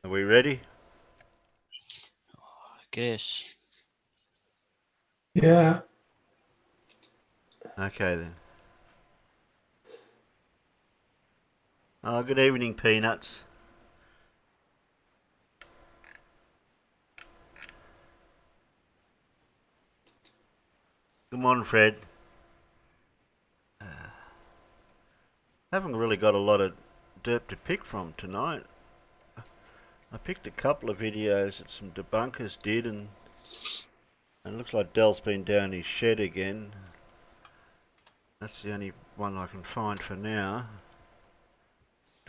Are we ready? I guess. Yeah. Okay then. Good evening, Peanuts. Come on, Fred. Haven't really got a lot of derp to pick from tonight. I picked a couple of videos that some debunkers did, and it looks like Dell's been down his shed again. That's the only one I can find for now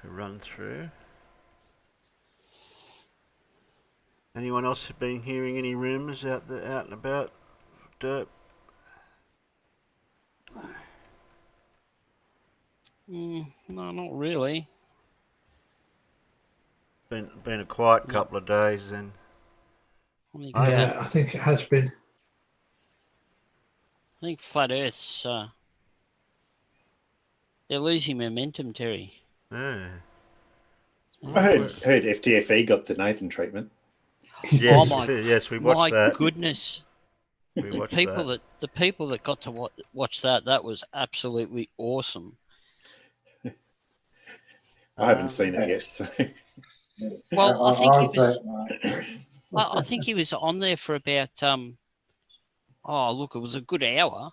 to run through. Anyone else been hearing any rumours out and about derp? No, not really. Been a quiet couple of days then. Yeah, I think it has been. I think Flat Earth's they're losing momentum, Terry. Yeah. I heard FDFE got the Nathan treatment. Yes, oh yes, we watched that. My goodness. We watched the people that got to watch that was absolutely awesome. I haven't seen it yet. So. Well, I think he was on there for about it was a good hour.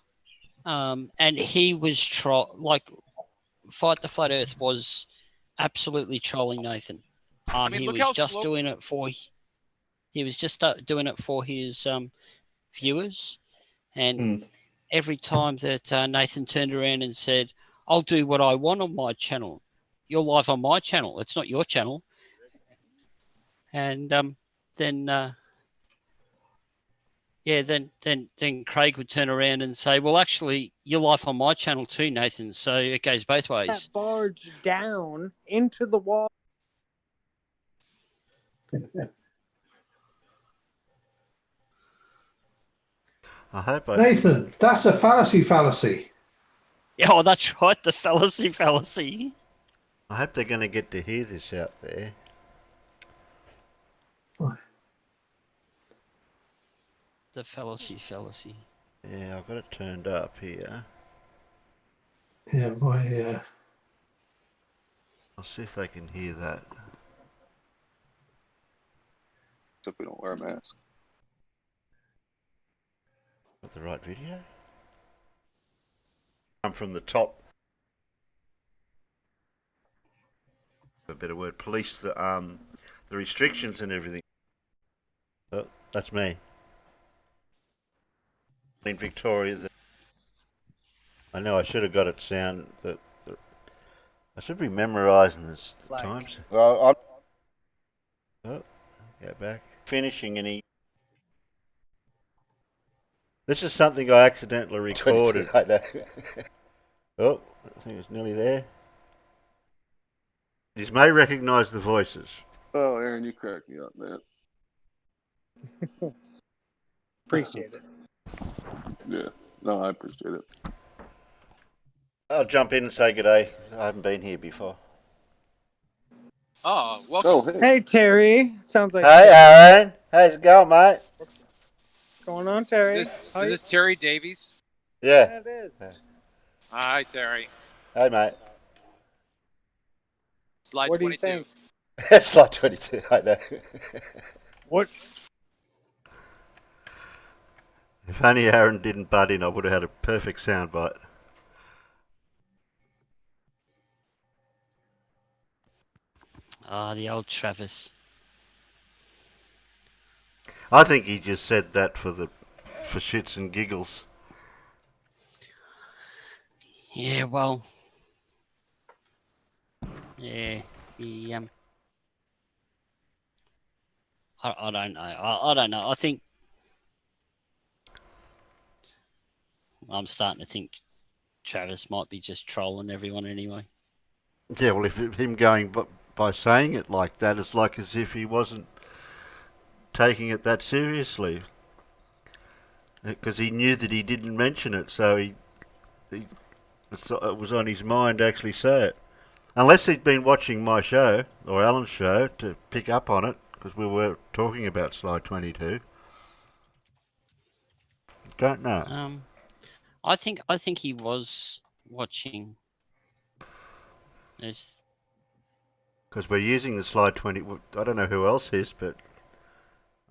And he was Fight the Flat Earth was absolutely trolling Nathan. He was just doing it for his viewers, and every time that Nathan turned around and said, "I'll do what I want on my channel. You're live on my channel. It's not your channel." And then Craig would turn around and say, "Well, actually, you're live on my channel too, Nathan. So it goes both ways." That barge down into the wall. Nathan, that's a fallacy. Yeah, oh, that's right, the fallacy. I hope they're going to get to hear this out there. The fallacy. Yeah, I've got it turned up here. Yeah, I'll see if they can hear that. Except we don't wear a mask. Got the right video? I'm from the top. A better word, police the restrictions and everything. Oh, that's me. In Victoria, I know I should have got it sound. I should be memorising this times. Well, Oh, go back. Finishing any. This is something I accidentally recorded. I know. Oh, I think it's nearly there. You may recognise the voices. Oh, Aaron, you cracked me up, man. Appreciate it. Yeah, no, I appreciate it. I'll jump in and say good day. I haven't been here before. Oh, welcome. Oh, hey. Hey, Terry. Sounds like. Hey, Aaron. How's it going, mate? What's going on, Terry? Is this Terry Davies? Yeah. It is. Hi, Terry. Hey, mate. Slide What 22. do you think? It's like 22, I know. What? If only Aaron didn't butt in, I would have had a perfect soundbite. The old Travis. I think he just said that for shits and giggles. Yeah, well. Yeah, he I don't know. I don't know. I think I'm starting to think Travis might be just trolling everyone anyway. Yeah, well, if him going by saying it like that, it's like as if he wasn't taking it that seriously. Because he knew that he didn't mention it, so it was on his mind to actually say it. Unless he'd been watching my show, or Alan's show, to pick up on it. Because we were talking about slide 22. Don't know. I think he was watching. There's Because we're using the slide 20. I don't know who else is, but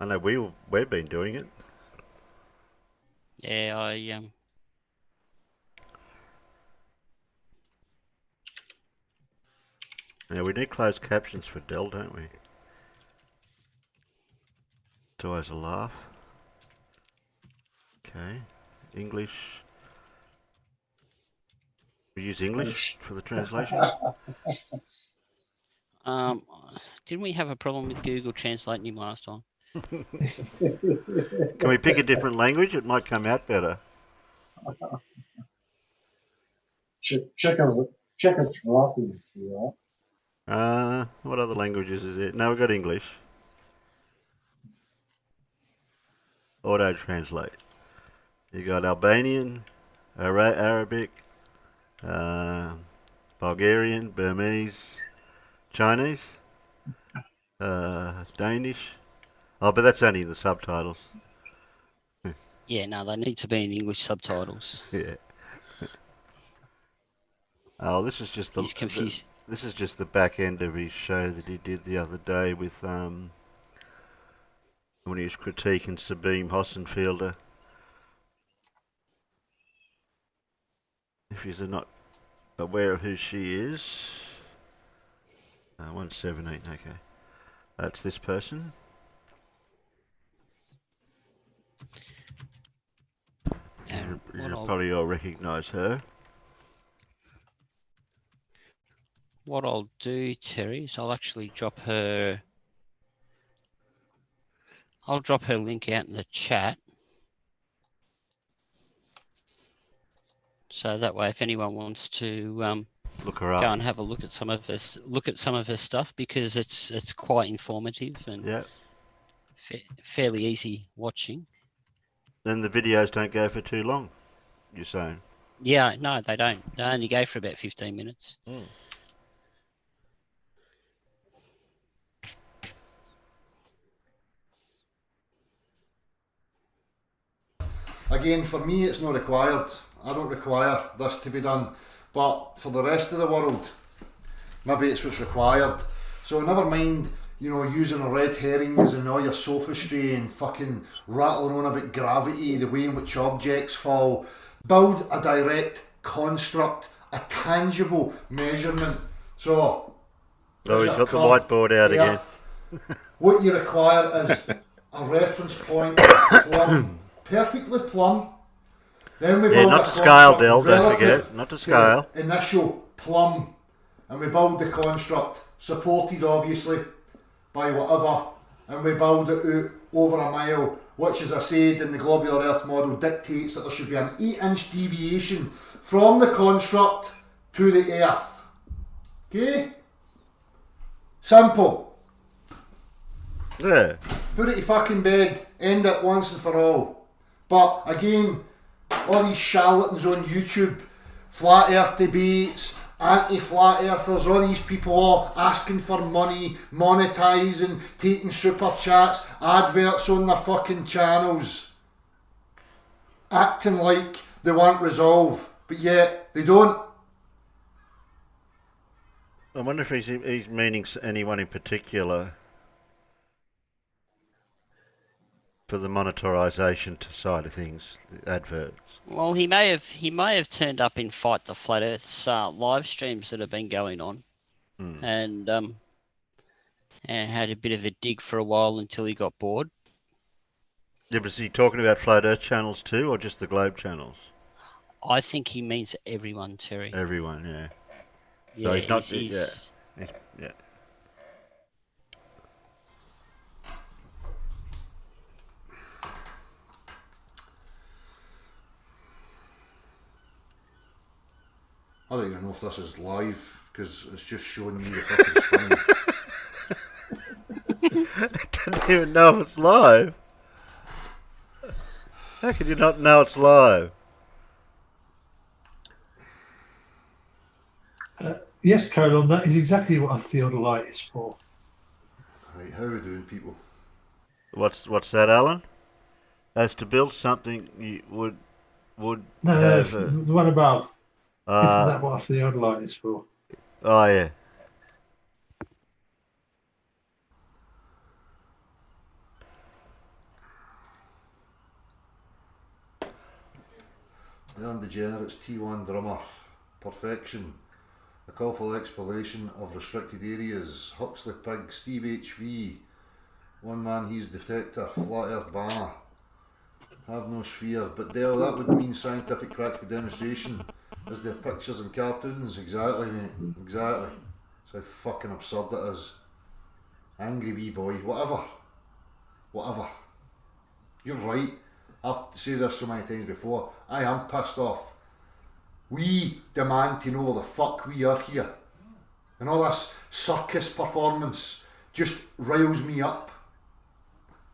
I know we've been doing it. yeah, Yeah, we need closed captions for Dell, don't we? It's always a laugh. Okay, English. We use English for the translation. didn't we have a problem with Google translating him last time? Can we pick a different language? It might come out better. Czechoslovakian, yeah. What other languages is it? No, we've got English. Auto translate. You got Albanian, Arabic, Bulgarian, Burmese, Chinese, Danish. Oh, but that's only the subtitles. Yeah, no, they need to be in English subtitles. Yeah. Oh, this is just He's confused. This is just the back end of his show that he did the other day with when he was critiquing Sabine Hossenfielder. If you're not aware of who she is, 117. Okay, that's this person. And You probably all recognise her. What I'll do, Terry, is I'll actually drop her. I'll drop her link out in the chat, so that way, if anyone wants to Look her up. go and have a look at some of her stuff, because it's quite informative and Yeah. fairly easy watching. Then the videos don't go for too long. You're saying? Yeah, no, they don't. They only go for about 15 minutes. Mm. Again, for me, it's not required. I don't require this to be done. But for the rest of the world, maybe it's what's required. So never mind, using red herrings and all your sophistry and fucking rattling on about gravity, the way in which objects fall. Build a direct construct, a tangible measurement. So, Oh, he's got the whiteboard out again. What you require is a reference point, plumb, perfectly plumb. Then we build not a to scale, construct Del, don't relative forget, not to to scale. the initial plumb, and we build the construct, supported obviously by whatever, and we build it out over a mile, which, as I said in the globular earth model, dictates that there should be an 8-inch deviation from the construct to the earth. Okay? Simple. Yeah. Put it to fucking bed, end it once and for all. But again, all these charlatans on YouTube, flat earth debates, anti-flat earthers, all these people all asking for money, monetising, taking super chats, adverts on their fucking channels, acting like they want resolve, but yet they don't. I wonder if he's meaning anyone in particular for the monetarisation side of things, the adverts. Well, he may have turned up in Fight the Flat Earth's live streams that have been going on, and had a bit of a dig for a while until he got bored. Yeah, but is he talking about Flat Earth channels too, or just the Globe channels? I think he means everyone, Terry. Everyone, yeah. Yeah, So he's not. Yeah. I don't even know if this is live, because it's just showing me the fucking screen. I don't even know if it's live. How could you not know it's live? Yes, Colin, that is exactly what a theodolite is for. Right, how are we doing, people? What's that, Alan? As to build something, you would No, have the one above. Isn't that uh what the odd light is for? oh yeah. The Undegenerates T1 drummer. Perfection. A call for exploration of restricted areas. Huxley Pig, Steve HV. One man, he's detector. Flat Earth banner. Have no sphere. But Dale, that would mean scientific practical demonstration. Is there pictures and cartoons? Exactly, mate. Exactly. That's how fucking absurd it is. Angry wee boy. Whatever. Whatever. You're right. I've said this so many times before. I am pissed off. We demand to know where the fuck we are here. And all this circus performance just riles me up.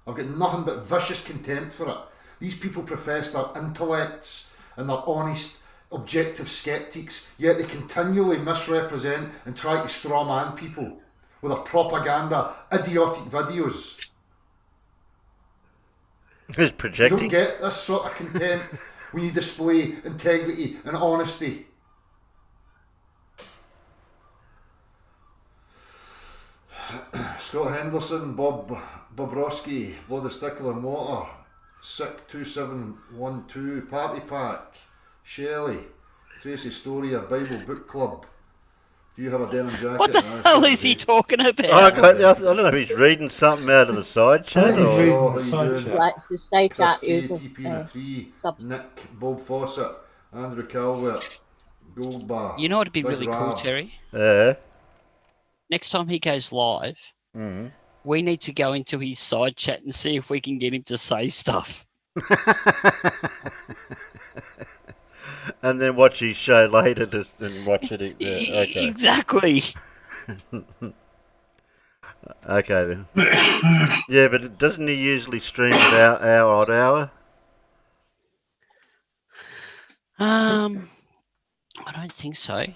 I've got nothing but vicious contempt for it. These people profess their intellects and their honest, objective skeptics, yet they continually misrepresent and try to straw man people with their propaganda, idiotic videos. Who's You projecting? don't get this sort of contempt when you display integrity and honesty. Scott Henderson, Bob Bobrovsky, Bloody Stickler Motor, Sick 2712, Party Pack, Shelley, Tracy Storia, Bible Book Club. Do you have a denim jacket? What the hell is he talking about? I don't know if he's reading something out of the side chat think he's or. reading How the you side doing? chat. Like the side Chris chat K, usually. TP in a tree, subs. Nick, Bob Fawcett, Andrew Calvert, Goldbar. You know what'd be Big really cool, Rab. Terry? Yeah. Next time he goes live, Mm-hmm. we need to go into his side chat and see if we can get him to say stuff. And then watch his show later and watch it. Okay. Exactly. Okay then. Yeah, but doesn't he usually stream at our odd hour? I don't think so. He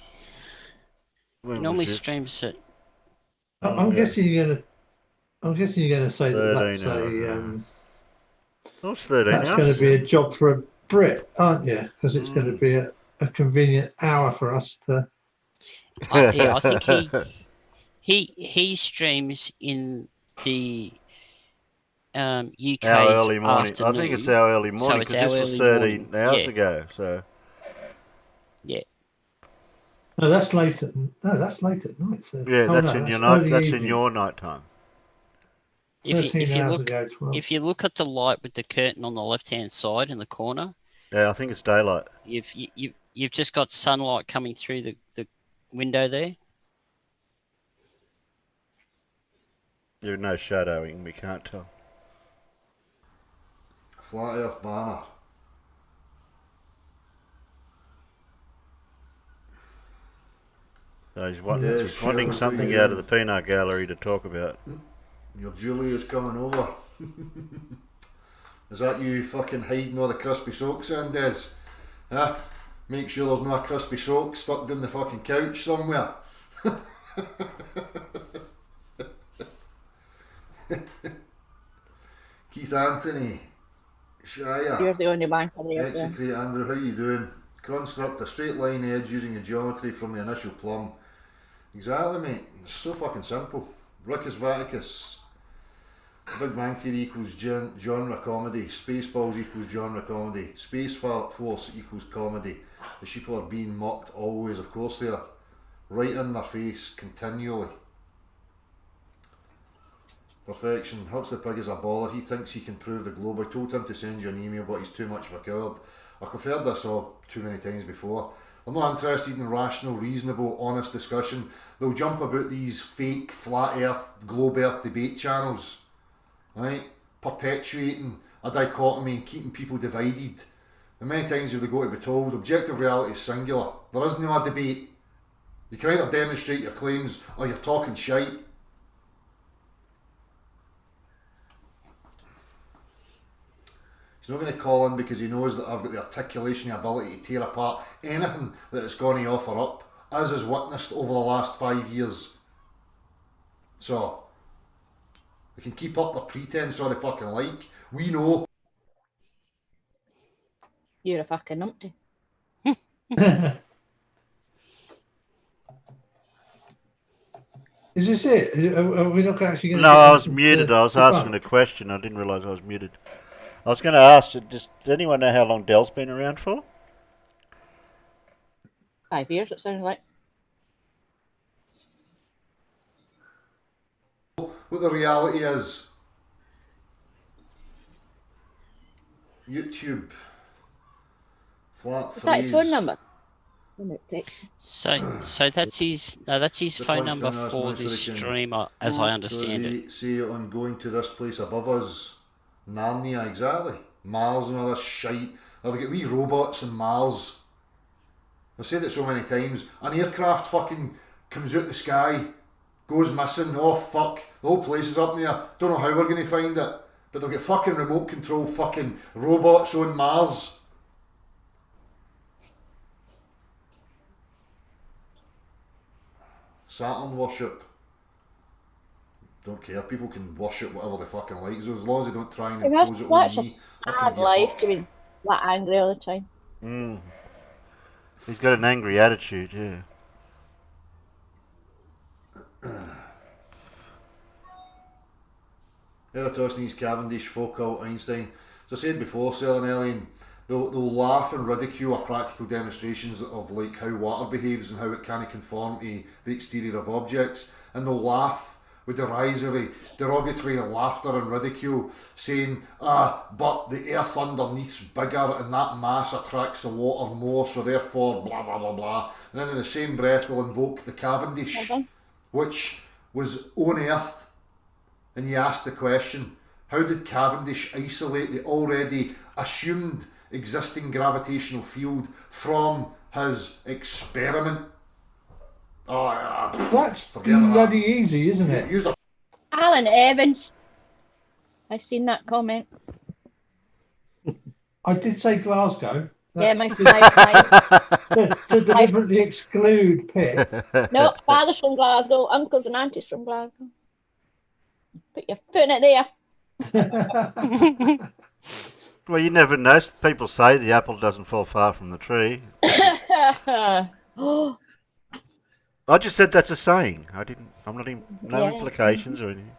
When normally was it? streams it. I'm Yeah. guessing you're gonna. I'm guessing you're gonna say that 13 that's hours. Oh, it's 13 that's hours. going to be a job for a Brit, aren't you? Because it's going to Mm. be a convenient hour for us to. I think he streams in the UK's Our early morning. afternoon. I think it's our early morning it's because our this was early 13 morning. hours Yeah. ago. So No, that's late at night. So. yeah, Oh, that's no, in your early night. That's in evening. your night time. If 13 you hours look ago, 12. if you look at the light with the curtain on the left hand side in the corner, Yeah, I think it's daylight. you've just got sunlight coming through the window there. There's no shadowing. We can't tell. Flat Earth banner. So he's Yes, wanting sure, something yeah. out of the peanut gallery to talk about. Your Julia's coming over. Is that you fucking hiding all the crispy soaks in, Des? Huh? Make sure there's no crispy soak stuck down the fucking couch somewhere. Keith Anthony, Shire, You're the only one coming out there. Execrate Andrew, how you doing? Construct a straight line edge using the geometry from the initial plumb. Exactly, mate. It's so fucking simple. Rickus Vaticus. Big Bang Theory equals genre comedy. Spaceballs equals genre comedy. Space Force equals comedy. The sheeple are being mocked always, of course they are. Right in their face, continually. Perfection. Huxley Pig is a baller. He thinks he can prove the globe. I told him to send you an email, but he's too much of a coward. I've heard this all too many times before. I'm not interested in rational, reasonable, honest discussion. They'll jump about these fake flat earth, globe earth debate channels, right? Perpetuating a dichotomy and keeping people divided. And many times have they got to be told, objective reality is singular. There is no debate. You can either demonstrate your claims or you're talking shite. He's not going to call in because he knows that I've got the articulation, the ability to tear apart anything that it's going to offer up, as is witnessed over the last 5 years. So, They can keep up their pretense all they fucking like. We know. You're a fucking numpty. Is this it? Are we not actually going to? No, I was muted. I was asking a question. I didn't realise I was muted. I was going to ask, does anyone know how long Dell's been around for? 5 years, it sounds like. What the reality is. YouTube. Flat Is that his freeze. phone number? So that's his The phone punch number down for us, so this they can- stream, as I So understand they it. say on going to this place above us, Narnia, exactly. Mars and all this shite. They'll get wee robots in Mars. I've said it so many times. An aircraft fucking comes out the sky, goes missing. Oh fuck, the whole place is up there. Don't know how we're going to find it. But they'll get fucking remote control fucking robots on Mars. Saturn worship. Don't care. People can worship whatever they fucking like. So as long as they don't try and impose it on Such a me, I can sad give a life fuck. to be that angry all the time. Mm. He's got an angry attitude, yeah. Eratosthenes, Cavendish, Foucault, Einstein. As I said before, Selenelian, they'll laugh and ridicule our practical demonstrations of like how water behaves and how it can't conform to the exterior of objects, and they'll laugh with derogatory laughter and ridicule, saying, but the earth underneath's bigger and that mass attracts the water more, so therefore blah blah blah blah. And then in the same breath they'll invoke the Cavendish, which was on earth. And you ask the question, how did Cavendish isolate the already assumed existing gravitational field from his experiment? That's forget about bloody easy, isn't that. it? Use the Alan Evans. I've seen that comment. I did say Glasgow. Yeah, my to deliberately exclude Pitt. No, father's from Glasgow, uncles and aunties from Glasgow. Put your foot in it there. Well, you never know. People say the apple doesn't fall far from the tree. Oh, I just said that's a saying. I'm not no Yeah. implications or anything.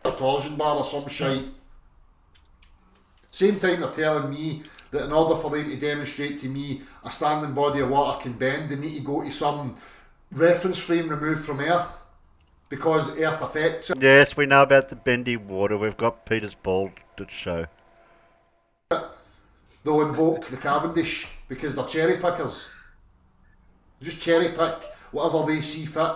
torsion bar or some shite. Same time they're telling me that in order for them to demonstrate to me a standing body of water can bend, they need to go to some reference frame removed from Earth because Earth affects it. Yes, we know about the bendy water. We've got Peter's ball to show. They'll invoke the Cavendish because they're cherry pickers. They just cherry pick whatever they see fit.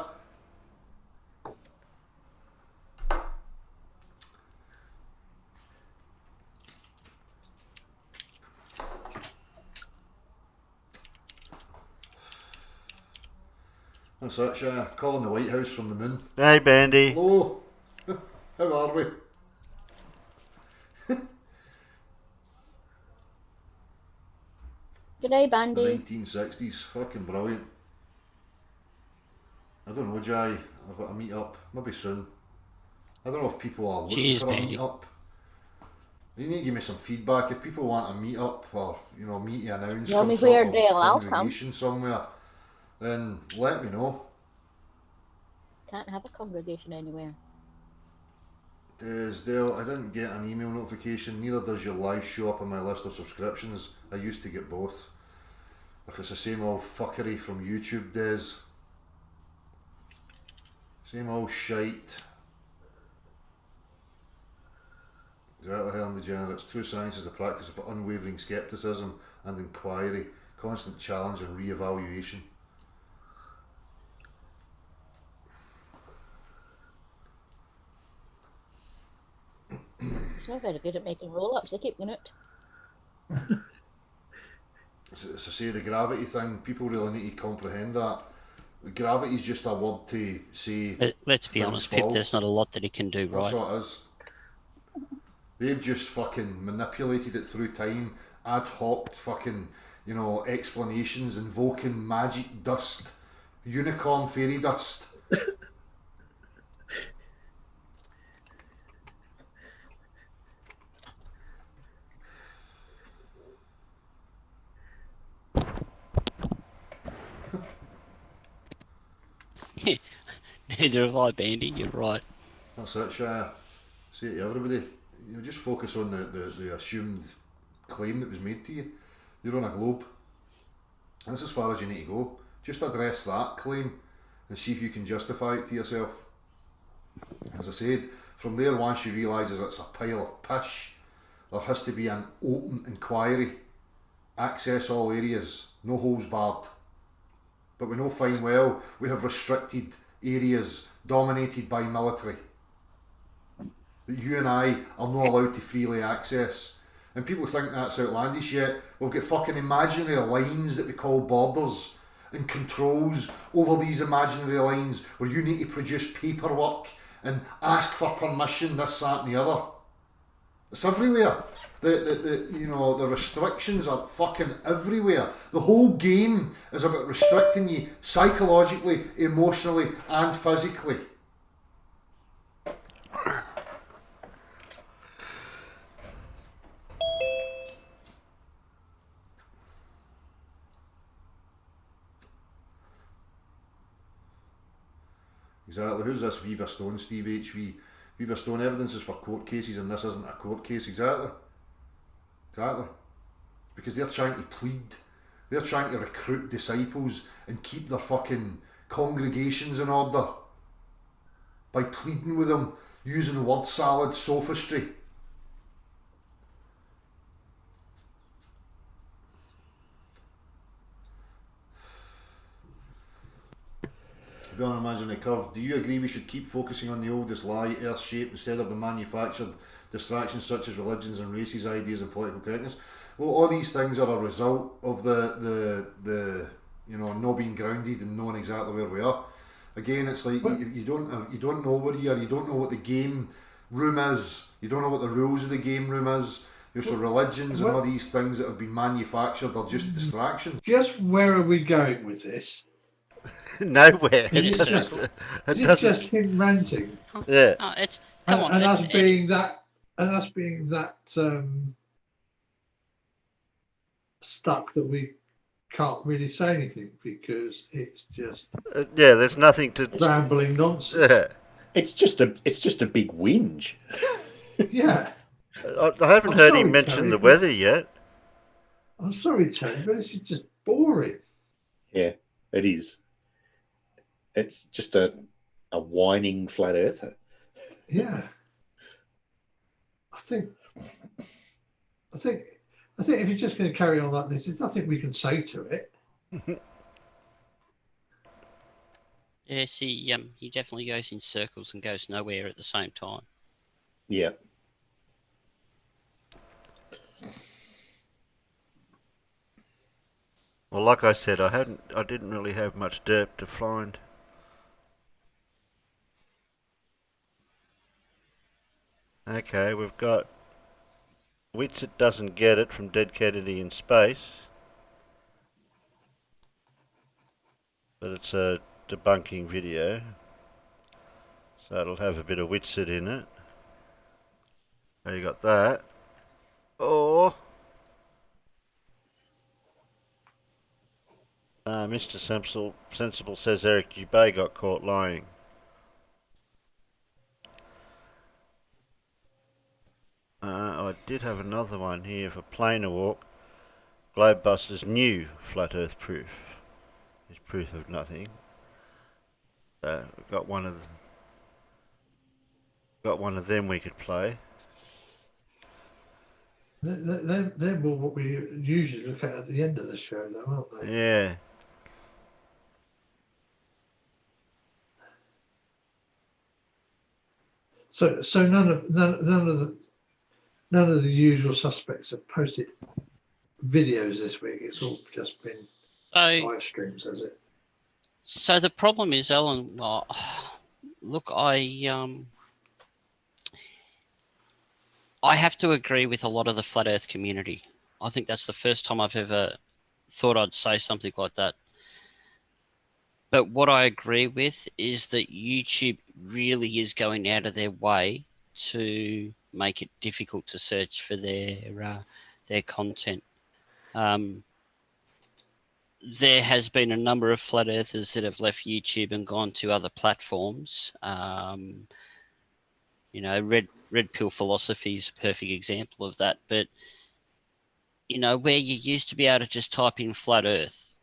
That's it, calling the White House from the moon. Hey, Bandy. Hello, how are we? good day, The Bandy. 1960s, fucking brilliant. I don't know, Jai, I've got a meet up, maybe soon. I don't know if people are looking Cheers, for a Bandy. meet up. You need to give me some feedback if people want a meet up or me to announce Tell some me sort where of Dale, I'll come. congregation somewhere. Then let me know. Can't have a congregation anywhere. Dale, I didn't get an email notification, neither does your live show up on my list of subscriptions. I used to get both. Like it's the same old fuckery from YouTube, Des. Same old shite. Exactly, Helen Degenerates. True science is the practice of unwavering skepticism and inquiry, constant challenge and re-evaluation. It's not very good at making roll-ups. They keep going out. As I say, the gravity thing, people really need to comprehend that. Gravity is just a word to say. Let's be things honest, Pip, fall. there's not a lot that he can do, That's right? what it is. They've just fucking manipulated it through time, ad hoc fucking, explanations, invoking magic dust, unicorn fairy dust. Neither have I, Bandy. You're right. That's it, Shire. Say it to everybody. Just focus on the assumed claim that was made to you. You're on a globe. That's as far as you need to go. Just address that claim and see if you can justify it to yourself. As I said, from there, once you realise it's a pile of pish, there has to be an open inquiry. Access all areas, no holes barred. But we know fine well we have restricted areas dominated by military that you and I are not allowed to freely access. And people think that's outlandish, yet we've got fucking imaginary lines that we call borders and controls over these imaginary lines where you need to produce paperwork and ask for permission, this, that and the other. It's everywhere. The restrictions are fucking everywhere. The whole game is about restricting you psychologically, emotionally and physically. Exactly. Who's this Viva Stone, Steve HV? Viva Stone, evidence is for court cases and this isn't a court case. Exactly. Because they're trying to plead. They're trying to recruit disciples and keep their fucking congregations in order by pleading with them, using word salad sophistry. Beyond Imaginary Curve, do you agree we should keep focusing on the oldest lie, earth shape, instead of the manufactured distractions such as religions and races, ideas and political correctness? Well, all these things are a result of the not being grounded and knowing exactly where we are. Again, it's like you don't know where you are, you don't know what the game room is, you don't know what the rules of the game room is. So religions and all these things that have been manufactured are just distractions. Just where are we going with this? Nowhere. Is it just him ranting? Yeah. No, come on. And us being that stuck that we can't really say anything because it's just yeah. There's nothing to rambling nonsense. Yeah. It's just a big whinge. Yeah. I haven't heard him mention the weather yet. I'm sorry, Terry, but this is just boring. Yeah, it is. It's just a whining flat earther. Yeah. I think if you're just going to carry on like this, there's nothing we can say to it. Yeah, see, he definitely goes in circles and goes nowhere at the same time. Yeah. Well, like I said, I didn't really have much derp to find. Okay, we've got Witsit doesn't get it from Dead Kennedy in space, but it's a debunking video, so it'll have a bit of Witsit in it. So you got that. Or Mr. Sensible says Eric Dubay got caught lying. I did have another one here for Planar Walk. Globebusters new flat Earth proof is proof of nothing. We've got one of them we could play. They're more what we usually look at the end of the show, though, aren't they? Yeah. So none of the usual suspects have posted videos this week. It's all just been live streams, has it? So the problem is, Alan. Look, I have to agree with a lot of the flat Earth community. I think that's the first time I've ever thought I'd say something like that. But what I agree with is that YouTube really is going out of their way to make it difficult to search for their content. there has been a number of flat earthers that have left YouTube and gone to other platforms. You know, red pill philosophy is a perfect example of that. But you know, where you used to be able to just type in flat Earth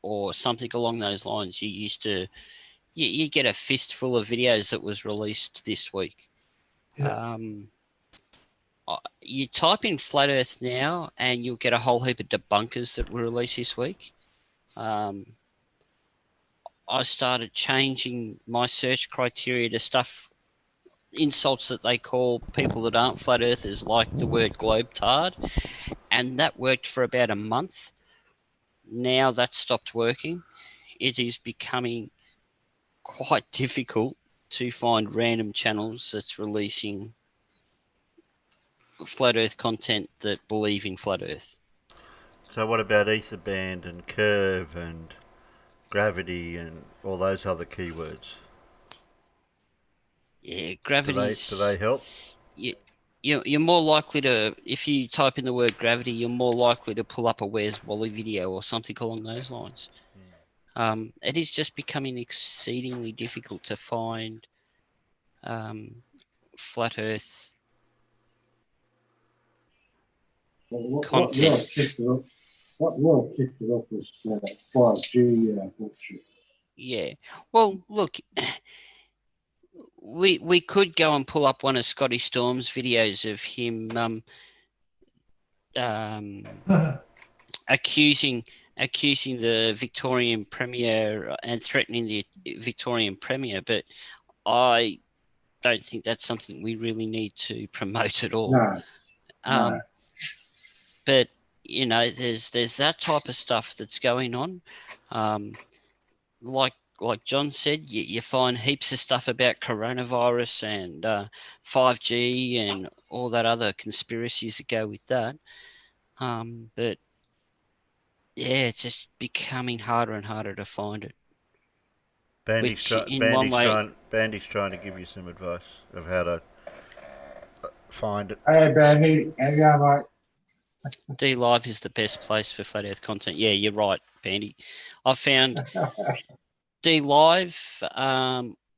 or something along those lines, you used to you get a fistful of videos that was released this week. Yeah. You type in flat Earth now, and you'll get a whole heap of debunkers that were released this week. I started changing my search criteria to stuff, insults that they call people that aren't flat earthers, like the word globetard, and that worked for about a month. Now that stopped working. It is becoming quite difficult to find random channels that's releasing flat earth content that believe in flat earth. So what about ether band and curve and gravity and all those other keywords? Yeah, Do gravity's... they help? You're more likely to, if you type in the word gravity, you're more likely to pull up a Where's Wally video or something along those lines. It is just becoming exceedingly difficult to find flat earth content. What really kicked it up was 5G bullshit. Yeah. Well, look, we could go and pull up one of Scotty Storm's videos of him accusing the Victorian Premier and threatening the Victorian Premier, but I don't think that's something we really need to promote at all. No. But you know, there's that type of stuff that's going on. Like John said, you find heaps of stuff about coronavirus and 5G and all that other conspiracies that go with that. But yeah, it's just becoming harder and harder to find it. Bandy's trying to give you some advice of how to find it. Hey, Bandy. How you going, mate? D Live is the best place for flat Earth content. Yeah, you're right, Bandy. I found D Live,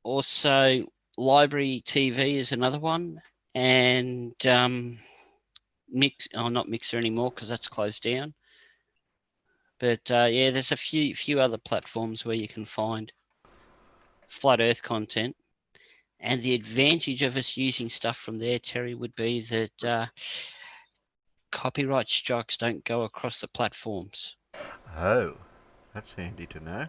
also Library TV is another one, and not Mixer anymore because that's closed down. But yeah, there's a few other platforms where you can find flat Earth content, and the advantage of us using stuff from there, Terry, would be that copyright strikes don't go across the platforms. Oh, that's handy to know.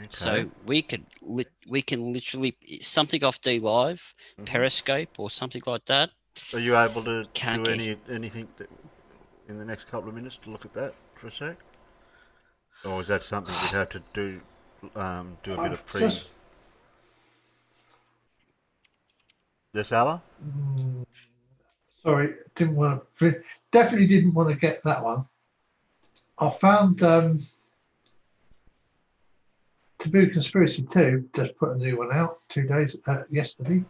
Okay. So we can literally something off D Live, Periscope, or something like that. Are you able to do anything in the next couple of minutes to look at that for a sec? Or is that something we'd have to do a bit of pre? Yes, Ala? Sorry, definitely didn't want to get that one. I found Taboo Conspiracy 2 just put a new one out 2 days yesterday.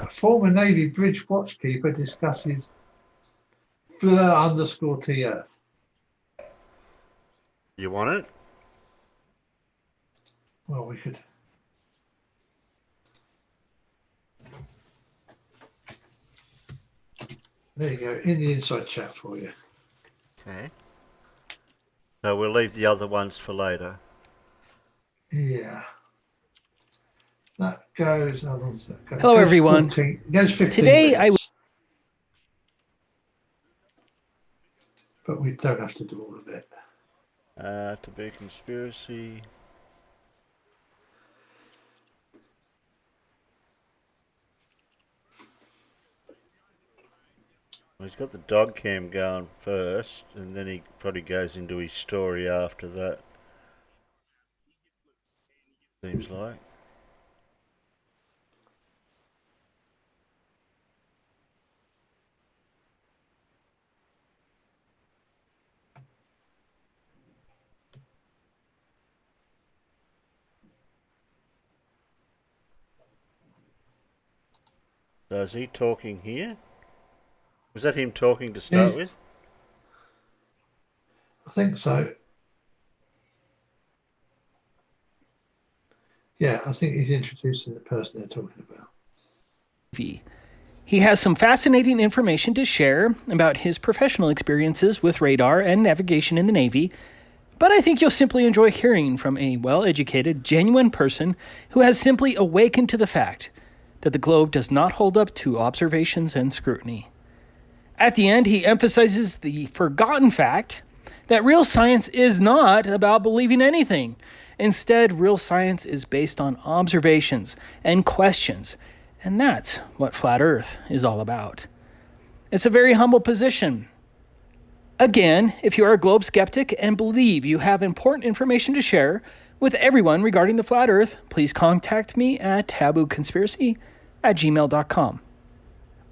Former Navy bridge watchkeeper discusses Fleur_T Earth. You want it? Well, we could. There you go, in the inside chat for you. Okay. So we'll leave the other ones for later. Yeah. That goes. Hello, everyone. 14, it goes 15 Today minutes. But we don't have to do all of it. Taboo Conspiracy. Well, he's got the dog cam going first, and then he probably goes into his story after that. Seems like. So is he talking here? Was that him talking to start with? I think so. Yeah, I think he's introducing the person they're talking about. He has some fascinating information to share about his professional experiences with radar and navigation in the Navy, but I think you'll simply enjoy hearing from a well-educated, genuine person who has simply awakened to the fact that the globe does not hold up to observations and scrutiny. At the end, he emphasizes the forgotten fact that real science is not about believing anything. Instead, real science is based on observations and questions, and that's what Flat Earth is all about. It's a very humble position. Again, if you are a globe skeptic and believe you have important information to share with everyone regarding the Flat Earth, please contact me at tabooconspiracy@gmail.com.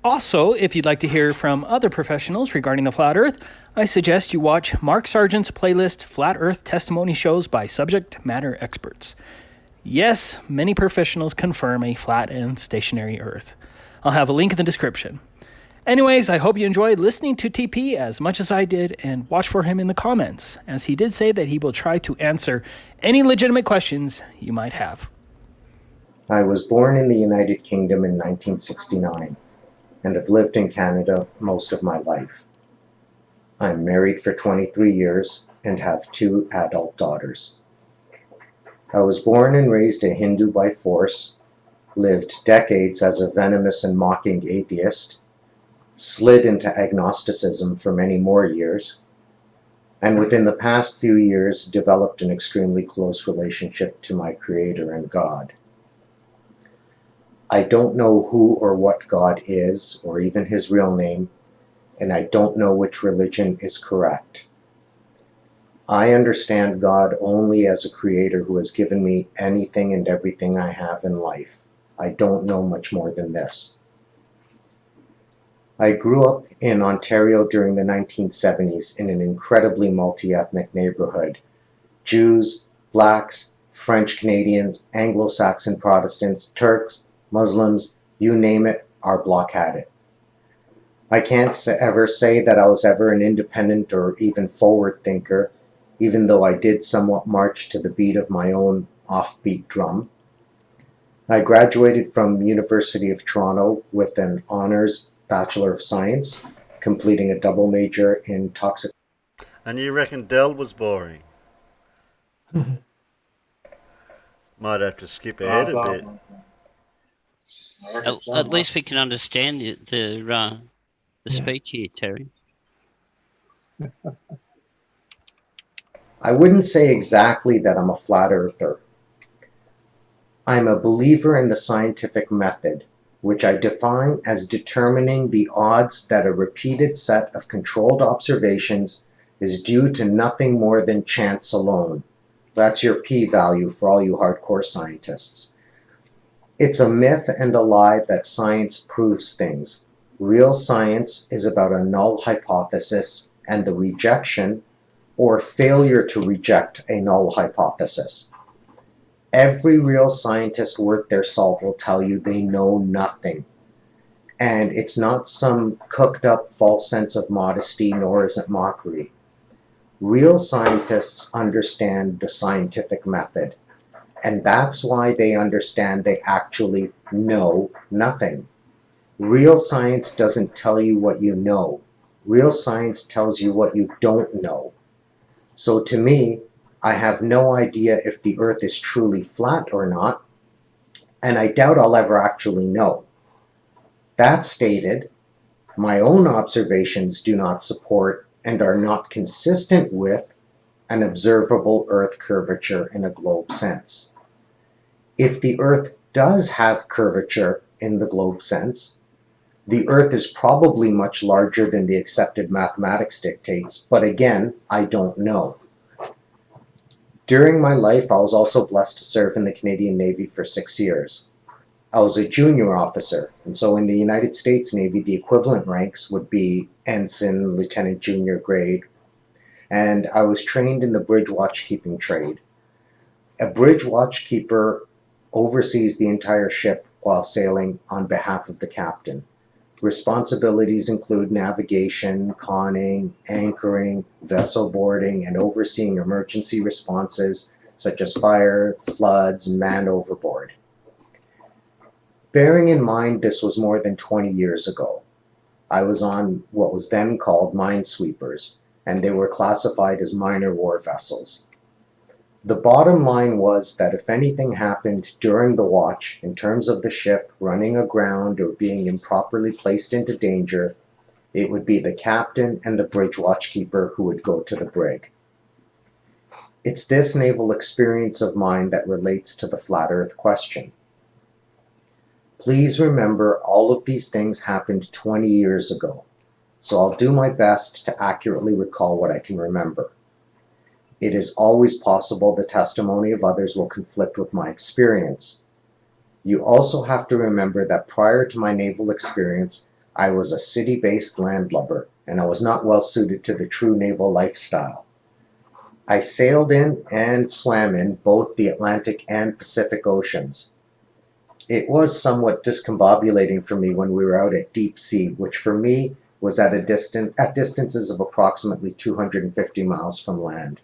Also, if you'd like to hear from other professionals regarding the Flat Earth, I suggest you watch Mark Sargent's playlist Flat Earth Testimony Shows by Subject Matter Experts. Yes, many professionals confirm a flat and stationary Earth. I'll have a link in the description. Anyways, I hope you enjoyed listening to TP as much as I did, and watch for him in the comments, as he did say that he will try to answer any legitimate questions you might have. I was born in the United Kingdom in 1969 and have lived in Canada most of my life. I'm married for 23 years and have 2 adult daughters. I was born and raised a Hindu by force, lived decades as a venomous and mocking atheist, slid into agnosticism for many more years, and within the past few years developed an extremely close relationship to my Creator and God. I don't know who or what God is, or even his real name, and I don't know which religion is correct. I understand God only as a creator who has given me anything and everything I have in life. I don't know much more than this. I grew up in Ontario during the 1970s in an incredibly multi-ethnic neighborhood. Jews, blacks, French Canadians, Anglo-Saxon Protestants, Turks, Muslims, you name it, our block had it. I can't ever say that I was ever an independent or even forward thinker, even though I did somewhat march to the beat of my own offbeat drum. I graduated from University of Toronto with an honors Bachelor of Science, completing a double major in toxicology. And you reckon Dell was boring? Might have to skip ahead a bit. At least we can understand the speech here, Terry. I wouldn't say exactly that I'm a flat earther. I'm a believer in the scientific method, which I define as determining the odds that a repeated set of controlled observations is due to nothing more than chance alone. That's your p-value for all you hardcore scientists. It's a myth and a lie that science proves things. Real science is about a null hypothesis and the rejection or failure to reject a null hypothesis. Every real scientist worth their salt will tell you they know nothing. And it's not some cooked up false sense of modesty, nor is it mockery. Real scientists understand the scientific method, and that's why they understand they actually know nothing. Real science doesn't tell you what you know. Real science tells you what you don't know. So to me, I have no idea if the Earth is truly flat or not, and I doubt I'll ever actually know. That stated, my own observations do not support and are not consistent with an observable Earth curvature in a globe sense. If the Earth does have curvature in the globe sense, the Earth is probably much larger than the accepted mathematics dictates, but again, I don't know. During my life, I was also blessed to serve in the Canadian Navy for 6 years. I was a junior officer, and so in the United States Navy, the equivalent ranks would be ensign, lieutenant junior grade, and I was trained in the bridge watchkeeping trade. A bridge watchkeeper oversees the entire ship while sailing on behalf of the captain. Responsibilities include navigation, conning, anchoring, vessel boarding, and overseeing emergency responses such as fire, floods, and man overboard. Bearing in mind this was more than 20 years ago, I was on what was then called minesweepers, and they were classified as minor war vessels. The bottom line was that if anything happened during the watch in terms of the ship running aground or being improperly placed into danger, it would be the captain and the bridge watchkeeper who would go to the brig. It's this naval experience of mine that relates to the flat earth question. Please remember all of these things happened 20 years ago, so I'll do my best to accurately recall what I can remember. It is always possible the testimony of others will conflict with my experience. You also have to remember that prior to my naval experience, I was a city-based landlubber, and I was not well suited to the true naval lifestyle. I sailed in and swam in both the Atlantic and Pacific Oceans. It was somewhat discombobulating for me when we were out at deep sea, which for me was at distances of approximately 250 miles from land.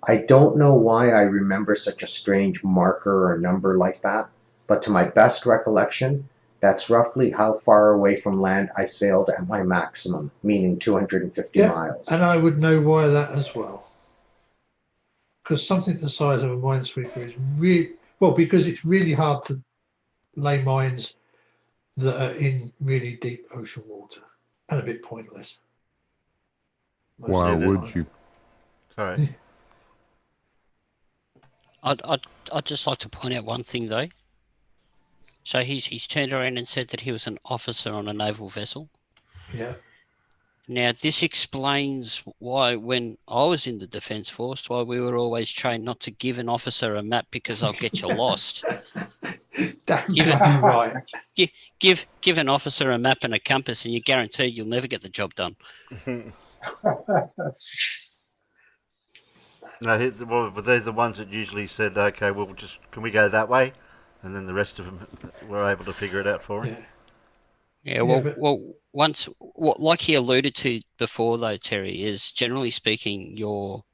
I don't know why I remember such a strange marker or number like that, but to my best recollection, that's roughly how far away from land I sailed at my maximum, meaning 250 miles. And I would know why that as well. Because something the size of a minesweeper is really, well, because it's really hard to lay mines that are in really deep ocean water and a bit pointless. Why would you? Sorry. I'd just like to point out one thing though. So he's turned around and said that he was an officer on a naval vessel. Yeah. Now this explains why when I was in the Defence Force, why we were always trained not to give an officer a map because they'll get you lost. Right. Give an officer a map and a compass and you're guaranteed you'll never get the job done. No, but they're the ones that usually said, okay, well, can we go that way? And then the rest of them were able to figure it out for him. Yeah, like he alluded to before, though, Terry, is generally speaking, your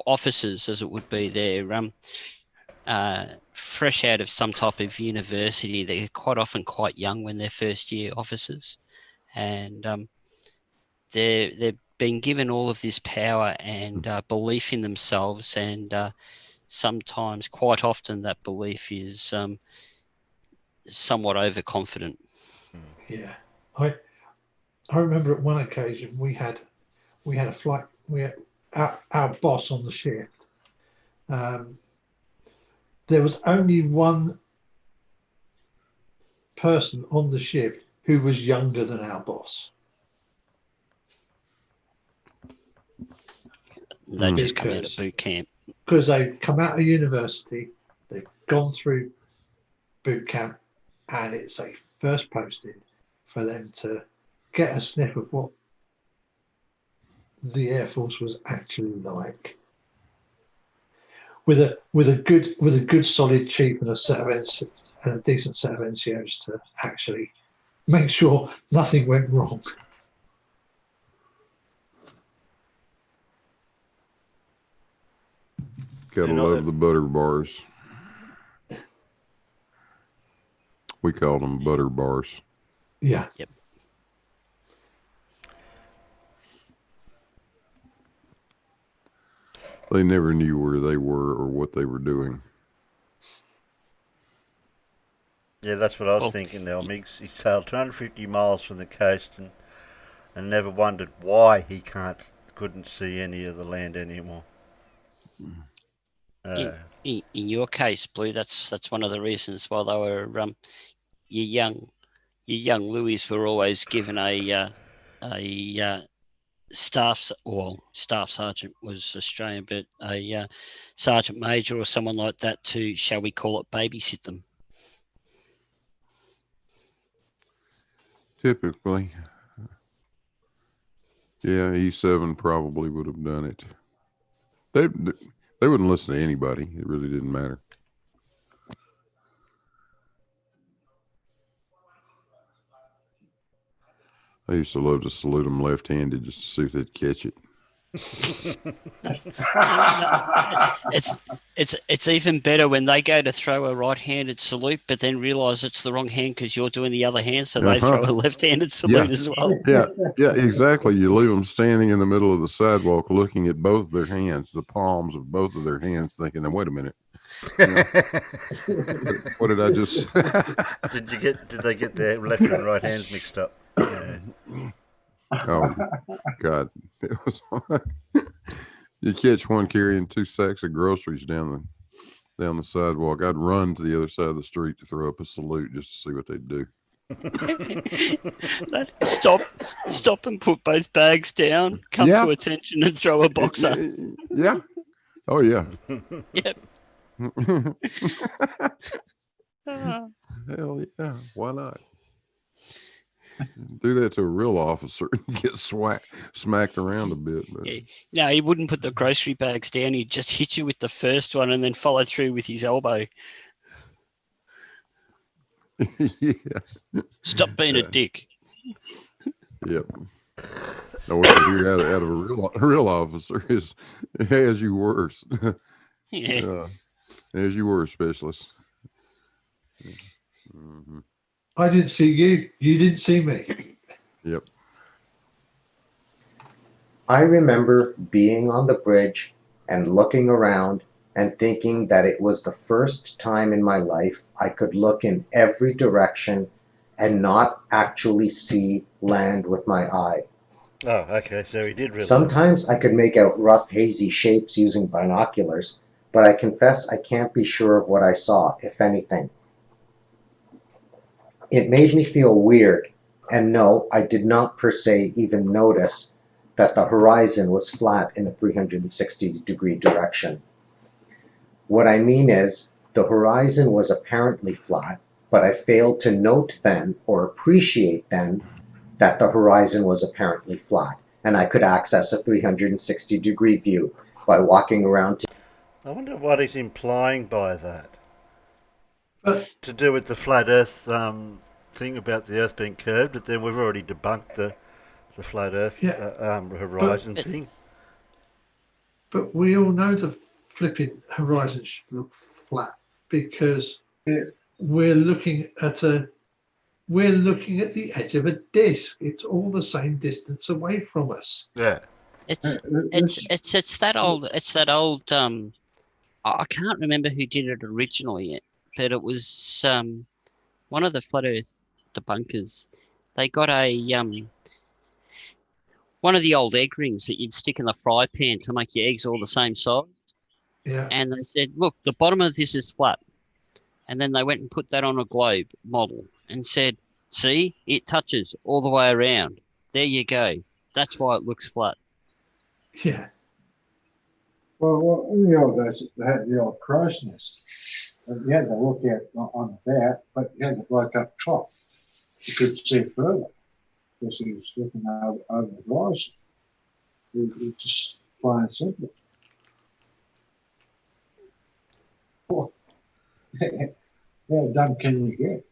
officers, as it would be, they're fresh out of some type of university. They're quite often quite young when they're first year officers, and they're being given all of this power and belief in themselves, and sometimes, quite often, that belief is somewhat overconfident. Yeah, I remember at one occasion we had a flight. We had our boss on the ship. There was only one person on the ship who was younger than our boss. They just come out of boot camp. Because they've come out of university, they've gone through boot camp, and it's a first posting for them to get a sniff of what the Air Force was actually like. With a good solid chief and a decent set of NCOs to actually make sure nothing went wrong. Gotta love the butter bars. We call them butter bars. Yeah. Yep. They never knew where they were or what they were doing. Yeah, that's what I was thinking now. He sailed 250 miles from the coast and never wondered why he couldn't see any of the land anymore. In your case, Blue, that's one of the reasons why they were your young Louis were always given a staff sergeant was Australian, but a sergeant major or someone like that to, shall we call it, babysit them. Typically. Yeah, E7 probably would have done it. They wouldn't listen to anybody. It really didn't matter. I used to love to salute them left-handed just to see if they'd catch it. It's even better when they go to throw a right-handed salute, but then realise it's the wrong hand because you're doing the other hand, so they throw a left-handed salute as well. Yeah, exactly. You leave them standing in the middle of the sidewalk, looking at both their hands, the palms of both of their hands, thinking, "Now wait a minute, what did I just?" Did they get their left and right hands mixed up? Yeah. Oh God, it was. You catch one carrying 2 sacks of groceries down the sidewalk. I'd run to the other side of the street to throw up a salute just to see what they'd do. Stop and put both bags down, come to attention and throw a boxer. Yeah. Oh yeah. Yep. Hell yeah. Why not? Do that to a real officer and get smacked around a bit. But. Yeah. No, he wouldn't put the grocery bags down. He'd just hit you with the first one and then follow through with his elbow. Yeah. Stop being a dick. Yep. Now, what you hear out of a real officer is as you worse. Yeah. As you were, specialist. Mm-hmm. I didn't see you. You didn't see me. Yep. I remember being on the bridge and looking around and thinking that it was the first time in my life I could look in every direction and not actually see land with my eye. Oh, okay. So he did really. Sometimes I could make out rough, hazy shapes using binoculars, but I confess I can't be sure of what I saw, if anything. It made me feel weird, and no, I did not per se even notice that the horizon was flat in a 360-degree direction. What I mean is, the horizon was apparently flat, but I failed to note then, or appreciate then, that the horizon was apparently flat, and I could access a 360-degree view by walking around. I wonder what he's implying by that. To do with the flat Earth thing about the Earth being curved, but then we've already debunked the flat Earth horizon thing. But we all know the flipping horizon should look flat because we're looking at the edge of a disc. It's all the same distance away from us. Yeah. It's that old. I can't remember who did it originally, but it was one of the flat Earth debunkers. They got one of the old egg rings that you'd stick in the fry pan to make your eggs all the same size. Yeah. And they said, look, the bottom of this is flat. And then they went and put that on a globe model and said, see, it touches all the way around. There you go. That's why it looks flat. Yeah. Well, in the old days, they had the old crow's nest. You had to look at on the back, but you had to bloke up top. You could see further because he was looking over the horizon. It's just plain and simple. How dumb can you get?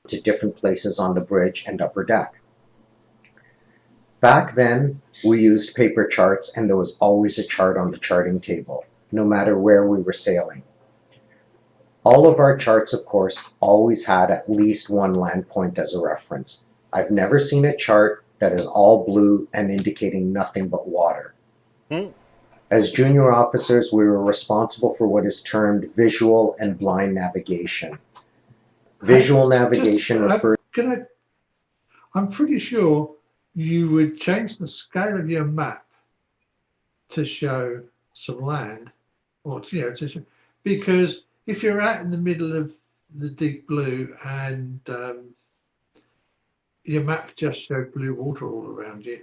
To different places on the bridge and upper deck. Back then, we used paper charts, and there was always a chart on the charting table, no matter where we were sailing. All of our charts, of course, always had at least one land point as a reference. I've never seen a chart that is all blue and indicating nothing but water. As junior officers, we were responsible for what is termed visual and blind navigation. Visual navigation refers... I'm pretty sure you would change the scale of your map to show some land, or because if you're out in the middle of the deep blue and your map just showed blue water all around you,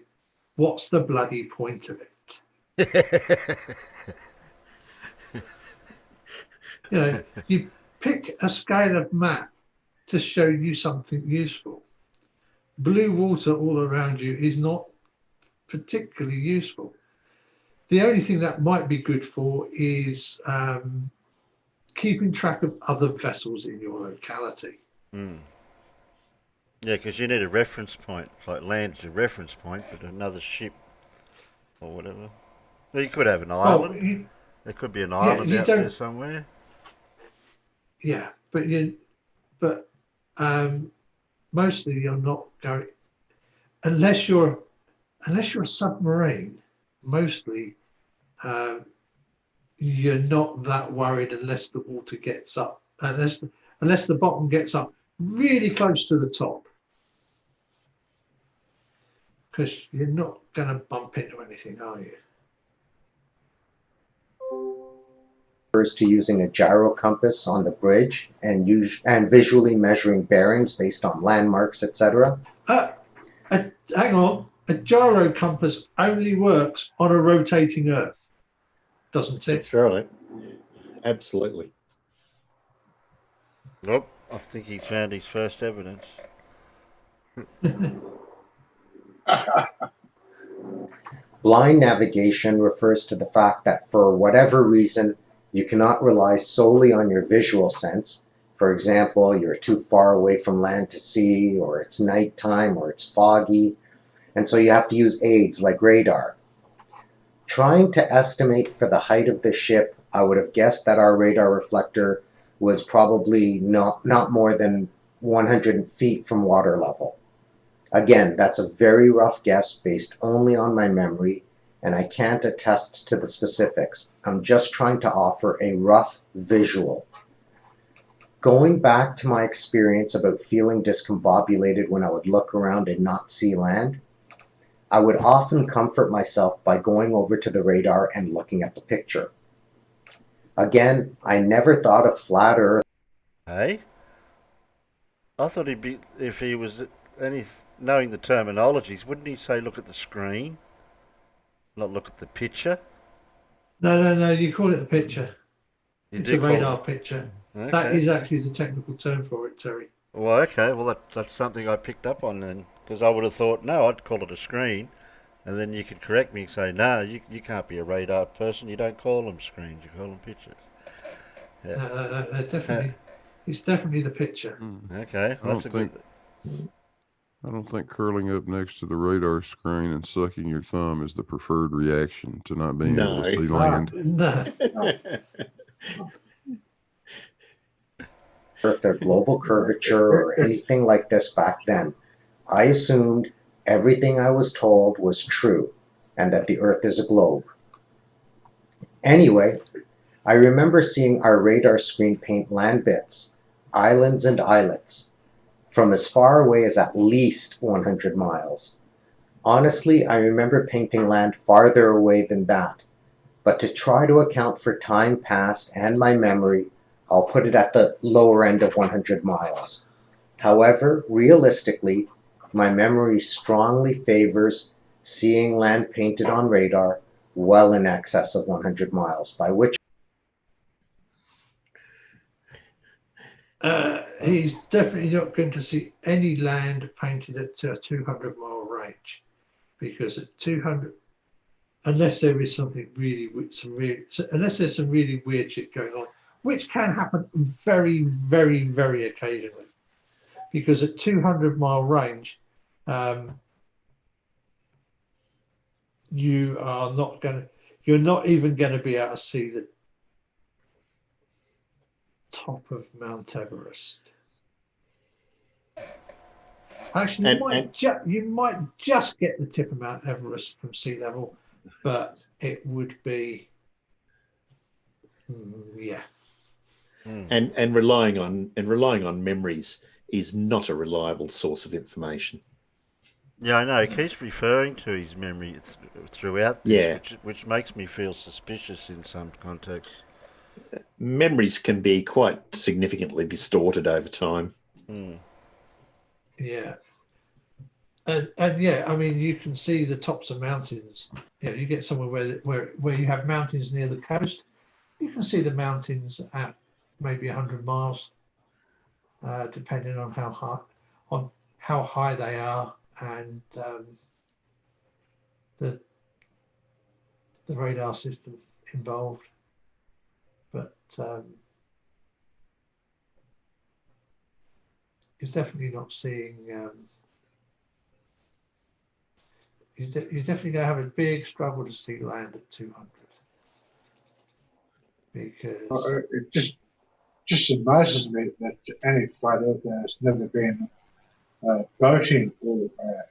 what's the bloody point of it? You pick a scale of map to show you something useful. Blue water all around you is not particularly useful. The only thing that might be good for is keeping track of other vessels in your locality. Yeah, because you need a reference point. It's like land's a reference point, but another ship or whatever. Well, you could have an island. There could be an island you out don't. there somewhere. Yeah, but mostly you're not going unless you're a submarine. Mostly, you're not that worried unless the water gets up, unless the bottom gets up really close to the top, because you're not going to bump into anything, are you? Refers to using a gyro compass on the bridge and visually measuring bearings based on landmarks, etc. Hang on, a gyro compass only works on a rotating Earth, doesn't it? That's right. Absolutely. Nope, I think he's found his first evidence. Blind navigation refers to the fact that for whatever reason, you cannot rely solely on your visual sense. For example, you're too far away from land to see, or it's nighttime, or it's foggy, and so you have to use aids like radar. Trying to estimate for the height of the ship, I would have guessed that our radar reflector was probably not more than 100 feet from water level. Again, that's a very rough guess based only on my memory, and I can't attest to the specifics. I'm just trying to offer a rough visual. Going back to my experience about feeling discombobulated when I would look around and not see land, I would often comfort myself by going over to the radar and looking at the picture. Again, I never thought of flat Earth. Hey? I thought he'd be, if he was knowing the terminologies, wouldn't he say look at the screen? Not look at the picture? No, you call it a picture. It's a radar it. picture. Okay. That is actually the technical term for it, Terry. Well, okay, well that's something I picked up on then, because I would have thought, no, I'd call it a screen, and then you could correct me and say, no, you can't be a radar person, you don't call them screens, you call them pictures. Yeah. Definitely, it's definitely the picture. Okay, I don't think curling up next to the radar screen and sucking your thumb is the preferred reaction to not being able to see land. Earth or global curvature or anything like this back then. I assumed everything I was told was true and that the Earth is a globe. Anyway, I remember seeing our radar screen paint land bits, islands and islets, from as far away as at least 100 miles. Honestly, I remember painting land farther away than that, but to try to account for time past and my memory, I'll put it at the lower end of 100 miles. However, realistically, my memory strongly favors seeing land painted on radar well in excess of 100 miles, by which he's definitely not going to see any land painted at a 200-mile range, because at 200, unless there is something unless there's some really weird shit going on, which can happen very, very, very occasionally, because at 200-mile range, you're not even going to be able to see the top of Mount Everest. Actually, you might just get the tip of Mount Everest from sea level, but it would be, yeah. And relying on memories is not a reliable source of information. Yeah, I know. He keeps referring to his memory throughout this, which makes me feel suspicious in some contexts. Memories can be quite significantly distorted over time. Yeah. And yeah, I mean, you can see the tops of mountains. You know, you get somewhere where you have mountains near the coast, you can see the mountains at maybe 100 miles, depending on how high they are and the radar system involved. But He's definitely not seeing. He's definitely going to have a big struggle to see land at 200 because It just amazes me that any flat earther has never been boating or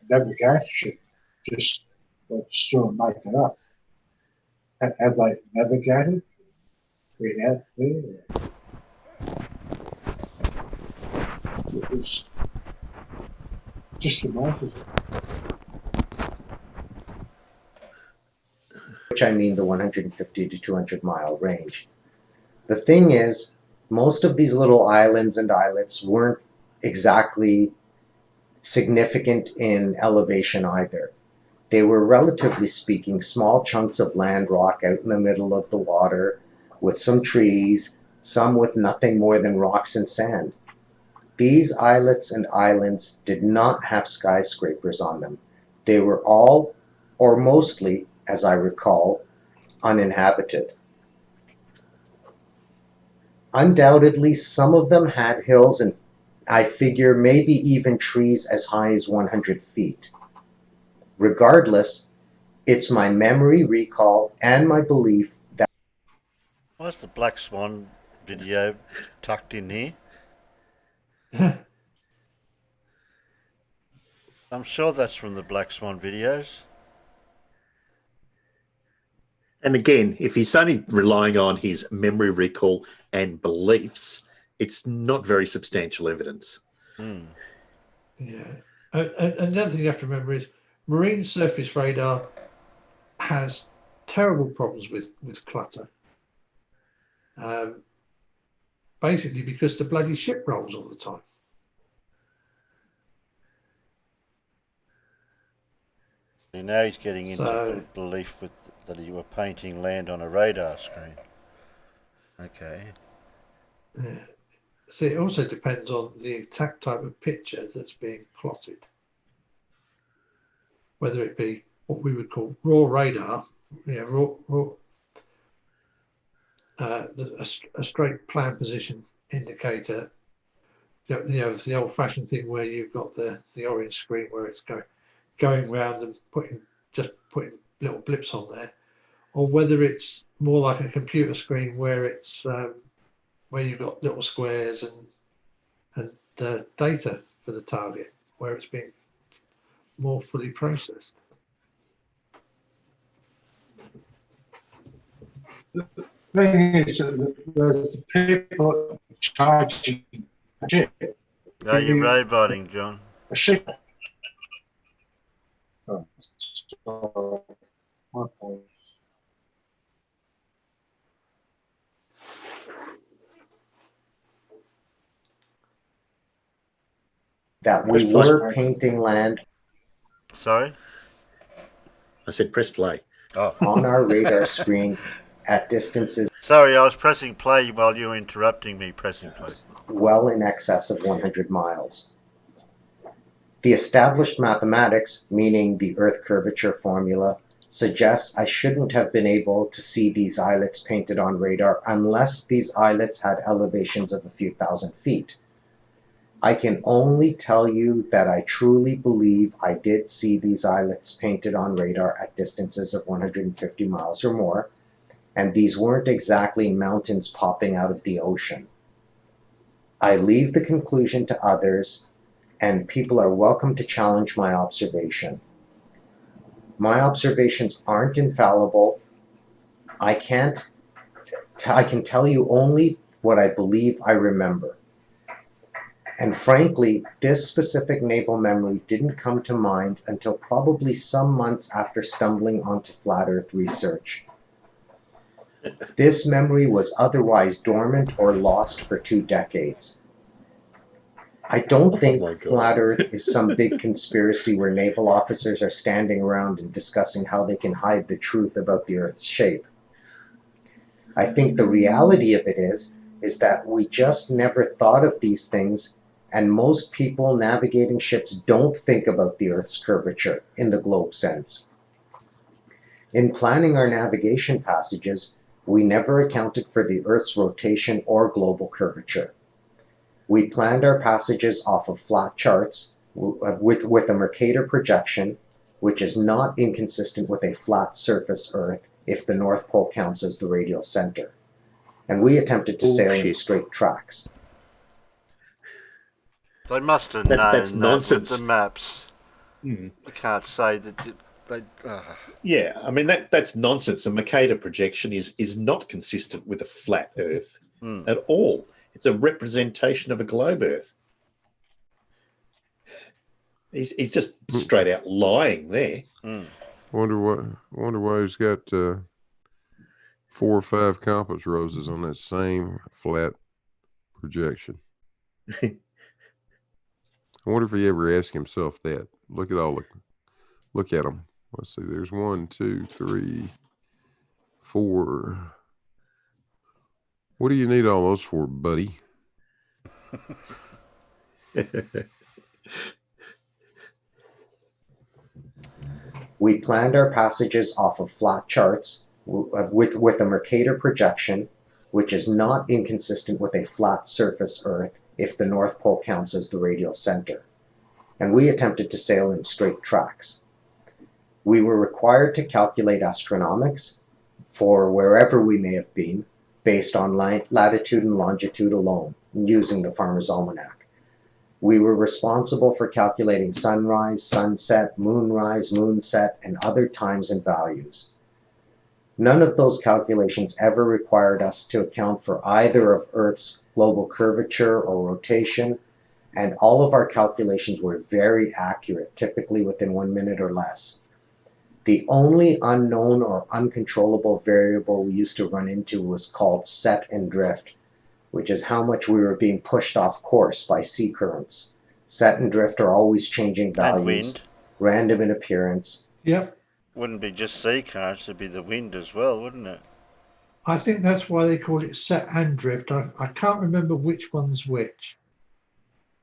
navigation, just still make it up. Have they navigated? Been out there? It's just amazes me. Which I mean the 150 to 200 mile range. The thing is, most of these little islands and islets weren't exactly significant in elevation either. They were, relatively speaking, small chunks of land rock out in the middle of the water with some trees, some with nothing more than rocks and sand. These islets and islands did not have skyscrapers on them. They were all, or mostly, as I recall, uninhabited. Undoubtedly, some of them had hills and I figure maybe even trees as high as 100 feet. Regardless, it's my memory recall and my belief that... What's the Black Swan video tucked in here? I'm sure that's from the Black Swan videos. And again, if he's only relying on his memory recall and beliefs, it's not very substantial evidence. Yeah. Another thing you have to remember is marine surface radar has terrible problems with clutter. Basically because the bloody ship rolls all the time. Now he's getting into belief with that you were painting land on a radar screen. Okay. Yeah. So it also depends on the exact type of picture that's being plotted. Whether it be what we would call raw radar, a straight plan position indicator. The old-fashioned thing where you've got the orange screen where it's going round and putting little blips on there, or whether it's more like a computer screen where it's where you've got little squares and data for the target where it's being more fully processed. The thing is that there's people charging shit. No, you're roboting, John. A ship. Oh, sorry. My apologies. That we were painting land. Sorry? I said press play. Oh. On our radar screen at distances. Sorry, I was pressing play while you were interrupting me pressing play. Well in excess of 100 miles. The established mathematics, meaning the Earth curvature formula, suggests I shouldn't have been able to see these islets painted on radar unless these islets had elevations of a few thousand feet. I can only tell you that I truly believe I did see these islets painted on radar at distances of 150 miles or more, and these weren't exactly mountains popping out of the ocean. I leave the conclusion to others, and people are welcome to challenge my observation. My observations aren't infallible. I can tell you only what I believe I remember. And frankly, this specific naval memory didn't come to mind until probably some months after stumbling onto flat Earth research. This memory was otherwise dormant or lost for 2 decades. I don't think flat Earth is some big conspiracy where naval officers are standing around and discussing how they can hide the truth about the Earth's shape. I think the reality of it is that we just never thought of these things, and most people navigating ships don't think about the Earth's curvature in the globe sense. In planning our navigation passages, we never accounted for the Earth's rotation or global curvature. We planned our passages off of flat charts with a Mercator projection, which is not inconsistent with a flat surface Earth if the North Pole counts as the radial center. And we attempted to sail in straight tracks. They must have known That's that nonsense. with the maps. Hmm. You can't say that they. Yeah, I mean that's nonsense. A Mercator projection is not consistent with a flat Earth at all. It's a representation of a globe Earth. He's just straight out lying there. Wonder why he's got 4 or 5 compass roses on that same flat projection. I wonder if he ever asked himself that. Look at them. Let's see. There's 1, 2, 3, 4. What do you need all those for, buddy? We planned our passages off of flat charts with a Mercator projection, which is not inconsistent with a flat surface Earth if the North Pole counts as the radial center. And we attempted to sail in straight tracks. We were required to calculate astronomics for wherever we may have been, based on latitude and longitude alone, using the Farmer's Almanac. We were responsible for calculating sunrise, sunset, moonrise, moonset, and other times and values. None of those calculations ever required us to account for either of Earth's global curvature or rotation, and all of our calculations were very accurate, typically within 1 minute or less. The only unknown or uncontrollable variable we used to run into was called set and drift, which is how much we were being pushed off course by sea currents. Set and drift are always changing values, wind. random in appearance. Yep. Wouldn't be just sea currents, it'd be the wind as well, wouldn't it? I think that's why they call it set and drift. I can't remember which one's which,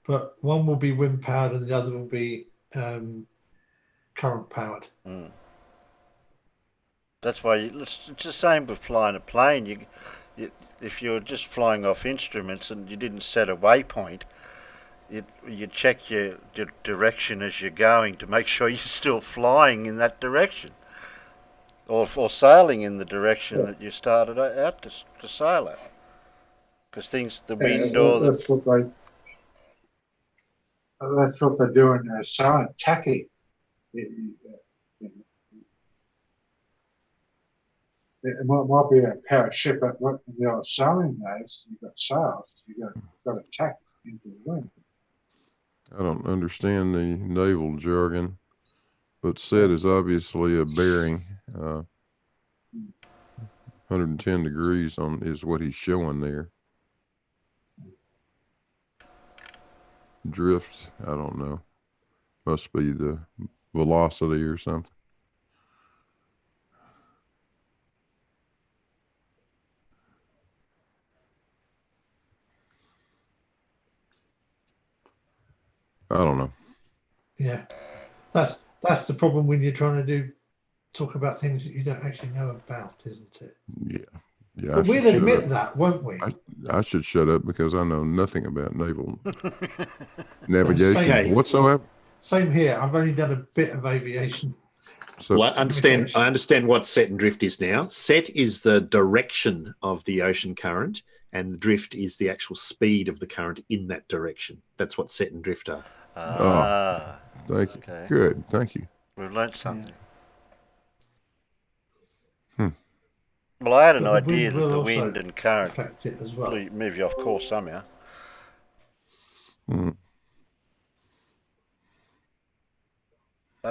but one will be wind powered and the other will be current powered. That's why it's the same with flying a plane. If you're just flying off instruments and you didn't set a waypoint, you check your direction as you're going to make sure you're still flying in that direction, or sailing in the direction that you started out to sail at. Because the wind or the... That's what they do in sailing, tacking. It might be a powered ship, but what the old sailing days, you've got sails, you've got to tack into the wind. I don't understand the naval jargon, but set is obviously a bearing. 110 degrees is what he's showing there. Drift, I don't know. Must be the velocity or something. I don't know. Yeah, that's the problem when you're trying to talk about things that you don't actually know about, isn't it? Yeah. But we'll admit that, won't we? I should shut up because I know nothing about naval navigation whatsoever. Same here. I've only done a bit of aviation. So, well, I understand what set and drift is now. Set is the direction of the ocean current, and drift is the actual speed of the current in that direction. That's what set and drift are. Thank you. Okay. Good. Thank you. We've learnt something. Well, I had an idea that the wind and current move you off course somehow. I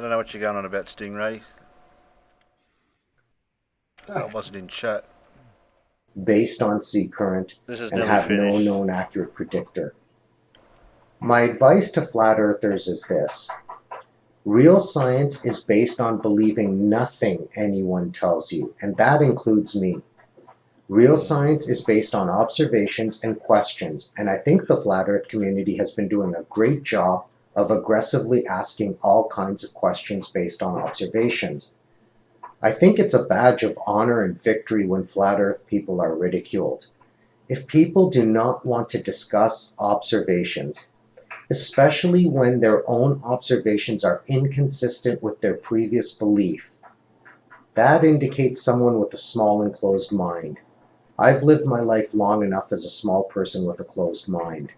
don't know what you're going on about, Stingray. I wasn't in chat. Based on sea current and have no known accurate predictor. My advice to flat earthers is this. Real science is based on believing nothing anyone tells you, and that includes me. Real science is based on observations and questions, and I think the flat earth community has been doing a great job of aggressively asking all kinds of questions based on observations. I think it's a badge of honor and victory when flat earth people are ridiculed. If people do not want to discuss observations, especially when their own observations are inconsistent with their previous belief, that indicates someone with a small and closed mind. I've lived my life long enough as a small person with a closed mind.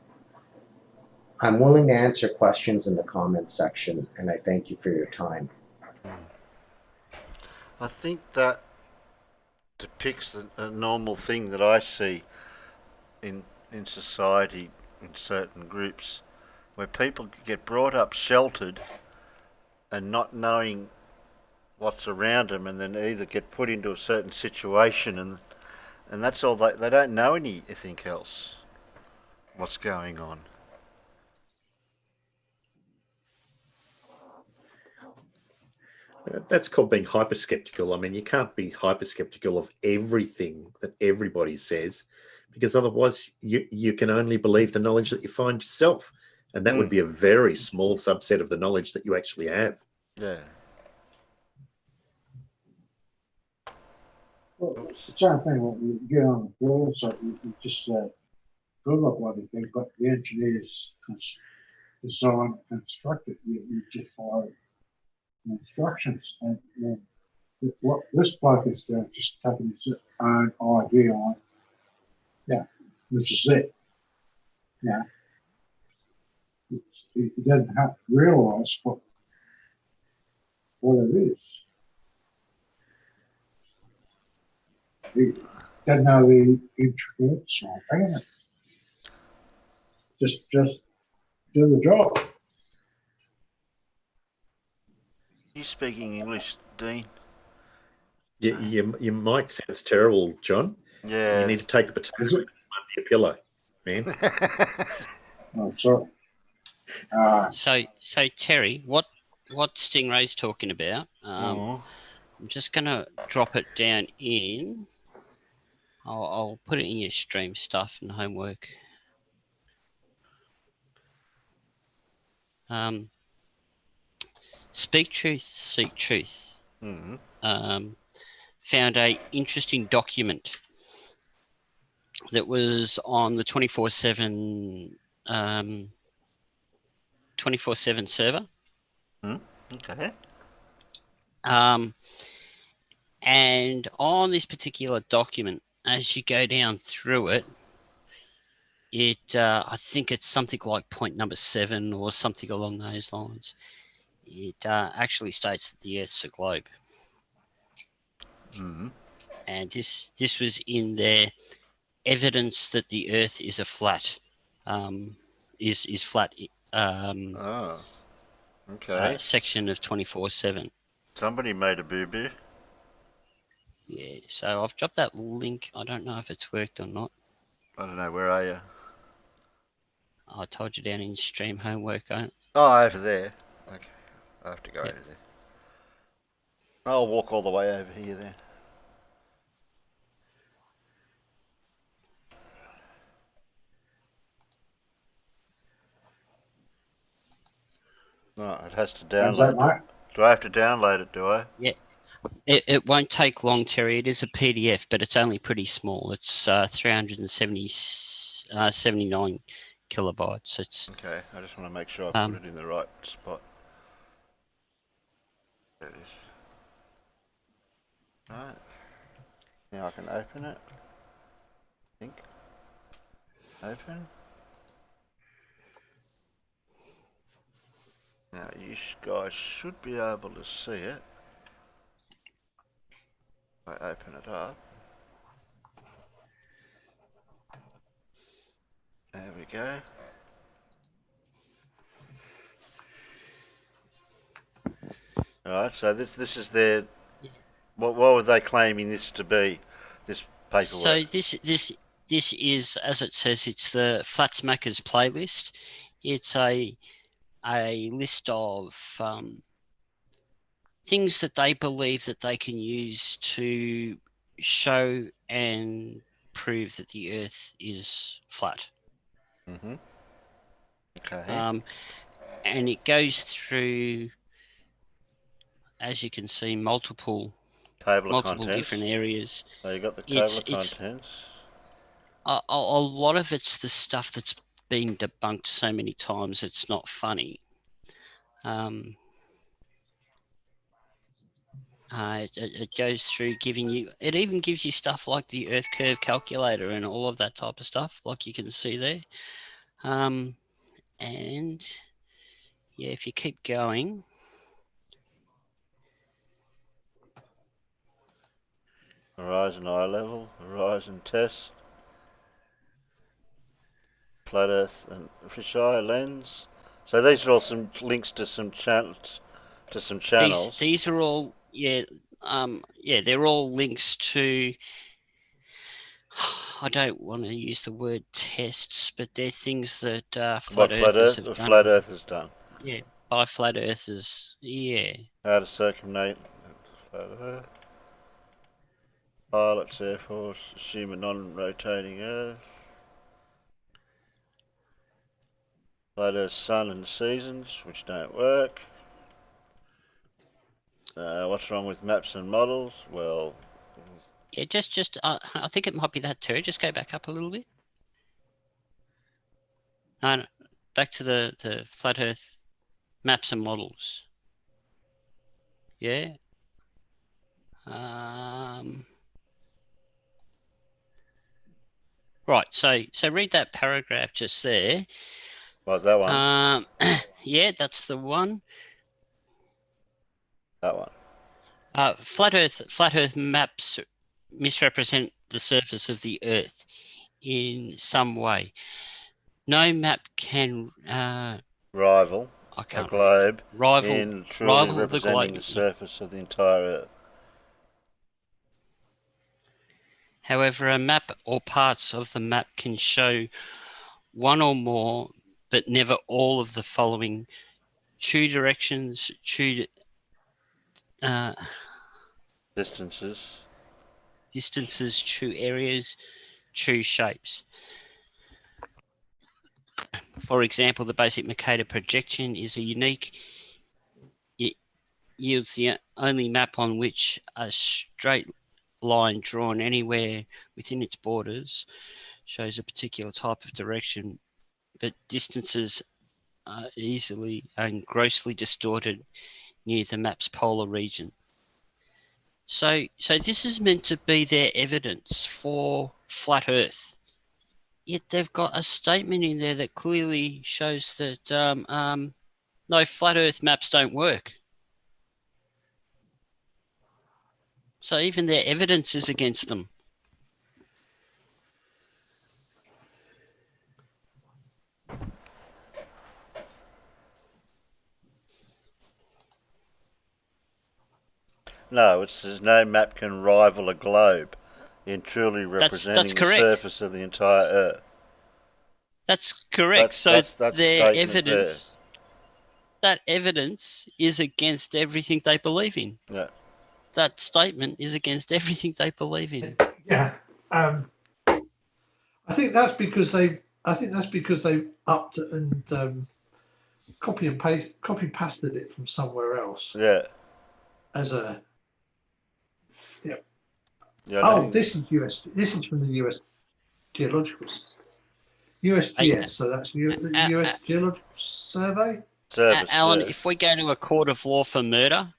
I'm willing to answer questions in the comments section, and I thank you for your time. I think that depicts a normal thing that I see in society, in certain groups, where people get brought up sheltered and not knowing what's around them, and then either get put into a certain situation, and that's all. They don't know anything else what's going on. That's called being hyperskeptical. I mean, you can't be hyperskeptical of everything that everybody says, because otherwise you can only believe the knowledge that you find yourself, and that would be a very small subset of the knowledge that you actually have. Yeah. Well, the same thing when you get on the board, so you just build up everything, but the engineers design and construct it. You just follow the instructions, and what this bloke is doing, just taking his own idea on, yeah, this is it. Yeah, he doesn't have to realise what it is. He doesn't know the intricacies or anything. Just do the job. You speaking English, Dean? Your mic sounds terrible, John. Yeah. You need to take the potato under your pillow, man. Oh, sorry. So Terry, what Stingray's talking about? I'm just gonna drop it down in. I'll put it in your stream stuff and homework. Speak Truth, Seek Truth. Found a interesting document that was on the 24/7 server. Okay. And on this particular document, as you go down through it, I think it's something like point number 7 or something along those lines. It actually states that the Earth's a globe. And this was in their evidence that the Earth is a flat, is flat. Okay. Section of 24/7. Somebody made a boo-boo. Yeah, so I've dropped that link. I don't know if it's worked or not. I don't know, where are you? I told you down in stream homework. Oh, over there. Okay, I have to go over there. I'll walk all the way over here then. No, it has to download. Do I have to download it, do I? Yeah. It won't take long, Terry. It is a PDF, but it's only pretty small. It's 379 kilobytes. It's okay. I just want to make sure I put it in the right spot. There it is. Right. Now I can open it. I think. Open. Now you guys should be able to see it. I open it up. There we go. Alright, so this is their. What were they claiming this to be? This paperwork. So this is, as it says, it's the Flatsmackers playlist. It's a list of things that they believe that they can use to show and prove that the Earth is flat. Okay. And it goes through, as you can see, multiple table of contents. different areas. So you got the table of contents. a lot of it's the stuff that's been debunked so many times it's not funny. It goes through giving you, it even gives you stuff like the Earth curve calculator and all of that type of stuff, like you can see there. And yeah, if you keep going, Horizon eye level, horizon test, flat Earth and fisheye lens. So these are all some links to some channels. these are all they're all links to. I don't want to use the word tests, but they're things that flat earthers have done. Flat Earth has done. Yeah, by flat earthers. Yeah. How to circumnavigate flat Earth. Pilots, Air Force, assume a non-rotating Earth. Flat Earth, sun and seasons, which don't work. What's wrong with maps and models? Well, yeah, just I think it might be that too. Just go back up a little bit. No, back to the flat Earth maps and models. Yeah. Right. So read that paragraph just there. What, that one? Yeah, that's the one. That one. Flat Earth maps misrepresent the surface of the Earth in some way. No map can rival a globe in truly rival representing the surface of the entire Earth. However, a map or parts of the map can show one or more, but never all of the following: true directions, true distances, true areas, true shapes. For example, the basic Mercator projection is a unique. It yields the only map on which a straight line drawn anywhere within its borders shows a particular type of direction, but distances are easily and grossly distorted near the map's polar region. So this is meant to be their evidence for flat Earth. Yet they've got a statement in there that clearly shows that no, flat Earth maps don't work. So even their evidence is against them. No, it says no map can rival a globe in truly representing the surface of the entire Earth. That's correct. That's their evidence. That evidence is against everything they believe in. Yeah. That statement is against everything they believe in. Yeah. I think that's because they upped it and copy pasted it from somewhere else. Yeah. As a yeah. Oh, this is US. This is from the US Geological USGS. So that's the US Geological Survey. Alan, if we go to a court of law for murder,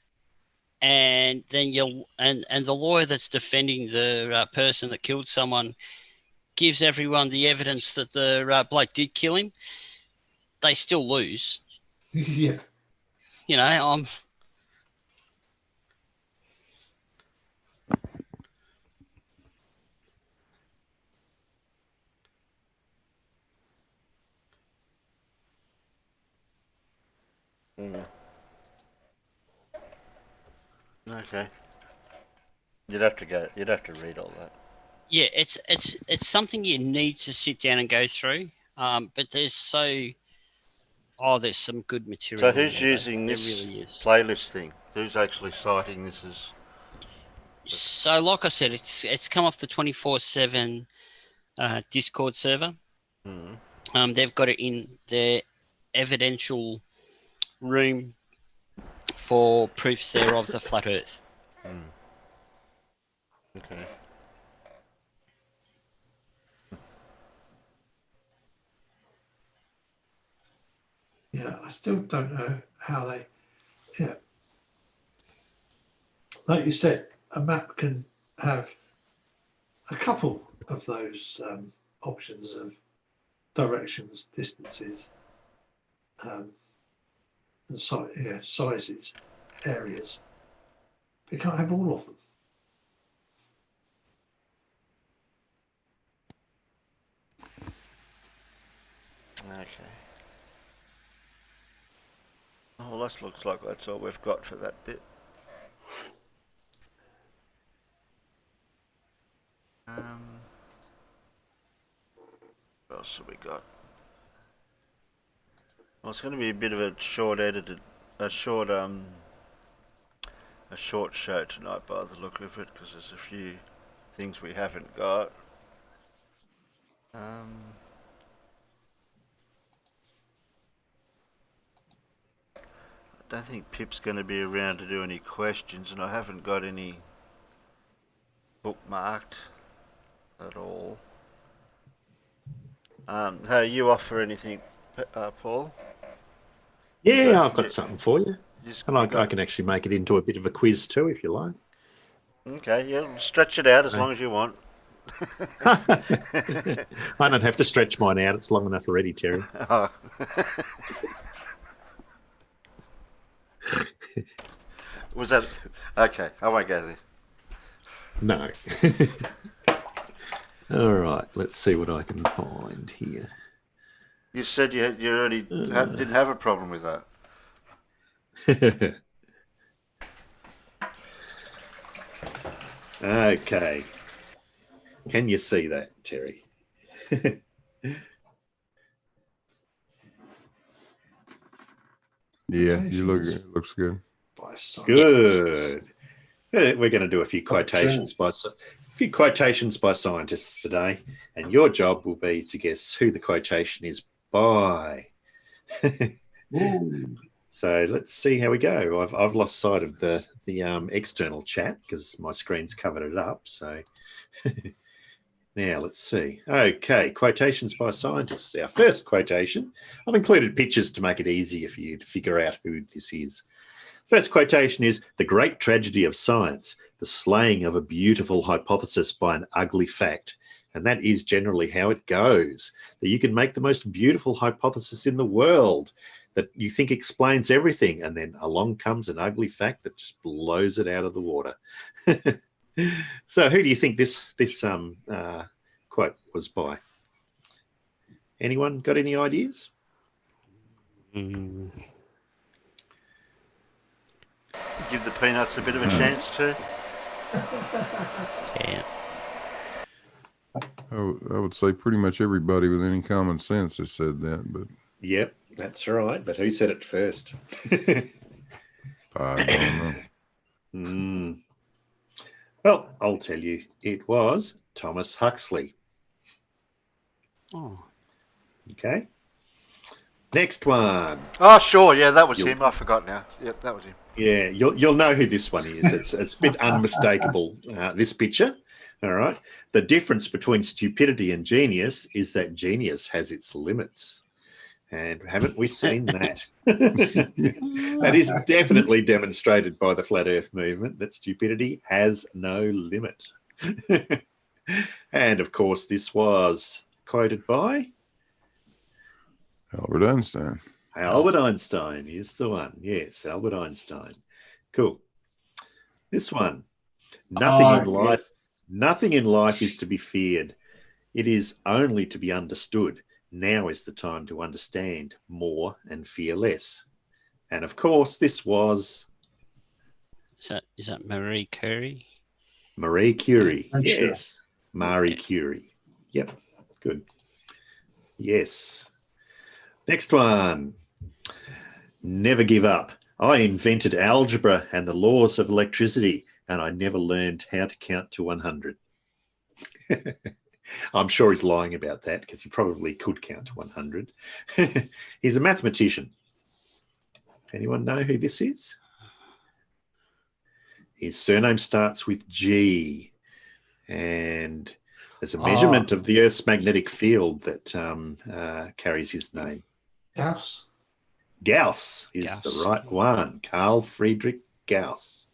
and then the lawyer that's defending the person that killed someone gives everyone the evidence that the bloke did kill him, they still lose. Yeah. You know, Okay. You'd have to read all that. Yeah, it's something you need to sit down and go through. But there's some good material. So who's using this playlist thing? Who's actually citing this as? So, like I said, it's come off the 24/7 Discord server. Mm. They've got it in their evidential room for proofs there of the flat Earth. Okay. Yeah, I still don't know how they. Yeah, like you said, a map can have a couple of those options of directions, distances, and sizes, areas. You can't have all of them. Okay. Oh, well, that looks like that's all we've got for that bit. What else have we got? Well, it's going to be a bit of a short short show tonight by the look of it, because there's a few things we haven't got. I don't think Pip's going to be around to do any questions, and I haven't got any bookmarked at all. Hey, you off for anything, Paul? Yeah, I've got something for you. And I can actually make it into a bit of a quiz too, if you like. Okay, yeah, stretch it out as long as you want. I don't have to stretch mine out. It's long enough already, Terry. Oh. Was that... Okay, I won't go there. No. All right, let's see what I can find here. You said you already didn't have a problem with that. Okay. Can you see that, Terry? Yeah, it looks good. Good. We're going to do a few quotations by scientists today, and your job will be to guess who the quotation is by. So let's see how we go. I've lost sight of the external chat because my screen's covered it up. So now let's see. Okay, quotations by scientists. Our first quotation. I've included pictures to make it easier for you to figure out who this is. First quotation is, "The great tragedy of science, the slaying of a beautiful hypothesis by an ugly fact." And that is generally how it goes. That you can make the most beautiful hypothesis in the world that you think explains everything, and then along comes an ugly fact that just blows it out of the water. So who do you think this quote was by? Anyone got any ideas? Give the peanuts a bit of a chance too. Yeah. I would say pretty much everybody with any common sense has said that, but yep, that's right. But who said it first? I don't know. Well, I'll tell you, it was Thomas Huxley. Oh. Okay. Next one. Oh, sure. Yeah, that was him. I forgot now. Yep, that was him. Yeah, you'll know who this one is. It's a bit unmistakable, this picture. All right. The difference between stupidity and genius is that genius has its limits. And haven't we seen that? That is definitely demonstrated by the Flat Earth movement, that stupidity has no limit. And, of course, this was quoted by? Albert Einstein. Albert Einstein is the one. Yes, Albert Einstein. Cool. This one. Nothing in life is to be feared. It is only to be understood. Now is the time to understand more and fear less. And of course, this was... Is that Marie Curie? Marie Curie. Yes. Marie Curie. Yep. Good. Yes. Next one. Never give up. I invented algebra and the laws of electricity, and I never learned how to count to 100. I'm sure he's lying about that because he probably could count to 100. He's a mathematician. Anyone know who this is? His surname starts with G, and there's a measurement of the Earth's magnetic field that carries his name. Gauss. Gauss is Gauss. the right one. Carl Friedrich Gauss.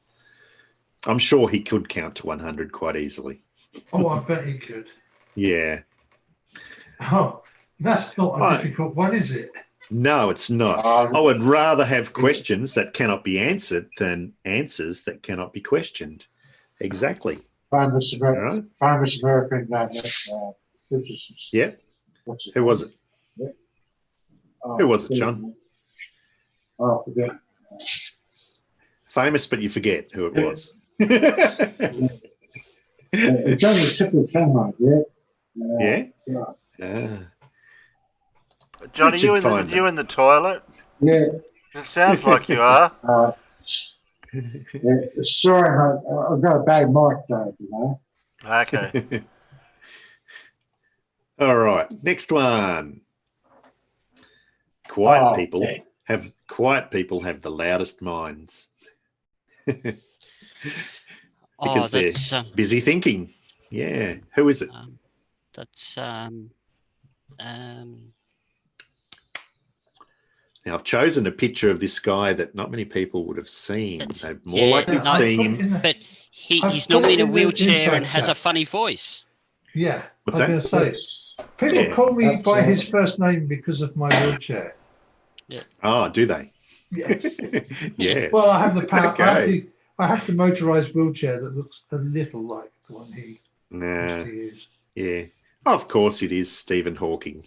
I'm sure he could count to 100 quite easily. Oh, I bet he could. Yeah. Oh, that's not a Right. difficult one, is it? No, it's not. I would rather have questions that cannot be answered than answers that cannot be questioned. Exactly. Famous Right. American physicist. Yeah. Who was it? Yeah. Who was it, John? Oh, I forget. Famous, but you forget who it was. It's on the tip of the tongue, Yeah? Yeah. Johnny, Richard Feynman. you in the toilet? Yeah. It sounds like you are. Sorry, I've got a bad mic though, you know. Okay. All right, next one. Quiet people have the loudest minds. Because they're busy thinking. Yeah. Who is it? Now, I've chosen a picture of this guy that not many people would have seen. They're more likely to see him. But he's normally in a wheelchair and has a funny voice. Yeah. What's I was that? going to say, people call me by his first name because of my wheelchair. Yeah. Oh, do they? Yes. Yes. Well, I have the power. Okay. I have the motorized wheelchair that looks a little like the one he used to use. Yeah. Of course it is Stephen Hawking.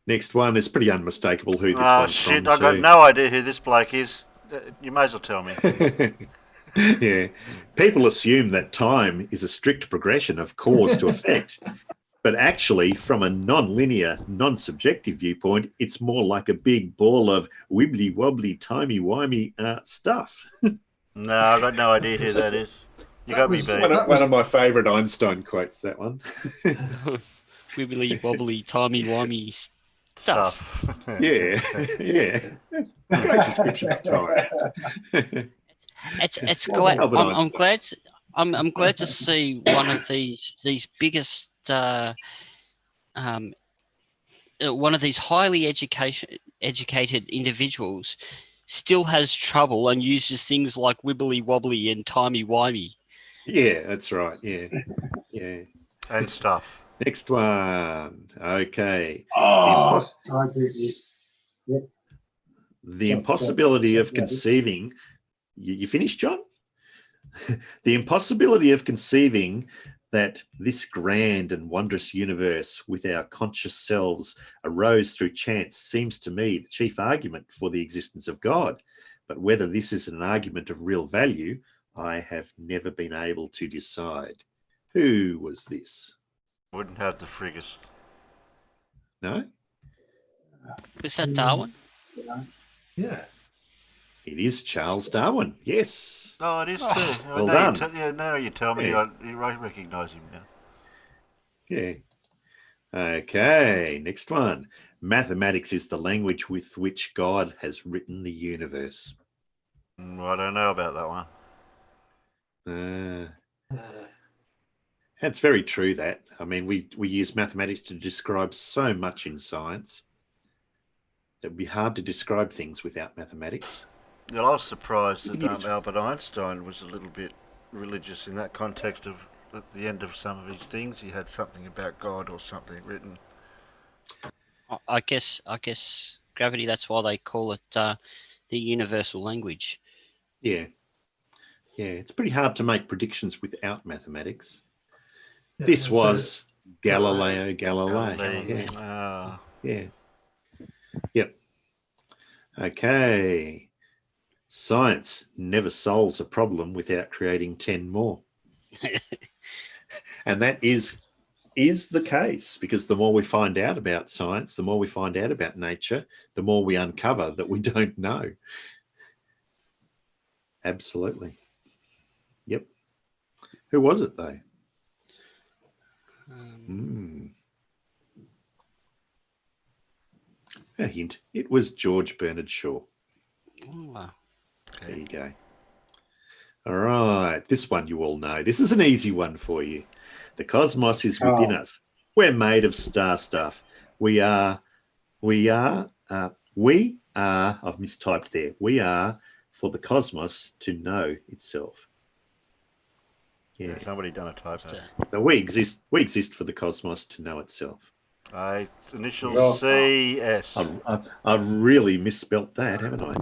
Next one is pretty unmistakable who this one's shit, from. I got no idea who this bloke is. You may as well tell me. Yeah. People assume that time is a strict progression of cause to effect. But actually, from a non-linear, non-subjective viewpoint, it's more like a big ball of wibbly-wobbly, timey-wimey stuff. No, I got no idea who that is. You got me beat. One of my favourite Einstein quotes, that one. Wibbly-wobbly, timey-wimey stuff. Yeah, yeah. Great description of time. It's glad. I'm glad to see one of these biggest. One of these highly educated individuals still has trouble and uses things like wibbly wobbly and timey wimey. Yeah, that's right. Yeah, yeah, and stuff. Next one. Okay. The impossibility of conceiving. You finished, John? The impossibility of conceiving that this grand and wondrous universe with our conscious selves arose through chance seems to me the chief argument for the existence of God. But whether this is an argument of real value, I have never been able to decide. Who was this? Wouldn't have the friggers. No? Was that Darwin? Yeah. It is Charles Darwin, yes. Oh, it is too. Well done. Now you tell me, Yeah. I recognise him now. Yeah. Okay, next one. Mathematics is the language with which God has written the universe. I don't know about that one. It's very true that. I mean, we use mathematics to describe so much in science. It would be hard to describe things without mathematics. Well, I was surprised that Albert Einstein was a little bit religious in that context of at the end of some of his things. He had something about God or something written. I guess gravity. That's why they call it the universal language. Yeah, yeah. It's pretty hard to make predictions without mathematics. Yeah, this was Galileo Galilei. Yeah. Yeah. Yep. Okay. Science never solves a problem without creating 10 more. And that is the case, because the more we find out about science, the more we find out about nature, the more we uncover that we don't know. Absolutely. Yep. Who was it, though? A hint. It was George Bernard Shaw. Oh. There you go. All right. This one you all know. This is an easy one for you. The cosmos is within us. We're made of star stuff. We are We are, I've mistyped there. We are for the cosmos to know itself. Yeah. Somebody done a typo. So we exist for the cosmos to know itself. Initial CS. I've really misspelt that, haven't I?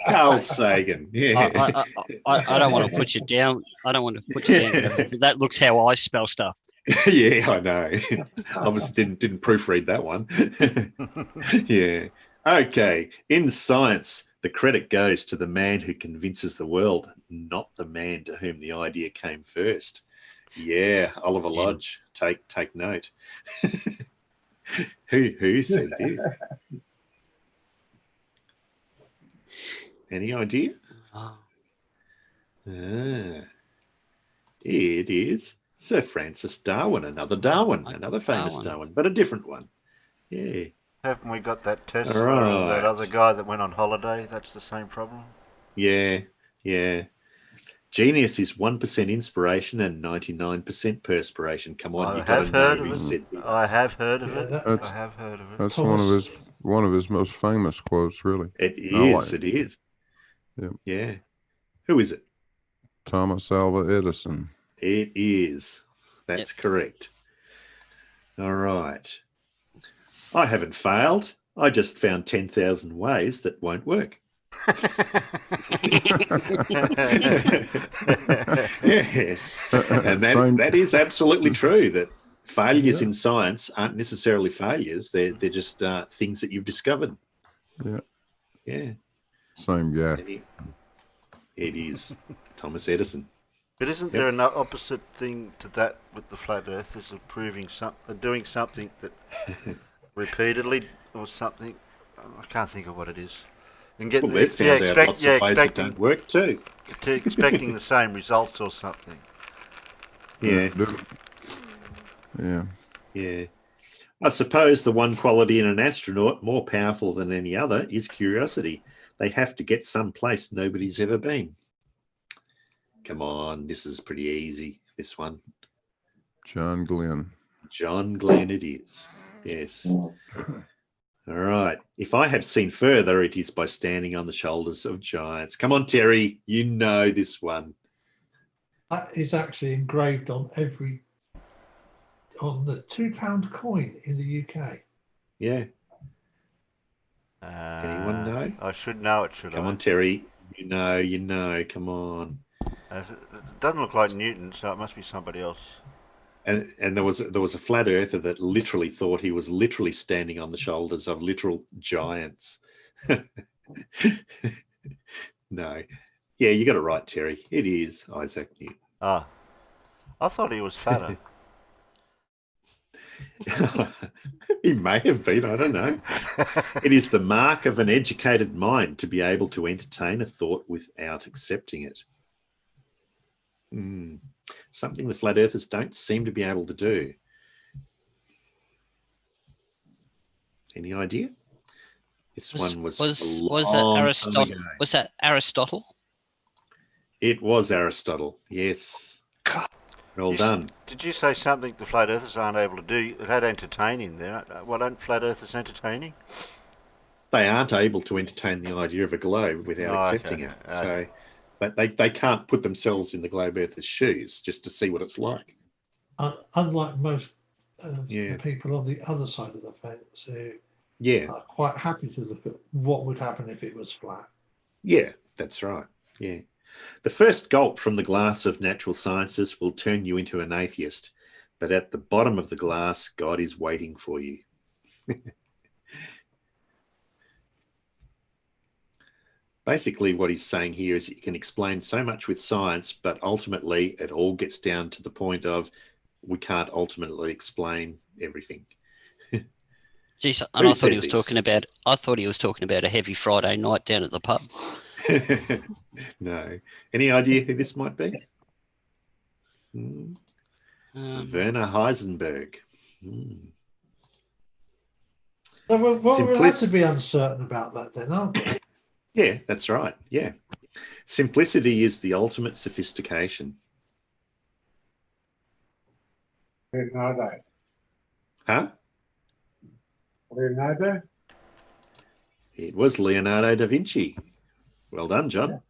Carl Sagan. Yeah. I don't want to put you down. I don't want to put you down. That looks how I spell stuff. Yeah, I know. Obviously didn't proofread that one. Yeah. Okay. In science, the credit goes to the man who convinces the world, not the man to whom the idea came first. Yeah, Oliver Lodge. Take note. Who said this? Any idea? It is Sir Francis Darwin, another famous Darwin, but a different one. Yeah. Haven't we got that Tesla and Right. that other guy that went on holiday? That's the same problem. Yeah. Genius is 1% inspiration and 99% perspiration. Come on, you got to know who said this. I have heard of it. That's one of his most famous quotes, really. It is. It is. Yeah. Who is it? Thomas Alva Edison. It is. That's correct. All right. I haven't failed. I just found 10,000 ways that won't work. Yeah. And that is absolutely true, that failures in science aren't necessarily failures. They're just things that you've discovered. Yeah. Same guy. It is Thomas Edison. But isn't there an opposite thing to that with the flat earthers of doing something that repeatedly or something? I can't think of what it is. And getting they've found out lots of ways that don't work too. Expecting the same results or something. Yeah. Yeah. I suppose the one quality in an astronaut, more powerful than any other, is curiosity. They have to get someplace nobody's ever been. Come on, this is pretty easy, this one. John Glenn. John Glenn it is. Yes. All right. If I have seen further, it is by standing on the shoulders of giants. Come on, Terry. You know this one. That is actually engraved on the £2 coin in the UK. Yeah. Anyone know? I should know it, should I? Come on, Terry. You know. Come on. It doesn't look like Newton, so it must be somebody else. And there was a flat earther that literally thought he was literally standing on the shoulders of literal giants. No. Yeah, you got it right, Terry. It is Isaac Newton. Ah. I thought he was fatter. He may have been, I don't know. It is the mark of an educated mind to be able to entertain a thought without accepting it. Something the flat earthers don't seem to be able to do. Any idea? This one was that Aristotle? Was that Aristotle? It was Aristotle. Yes. God. Well done. Did you say something the flat earthers aren't able to do? It had entertaining there. What aren't flat earthers entertaining? They aren't able to entertain the idea of a globe without accepting it. So they can't put themselves in the globe earthers' shoes just to see what it's like. Unlike most the people on the other side of the fence who are quite happy to look at what would happen if it was flat. Yeah, that's right. Yeah. The first gulp from the glass of natural sciences will turn you into an atheist, but at the bottom of the glass, God is waiting for you. Basically, what he's saying here is you can explain so much with science, but ultimately it all gets down to the point of we can't ultimately explain everything. Jeez, and I thought he was talking about a heavy Friday night down at the pub. No. Any idea who this might be? Werner Heisenberg. So we're allowed to be uncertain about that then, aren't we? Yeah, that's right. Yeah. Simplicity is the ultimate sophistication. Didn't know that. Huh? Leonardo? It was Leonardo da Vinci. Well done, John.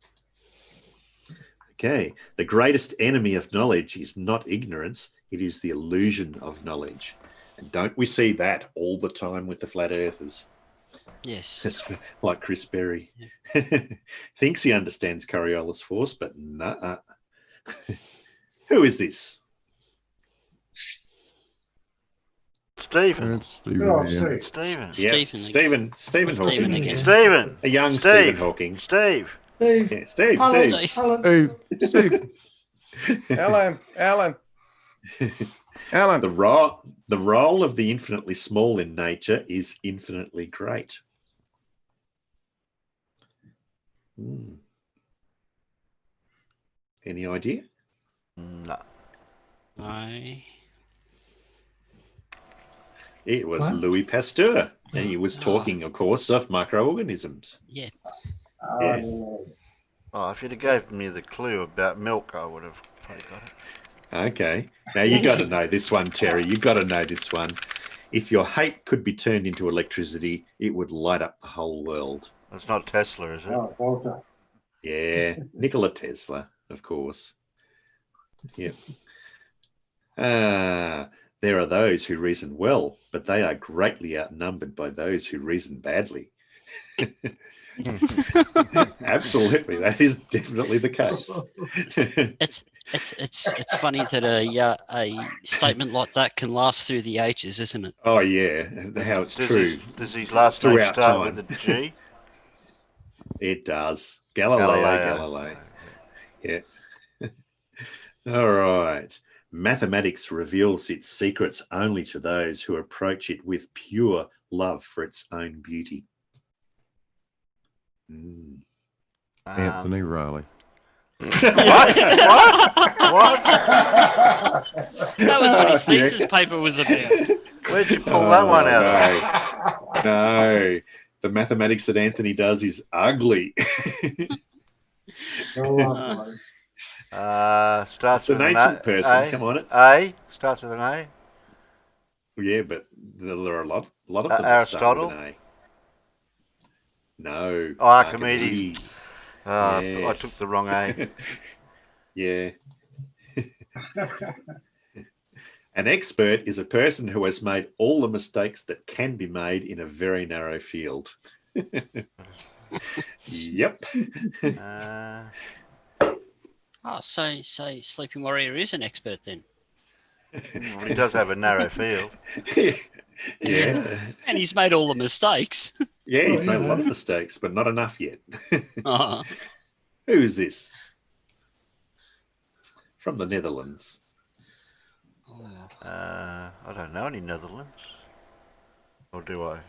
Okay. The greatest enemy of knowledge is not ignorance. It is the illusion of knowledge. And don't we see that all the time with the flat earthers? Yes. Like Chris Berry. Thinks he understands Coriolis force, but nah. Who is this? Stephen. It's Stephen. Oh, again. Steve. Stephen. Stephen Hawking. again. Stephen. A young Steve. Stephen Hawking. Steve. Steve. Yeah, Steve. Alan. Steve. Alan. Hey, Steve. Alan. The role of the infinitely small in nature is infinitely great. Any idea? No. I. It was What? Louis Pasteur. And he was talking, of course, of microorganisms. Yeah. Yeah. Oh, if you'd have gave me the clue about milk, I would have probably got it. Okay. Now you got to know this one, Terry. You got to know this one. If your hate could be turned into electricity, it would light up the whole world. It's not Tesla, is it? Oh, Walter. Yeah, Nikola Tesla, of course. Yep. There are those who reason well, but they are greatly outnumbered by those who reason badly. Absolutely, that is definitely the case. It's funny that a statement like that can last through the ages, isn't it? Oh yeah, and how it's true. Does his last name throughout start time. with a G? It does. Galileo. Yeah. All right. Mathematics reveals its secrets only to those who approach it with pure love for its own beauty. Anthony Riley. What? That was what his thesis paper was about. Where'd you pull that one out? No. The mathematics that Anthony does is ugly. Starts It's an with ancient A. person. A. Come on, it's A. Starts with an A. yeah, but there are a lot of them that start with an A. No. Oh, Archimedes. I Yes. took the wrong A. Yeah. An expert is a person who has made all the mistakes that can be made in a very narrow field. Yep. Oh, so Sleeping Warrior is an expert then. Well, he does have a narrow field. Yeah. And he's made all the mistakes. Yeah, he's made a lot of mistakes, but not enough yet. Uh-huh. Who is this? From the Netherlands. I don't know any Netherlands. Or do I?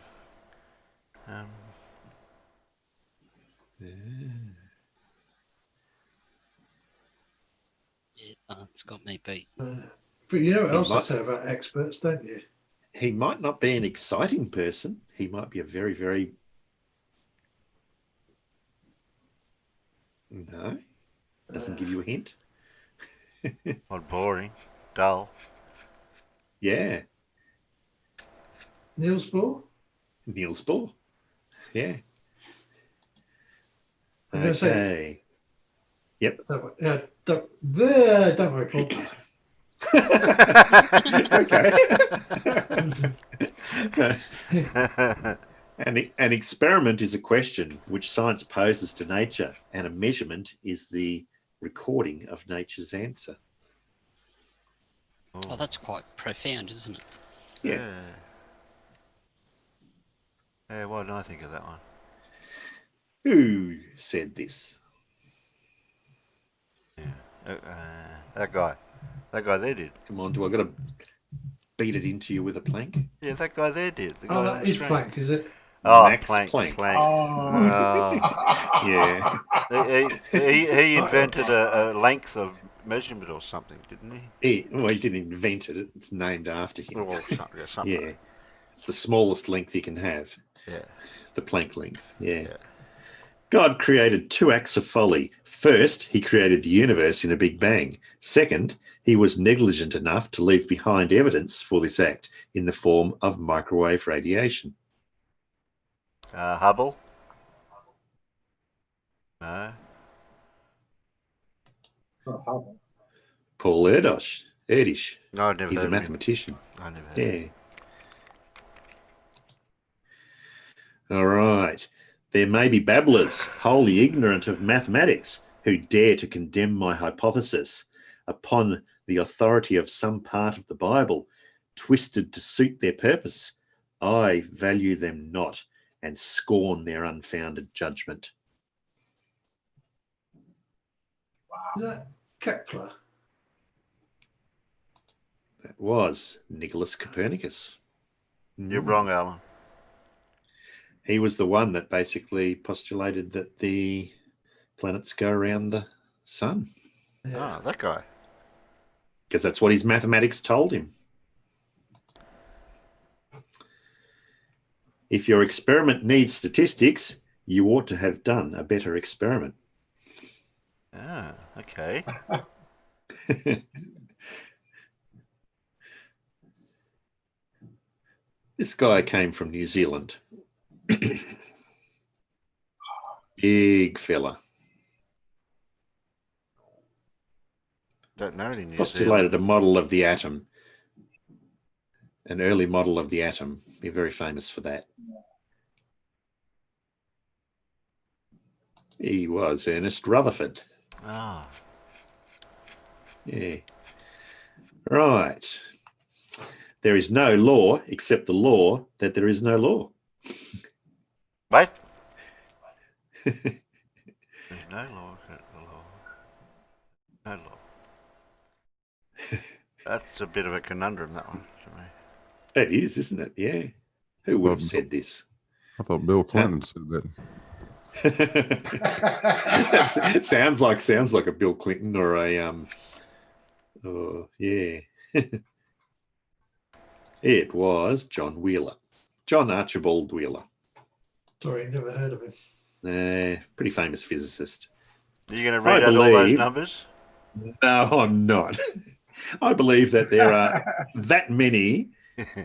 It's got me beat. But you know what else I say about experts, don't you? He might not be an exciting person. He might be a very, very... No? Doesn't give you a hint? Not boring. Dull. Yeah. Niels Bohr? Niels Bohr. Yeah. I'm going to say. Okay. Yep. Don't worry, Paul. Okay. An experiment is a question which science poses to nature, and a measurement is the recording of nature's answer. Oh, that's quite profound, isn't it? Yeah. Yeah, why didn't I think of that one? Who said this? Yeah. That guy. That guy there did. Come on, do I got to beat it into you with a plank? Yeah, that guy there did. The guy Oh, on that the is screen. Planck, is it? Oh, Max Planck. Oh. Yeah. He invented a length of measurement or something, didn't he? Well, he didn't invent it. It's named after him. Well, something. Yeah. It's the smallest length you can have. Yeah. The Planck length. Yeah. God created two acts of folly. First, he created the universe in a big bang. Second, he was negligent enough to leave behind evidence for this act in the form of microwave radiation. Hubble? No. Paul Erdos. Erdish. No, I've never He's heard a of him. mathematician. I never heard of him. Yeah. All right. There may be babblers, wholly ignorant of mathematics, who dare to condemn my hypothesis upon the authority of some part of the Bible, twisted to suit their purpose. I value them not and scorn their unfounded judgment. Is that Kepler? That was Nicholas Copernicus. You're wrong, Alan. He was the one that basically postulated that the planets go around the sun. Yeah. Oh, that guy. Because that's what his mathematics told him. If your experiment needs statistics, you ought to have done a better experiment. Ah, okay. This guy came from New Zealand. Big fella. Don't know any New Postulated Zealand. a model of the atom. An early model of the atom. Be very famous for that. He was Ernest Rutherford. Ah. Yeah. Right. There is no law except the law that there is no law. Wait. There's no law except the law. No law. That's a bit of a conundrum, that one, to me. It is, isn't it? Yeah. Who would have said this? I thought Bill Clinton said that. It sounds like a Bill Clinton or a yeah. It was John Wheeler. John Archibald Wheeler. Sorry, never heard of him. Pretty famous physicist. Are you going to read out all those numbers? No, I'm not. I believe that there are that many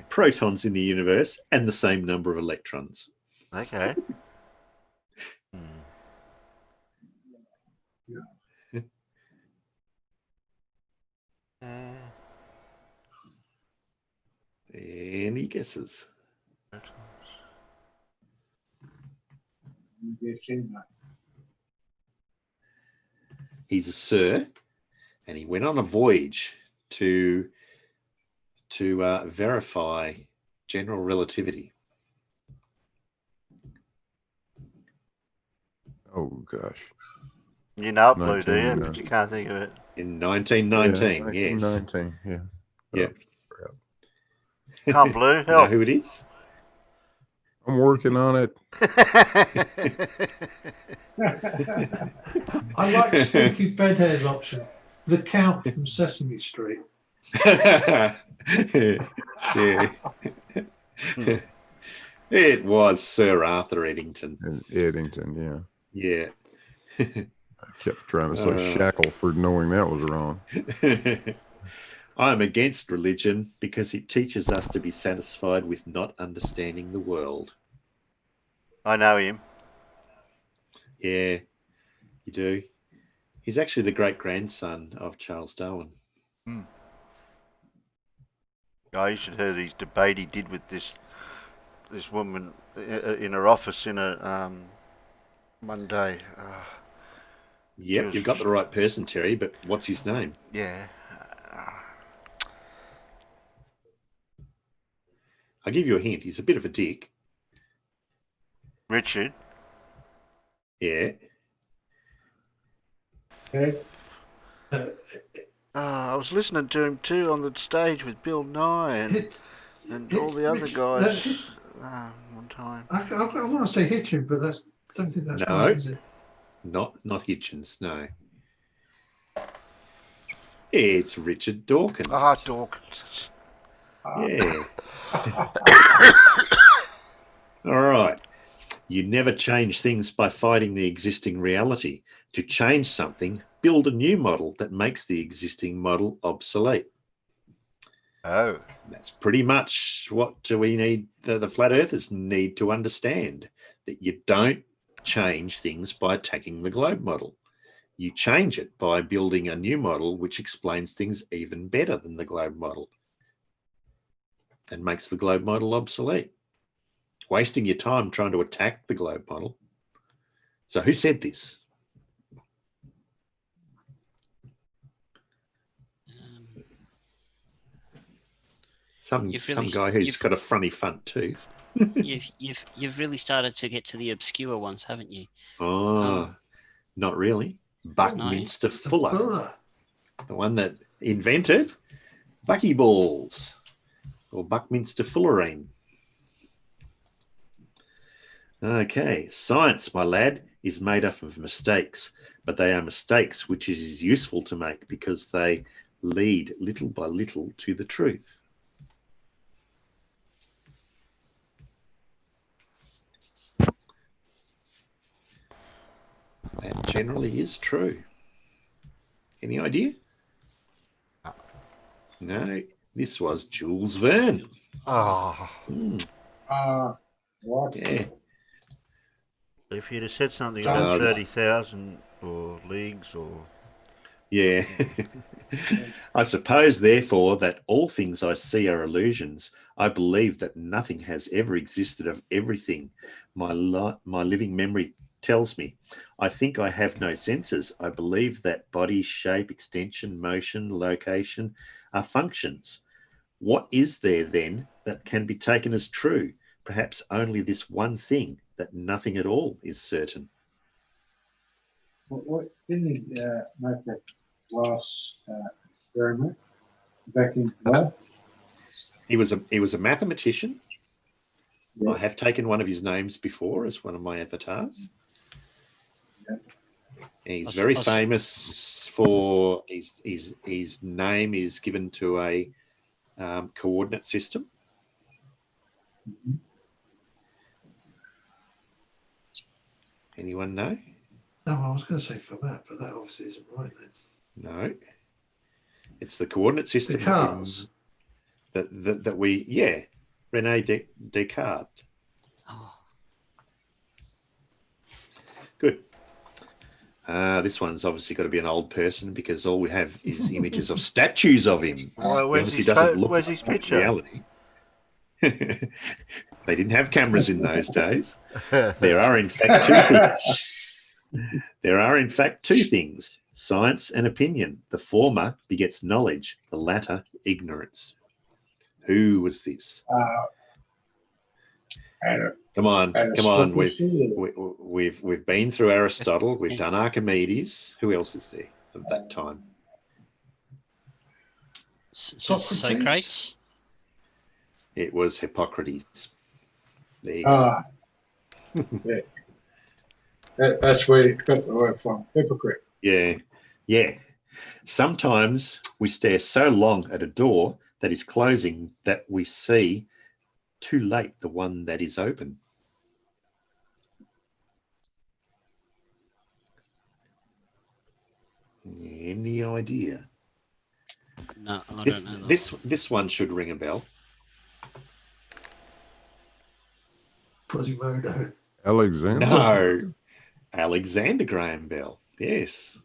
protons in the universe and the same number of electrons. Okay. Any guesses? He's a sir, and he went on a voyage to verify general relativity. Oh gosh. You know it, Blue, do you? But you can't think of it. In 1919, yeah, yes. 1919, yeah. Yeah. Come on, Blue, help. You know who it is? I'm working on it. I like Spooky Bedhead's option. The Count from Sesame Street. Yeah. It was Sir Arthur Eddington. Eddington, yeah. Yeah. I kept trying to say Shackleford, knowing that was wrong. I'm against religion because it teaches us to be satisfied with not understanding the world. I know him. Yeah, you do. He's actually the great-grandson of Charles Darwin. Oh, you should have heard his debate he did with this woman in her office in a one day. Yep, you've got the right person, Terry, but what's his name? Yeah. I'll give you a hint. He's a bit of a dick. Richard. Yeah. I was listening to him too on the stage with Bill Nye and all the other guys one time. I want to say Hitchin, but I don't think that's No. right, is it? Not Hitchens, no. It's Richard Dawkins. Ah, Dawkins. Yeah. All right. You never change things by fighting the existing reality. To change something, build a new model that makes the existing model obsolete. Oh. That's pretty much what we need, the flat earthers need to understand. that you don't change things by attacking the globe model. You change it by building a new model which explains things even better than the globe model and makes the globe model obsolete. Wasting your time trying to attack the globe model. So who said this? Some guy who's got a funny front tooth. you've really started to get to the obscure ones, haven't you? Oh, not really. Buckminster Fuller, the one that invented buckyballs or Buckminster Fullerene. Okay, science, my lad, is made up of mistakes, but they are mistakes which it is useful to make because they lead little by little to the truth. That generally is true. Any idea? No, this was Jules Verne. Oh. What? Yeah. If you'd have said something So about this- 30,000 or leagues or... Yeah. I suppose, therefore, that all things I see are illusions. I believe that nothing has ever existed of everything. My living memory tells me. I think I have no senses. I believe that body, shape, extension, motion, location are functions. What is there, then, that can be taken as true? Perhaps only this one thing, that nothing at all is certain. What didn't he make that last experiment back in blood? He was a mathematician. Yeah. I have taken one of his names before as one of my avatars. Yeah. He's very famous for his name is given to a coordinate system. Mm-hmm. Anyone know? No, I was going to say for that, but that obviously isn't right then. No. It's the coordinate system Descartes. that we, yeah, Rene Descartes. Oh. Good. This one's obviously got to be an old person because all we have is images of statues of him. Why, He where's obviously his doesn't look where's his like picture? reality. They didn't have cameras in those days. There are in fact two things. There are in fact two things: science and opinion. The former begets knowledge, the latter ignorance. Who was this? Come on. We've been through Aristotle. We've done Archimedes. Who else is there of that time? Socrates. It was Hippocrates. There you go. Yeah. That's where you got the word from, hypocrite. Yeah. Yeah. Sometimes we stare so long at a door that is closing that we see too late the one that is open. Any idea? No, I don't know. This one should ring a bell. Quasimodo. Alexander? No. Alexander Graham Bell. Yes.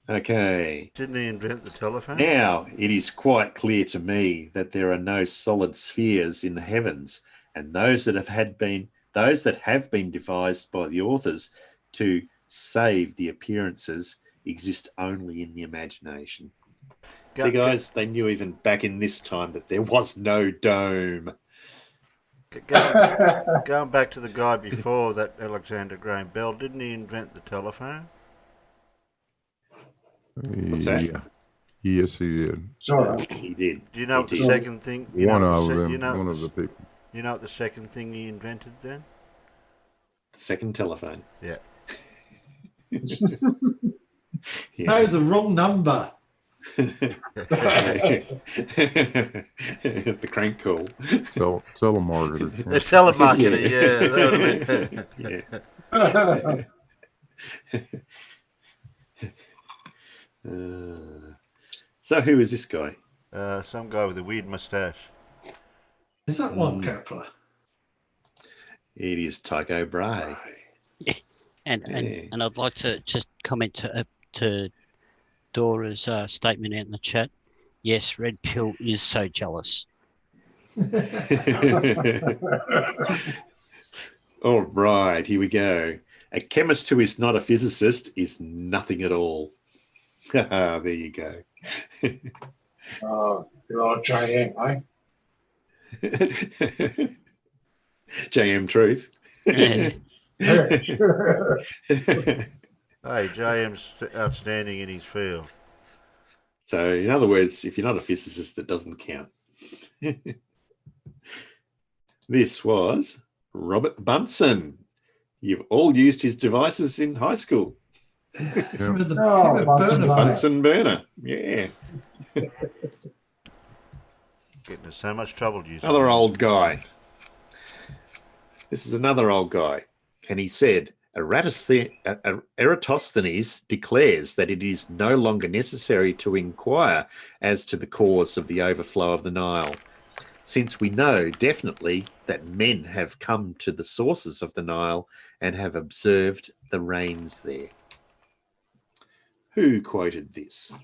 Okay. Didn't he invent the telephone? Now, it is quite clear to me that there are no solid spheres in the heavens, and those that have been devised by the authors to save the appearances exist only in the imagination. See, guys, they knew even back in this time that there was no dome. Going back to the guy before that, Alexander Graham Bell, didn't he invent the telephone? What's that? Yeah. Yes, he did. Sorry. He did. Do you know what the second thing? One of the people. You know what the second thing he invented then? The second telephone. Yeah. Yeah. No, the wrong number. The crank call. Telemarketer. The telemarketer, yeah. That So who is this guy? Some guy with a weird moustache. Is that one Kepler? It is Tycho Brahe. And I'd like to just comment to Dora's statement out in the chat. Yes, Red Pill is so jealous. All right, here we go. A chemist who is not a physicist is nothing at all. There you go. Good old JM, eh? JM Truth. Hey, JM's outstanding in his field. So, in other words, if you're not a physicist, it doesn't count. This was Robert Bunsen. You've all used his devices in high school. Bunsen burner. Yeah. Getting into so much trouble using Another old guy. This is another old guy. And he said, Eratosthenes declares that it is no longer necessary to inquire as to the cause of the overflow of the Nile, since we know definitely that men have come to the sources of the Nile and have observed the rains there. Who quoted this?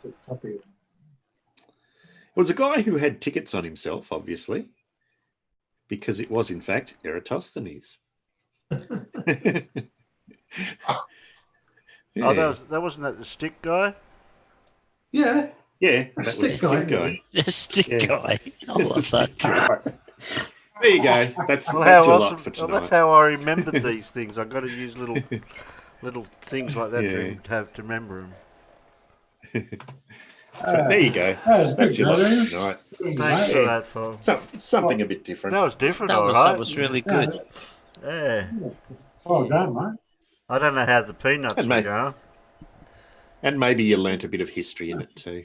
It was a guy who had tickets on himself, obviously, because it was, in fact, Eratosthenes. Yeah. Oh, that wasn't the stick guy? Yeah. Yeah, that was the stick guy. The stick guy. I love that. There you go. That's your lot for tonight. Well, that's how I remembered these things. I've got to use little things like that to remember them. So there you go. That's your lot for tonight. Thanks for that, Paul. Something a bit different. That was different, That was really good. Yeah. Well done, mate. I don't know how the peanuts will go. And maybe you learnt a bit of history in it too.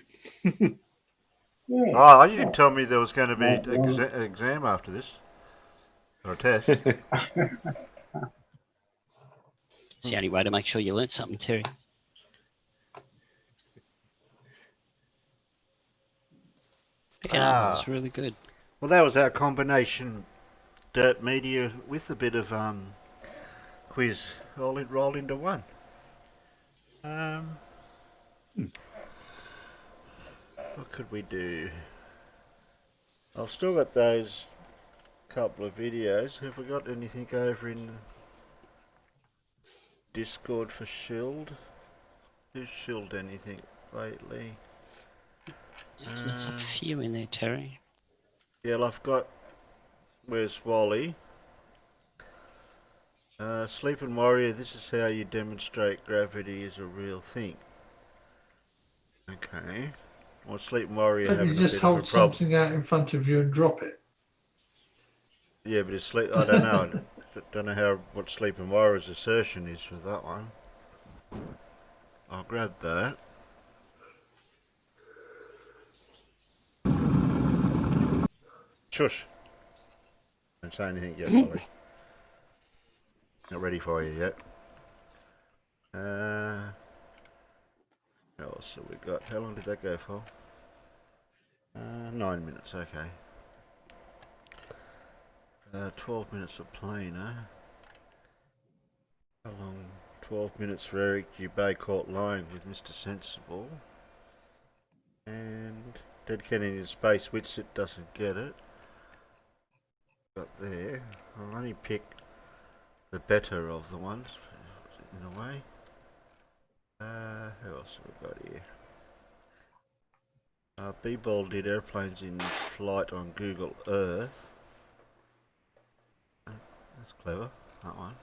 Oh, you didn't tell me there was going to be an exam after this. Or a test. It's the only way to make sure you learnt something, Terry. Okay, that was really good. Well, that was our combination derp media with a bit of quiz rolled into one. What could we do? I've still got those couple of videos. Have we got anything over in the Discord for Shield? Who's Shield anything lately? There's a few in there, Terry. Yeah, I've got Where's Wally? Sleeping Warrior, this is how you demonstrate gravity is a real thing. Okay. Well, Sleeping Warrior Don't having you a just bit of a hold problem. something out in front of you and drop it? Yeah, but it's I don't know. I don't know what Sleeping Warrior's assertion is for that one. I'll grab that. Shush. Don't say anything yet, Molly. Not ready for you yet. What else have we got? How long did that go for? 9 minutes, okay. 12 minutes of playing, eh? How long? 12 minutes for Eric Dubé caught lying with Mr. Sensible. And Dead Kennedy in Space Witsit doesn't get it. Got there. I'll only pick the better of the ones, in a way. Who else have we got here? B-Ball did airplanes in flight on Google Earth. That's clever, that one.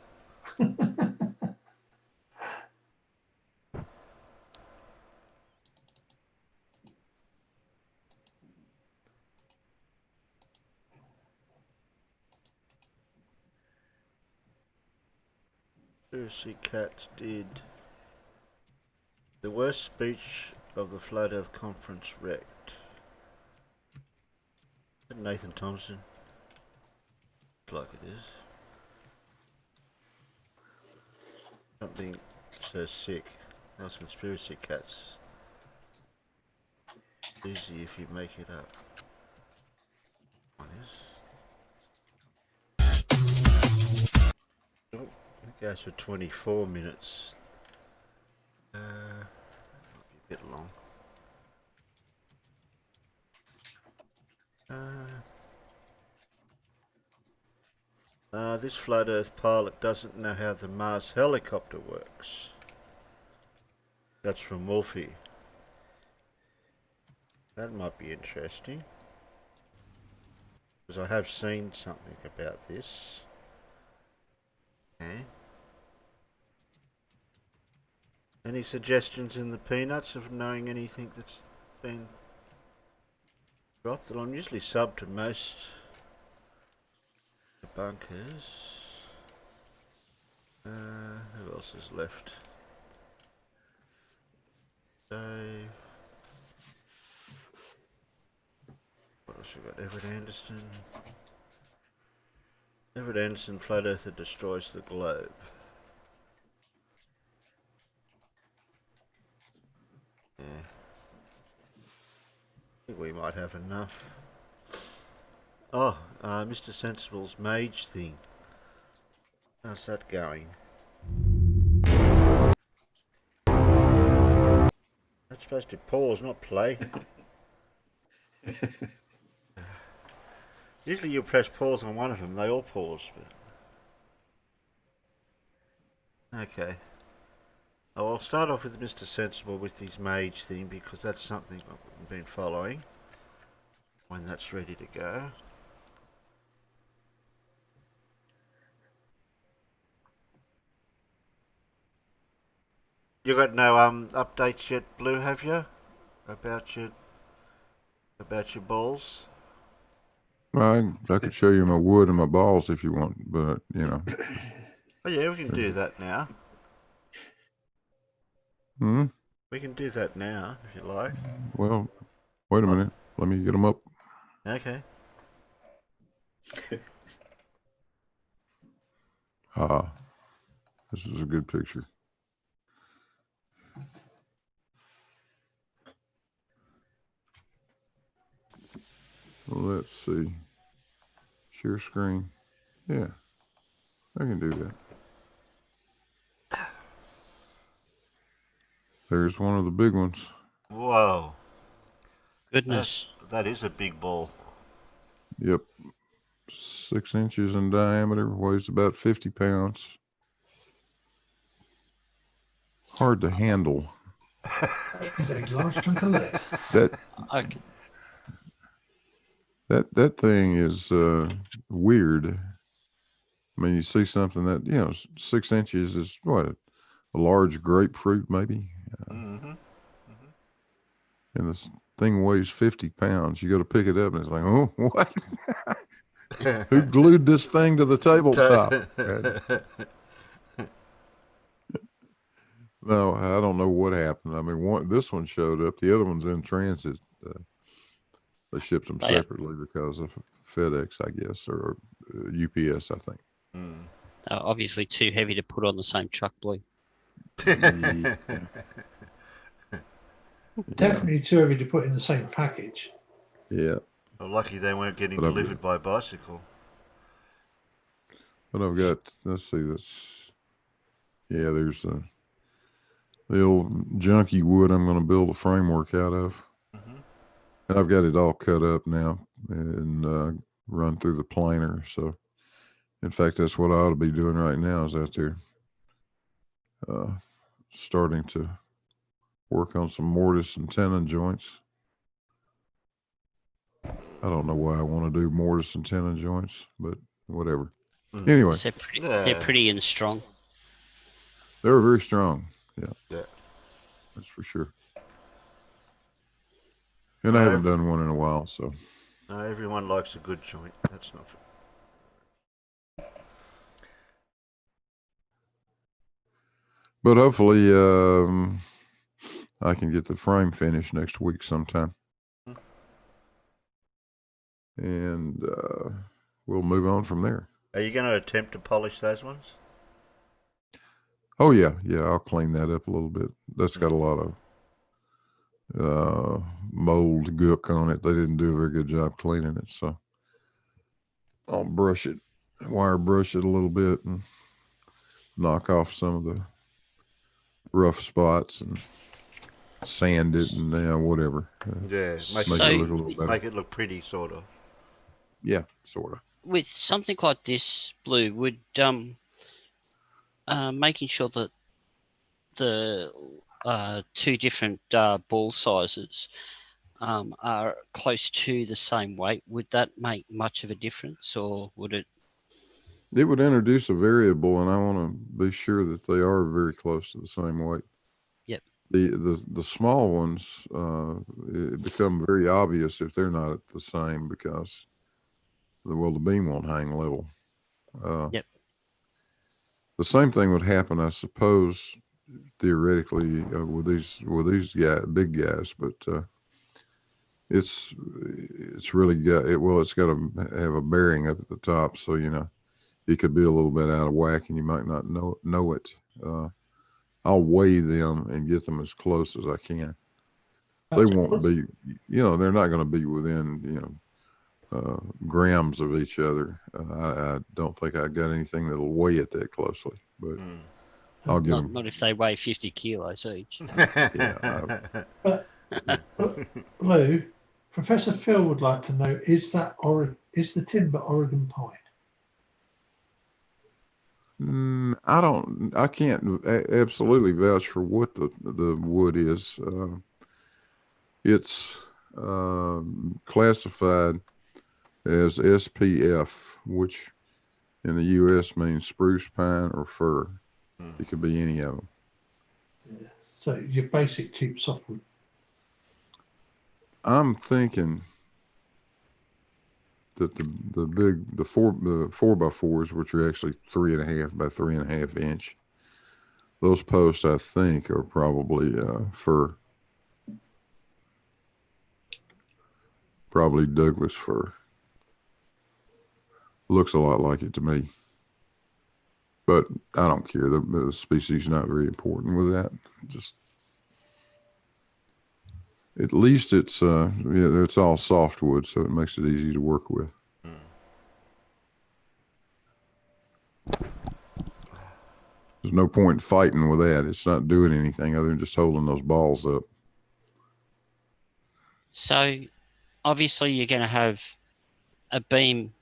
Lucy Katz did the worst speech of the Flat Earth Conference wrecked. Nathan Thompson. Looks like it is. Something so sick. That's Conspiracy Cats. easy if you make it up. One is. Oh, it goes for 24 minutes. Might be a bit long. This flat Earth pilot doesn't know how the Mars helicopter works. That's from Wolfie. That might be interesting. Because I have seen something about this. Okay. Any suggestions in the peanuts of knowing anything that's been dropped? Well, I'm usually sub to most debunkers. Who else is left? Dave. What else we got? Everett Anderson. Everett Anderson, flat earther destroys the globe. Yeah. I think we might have enough. Oh, Mr. Sensible's mage thing. How's that going? That's supposed to pause, not play. Usually you press pause on one of them, they all pause. But... Okay. I'll start off with Mr. Sensible with his mage thing because that's something I've been following. When that's ready to go. You got no updates yet, Blue, have you? About your balls? Well, I could show you my wood and my balls if you want, but you know. Oh yeah, we can do that now. Hmm. We can do that now if you like. Well, wait a minute. Let me get them up. Okay. This is a good picture. Let's see. Share screen. Yeah, I can do that. There's one of the big ones. Whoa. Goodness. That is a big ball. Yep. 6 inches in diameter, weighs about 50 pounds. Hard to handle. That thing is weird. I mean, you see something that, you know, 6 inches is what, a large grapefruit maybe. And this thing weighs 50 pounds. You go to pick it up and it's like, oh, what? Who glued this thing to the tabletop? No, I don't know what happened. I mean, this one showed up. The other one's in transit. They shipped them separately because of FedEx, I guess, or UPS, I think. Obviously too heavy to put on the same truck, Blue. Yeah. Definitely too heavy to put in the same package. Yeah. Well, lucky they weren't getting delivered by bicycle. But I've got, let's see, there's the old junky wood I'm going to build a framework out of. And I've got it all cut up now and run through the planer. So, in fact, that's what I ought to be doing right now is out there starting to work on some mortise and tenon joints. I don't know why I want to do mortise and tenon joints, but whatever. Anyway. They're pretty and strong. They're very strong. Yeah. That's for sure. And I haven't done one in a while, so. No, everyone likes a good joint. That's not. But hopefully, I can get the frame finished next week sometime. And we'll move on from there. Are you going to attempt to polish those ones? Oh, yeah. Yeah, I'll clean that up a little bit. That's got a lot of mold gook on it. They didn't do a very good job cleaning it, so I'll brush it, wire brush it a little bit, and knock off some of the rough spots and sand it and whatever. Yeah, make it look a little better. Make it look pretty, sort of. Yeah, sort of. With something like this, Blue, would making sure that the two different ball sizes are close to the same weight, would that make much of a difference, or would it? It would introduce a variable, and I want to be sure that they are very close to the same weight. Yep. The small ones it become very obvious if they're not the same, because the beam won't hang level. Yep. The same thing would happen, I suppose, theoretically, with these big guys, but it's really got it. Well, it's got to have a bearing up at the top, so it could be a little bit out of whack, and you might not know it. I'll weigh them and get them as close as I can. They won't be, they're not going to be within, grams of each other. I don't think I got anything that'll weigh it that closely, but I'll get them. Not if they weigh 50 kilos each. Yeah. Lou, Professor Phil would like to know: is the timber Oregon pine? I can't absolutely vouch for what the wood is. It's classified as SPF, which in the U.S. means spruce, pine, or fir. It could be any of them. Yeah. So your basic cheap softwood. I'm thinking that the 4x4s, which are actually 3.5 by 3.5 inch, those posts I think are probably fir, probably Douglas fir. Looks a lot like it to me, but I don't care. The species is not very important with that. Just at least it's it's all softwood, so it makes it easy to work with. There's no point fighting with that. It's not doing anything other than just holding those balls up. So obviously you're going to have a beam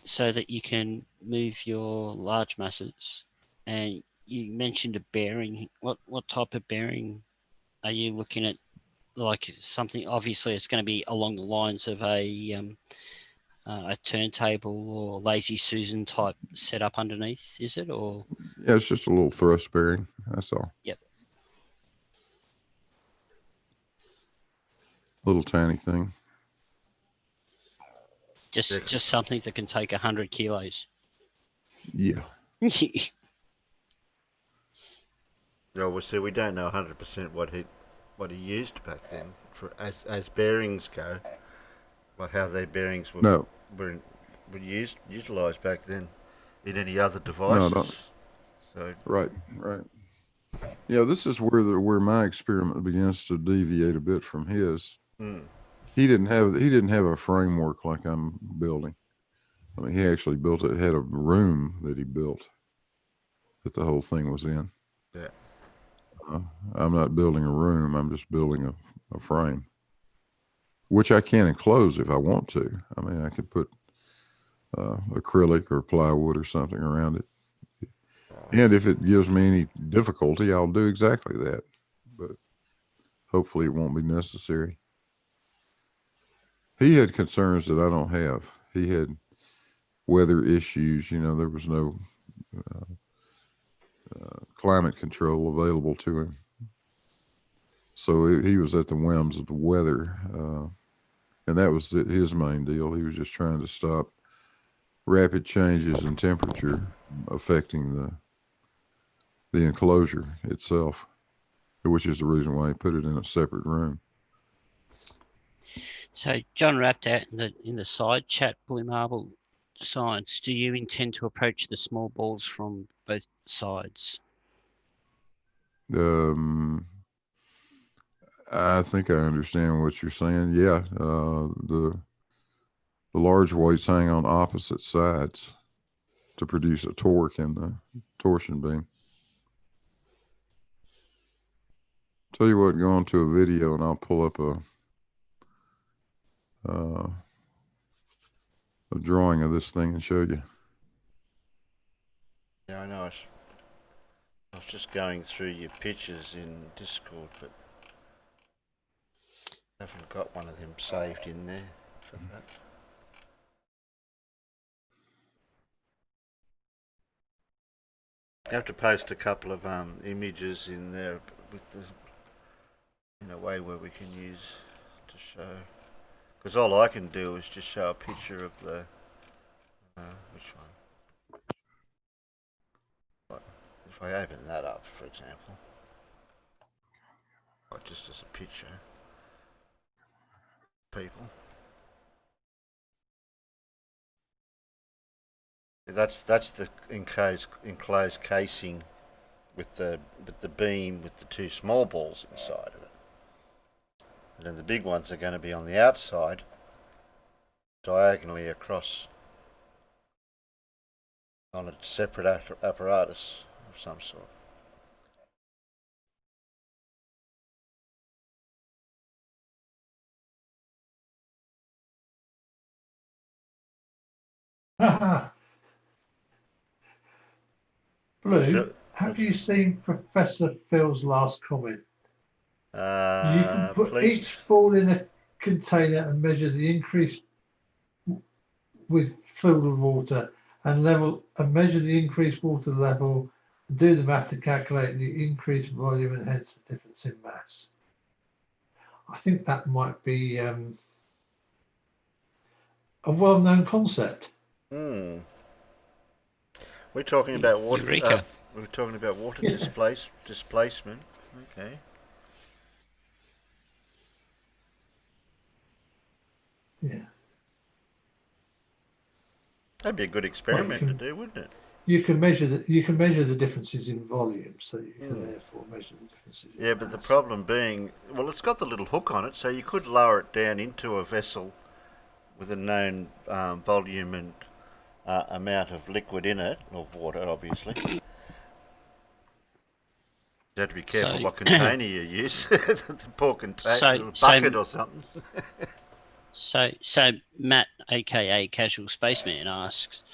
so that you can move your large masses. And you mentioned a bearing. What type of bearing are you looking at? Like something, obviously it's going to be along the lines of a turntable or Lazy Susan type setup underneath, is it? Or yeah, it's just a little thrust bearing. That's all. Yep. Little tiny thing. Just something that can take 100 kilos. Yeah. No, well, see, we don't know 100% what he used back then for as bearings go. Like how their bearings were utilized back then in any other devices. So right. Yeah, this is where my experiment begins to deviate a bit from his. He didn't have a framework like I'm building. I mean, he actually built it. Had a room that he built that the whole thing was in. Yeah. I'm not building a room. I'm just building a frame, which I can enclose if I want to. I mean, I could put acrylic or plywood or something around it. And if it gives me any difficulty, I'll do exactly that. But hopefully it won't be necessary. He had concerns that I don't have. He had weather issues. There was no climate control available to him. So he was at the whims of the weather. And that was his main deal. He was just trying to stop rapid changes in temperature affecting the enclosure itself, which is the reason why he put it in a separate room. So John wrapped out in the side chat, Blue Marble Science. Do you intend to approach the small balls from both sides? I think I understand what you're saying. Yeah, the large weights hang on opposite sides to produce a torque in the torsion beam. Tell you what, go on to a video and I'll pull up a drawing of this thing and show you. Yeah, I know. I was just going through your pictures in Discord, but I haven't got one of them saved in there for that. You have to post a couple of images in there with the in a way where we can use to show. Because all I can do is just show a picture of the which one? What, if I open that up, for example, or just as a picture, people. That's the enclosed casing with the beam with the two small balls inside of it. And then the big ones are going to be on the outside, diagonally across on a separate apparatus of some sort. Blue, Sure. have you seen Professor Phil's last comment? You can put Please. each ball in a container and measure the increase with filled with water and measure the increased water level, do the math to calculate the increased volume and hence the difference in mass. I think that might be a well-known concept. We're talking about water. Eureka. We're talking about water Yeah. displacement. Okay. Yeah. That'd be a good experiment to do, wouldn't it? You can measure the differences in volume, so you can therefore measure the differences in Yeah, but the mass. problem being, well, it's got the little hook on it, so you could lower it down into a vessel with a known volume and amount of liquid in it, or water, obviously. You have to be careful what container you use. The poor container, bucket or something. So Matt, aka Casual Spaceman, asks,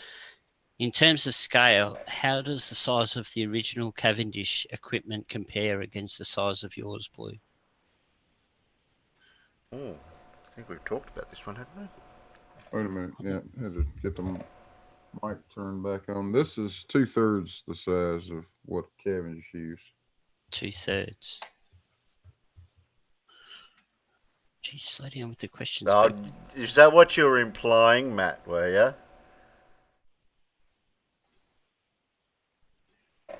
in terms of scale, how does the size of the original Cavendish equipment compare against the size of yours, Blue? Oh, I think we've talked about this one, haven't we? Wait a minute. Yeah, had to get the mic turned back on. This is 2/3 the size of what Cavendish used. 2/3. Geez, slow down with the questions. Is that what you were implying, Matt, were you?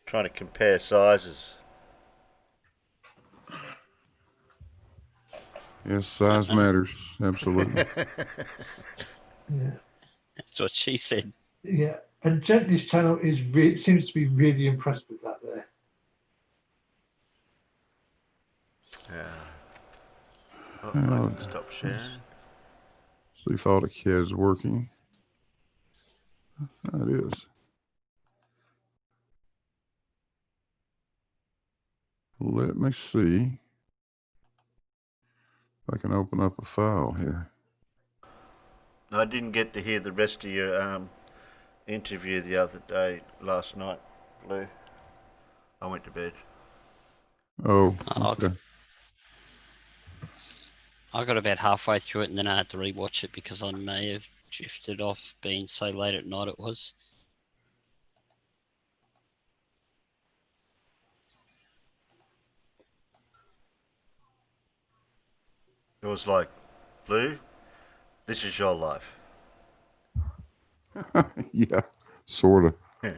Trying to compare sizes. Yes, size matters. Absolutely. Yeah. That's what she said. Yeah, and Gently's channel seems to be really impressed with that there. Yeah. Oh, I can stop sharing. See if AutoCAD is working. That is. Let me see if I can open up a file here. I didn't get to hear the rest of your interview the other day, last night, Blue. I went to bed. Oh, okay. I got about halfway through it and then I had to rewatch it because I may have drifted off being so late at night it was. It was like, Blue, this is your life. Yeah, sort of. Yeah.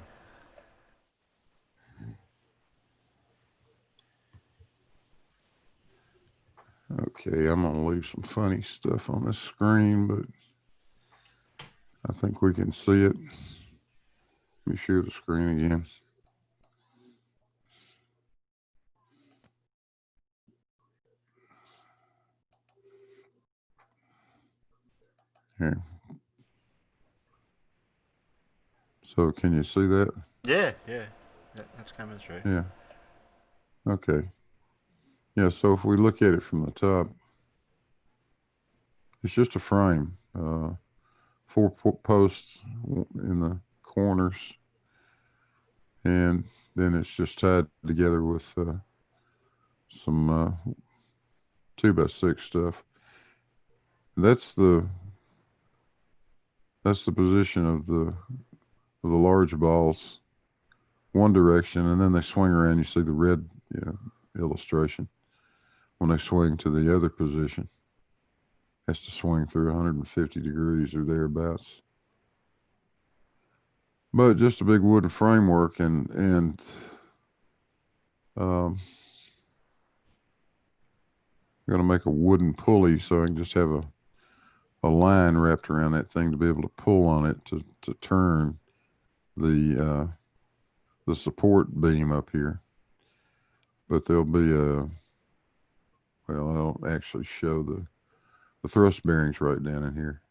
Okay, I'm gonna leave some funny stuff on this screen, but I think we can see it. Let me share the screen again. Here. So can you see that? Yeah. That's coming through. Yeah. Okay. Yeah, so if we look at it from the top, it's just a frame. 4 posts in the corners. And then it's just tied together with some 2x6 stuff. That's the position of the large balls, one direction, and then they swing around. You see the red illustration. When they swing to the other position, has to swing through 150 degrees or thereabouts. But just a big wooden framework, and I'm going to make a wooden pulley so I can just have a line wrapped around that thing to be able to pull on it to turn the support beam up here. But there'll be I don't actually show the thrust bearings right down in here.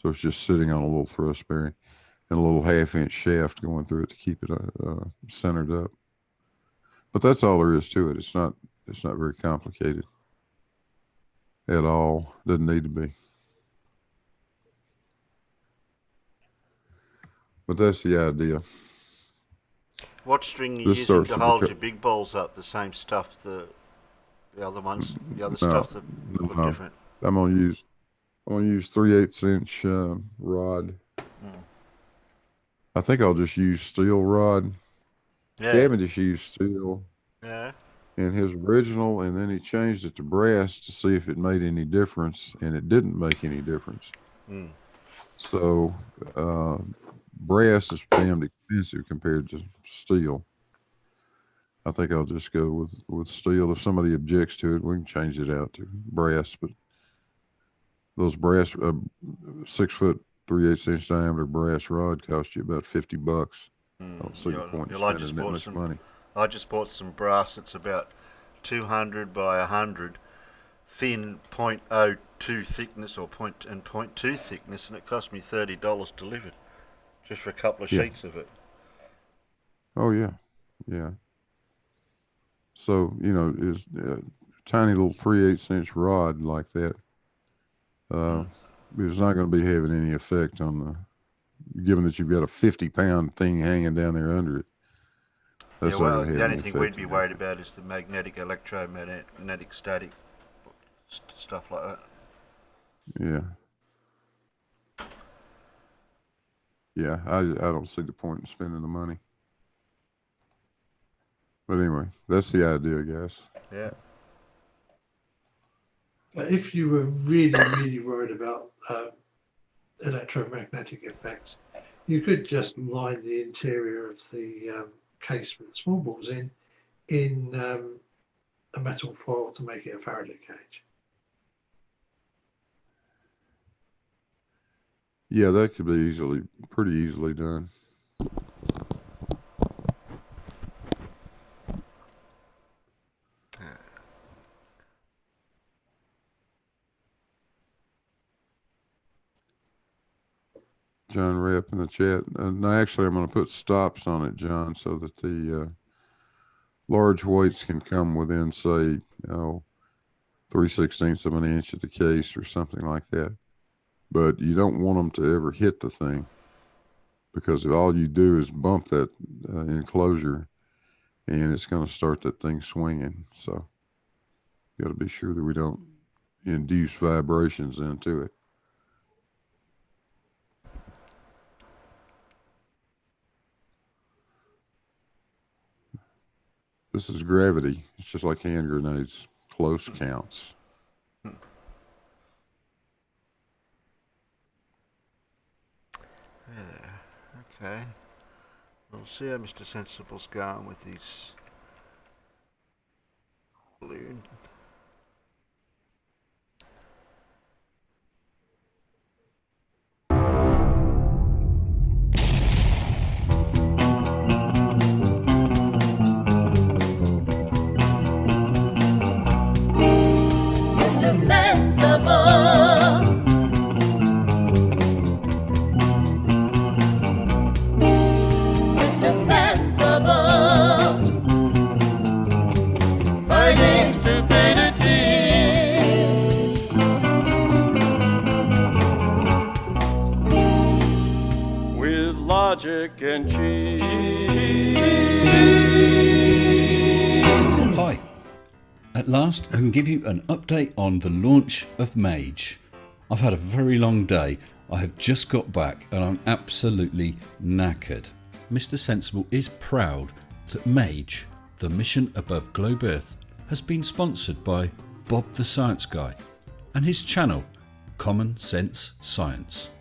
So it's just sitting on a little thrust bearing and a little 1/2-inch shaft going through it to keep it centered up. But that's all there is to it. It's not very complicated at all. Doesn't need to be. But that's the idea. What string are you using to hold your big balls up? The same stuff the other ones, the other stuff that look different. I'm gonna use 3/8-inch rod. I think I'll just use steel rod. Yeah. Cavendish used steel. Yeah. In his original, and then he changed it to brass to see if it made any difference, and it didn't make any difference. So brass is damned expensive compared to steel. I think I'll just go with steel. If somebody objects to it, we can change it out to brass. But those brass 6-foot 3/8-inch diameter brass rod cost you about $50. I don't see the point in spending that much money. I just bought some brass that's about 200 by 100, thin 0.02 thickness or 0.2 thickness, and it cost me $30 delivered, just for a couple of sheets of it. Oh yeah. So is a tiny little 3/8-inch rod like that. It's not going to be having any effect on given that you've got a 50-pound thing hanging down there under it. That's the only thing we'd be worried about is the magnetic, electromagnetic, static stuff like that. Yeah, I don't see the point in spending the money. But anyway, that's the idea, guys. Yeah. But if you were really, really worried about electromagnetic effects, you could just line the interior of the case with the small balls in a metal foil to make it a Faraday cage. Yeah, that could be pretty easily done. John Rep in the chat. No, actually, I'm going to put stops on it, John, so that the large weights can come within, say, 3/16 of an inch of the case or something like that. But you don't want them to ever hit the thing, because if all you do is bump that enclosure, and it's going to start that thing swinging. So you got to be sure that we don't induce vibrations into it. This is gravity. It's just like hand grenades, close counts. Yeah, okay. We'll see how Mr. Sensible's going with his balloon. Mr. Sensible. logic and cheese. Hi. At last, I can give you an update on the launch of Mage. I've had a very long day. I have just got back and I'm absolutely knackered. Mr. Sensible is proud that Mage, the mission above Globe Earth, has been sponsored by Bob the Science Guy and his channel, Common Sense Science.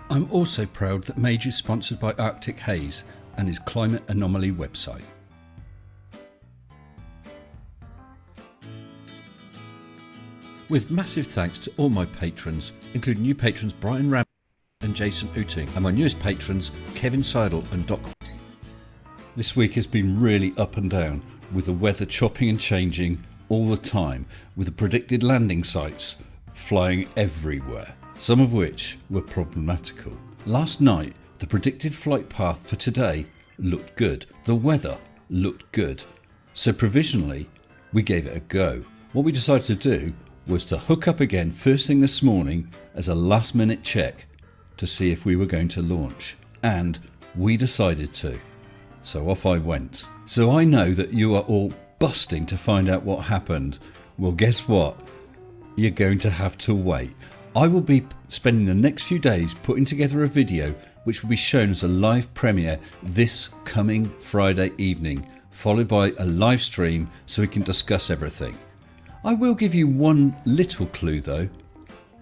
I'm also proud that Mage is sponsored by Arctic Haze and his Climate Anomaly website. With massive thanks to all my patrons, including new patrons Brian Ram and Jason Ooting, and my newest patrons Kevin Seidel and Doc. This week has been really up and down, with the weather chopping and changing all the time, with the predicted landing sites flying everywhere, some of which were problematical. Last night, the predicted flight path for today looked good. The weather looked good. So provisionally, we gave it a go. What we decided to do was to hook up again first thing this morning as a last minute check to see if we were going to launch. And we decided to. So off I went. So I know that you are all busting to find out what happened. Well, guess what? You're going to have to wait. I will be spending the next few days putting together a video which will be shown as a live premiere this coming Friday evening, followed by a live stream so we can discuss everything. I will give you one little clue though.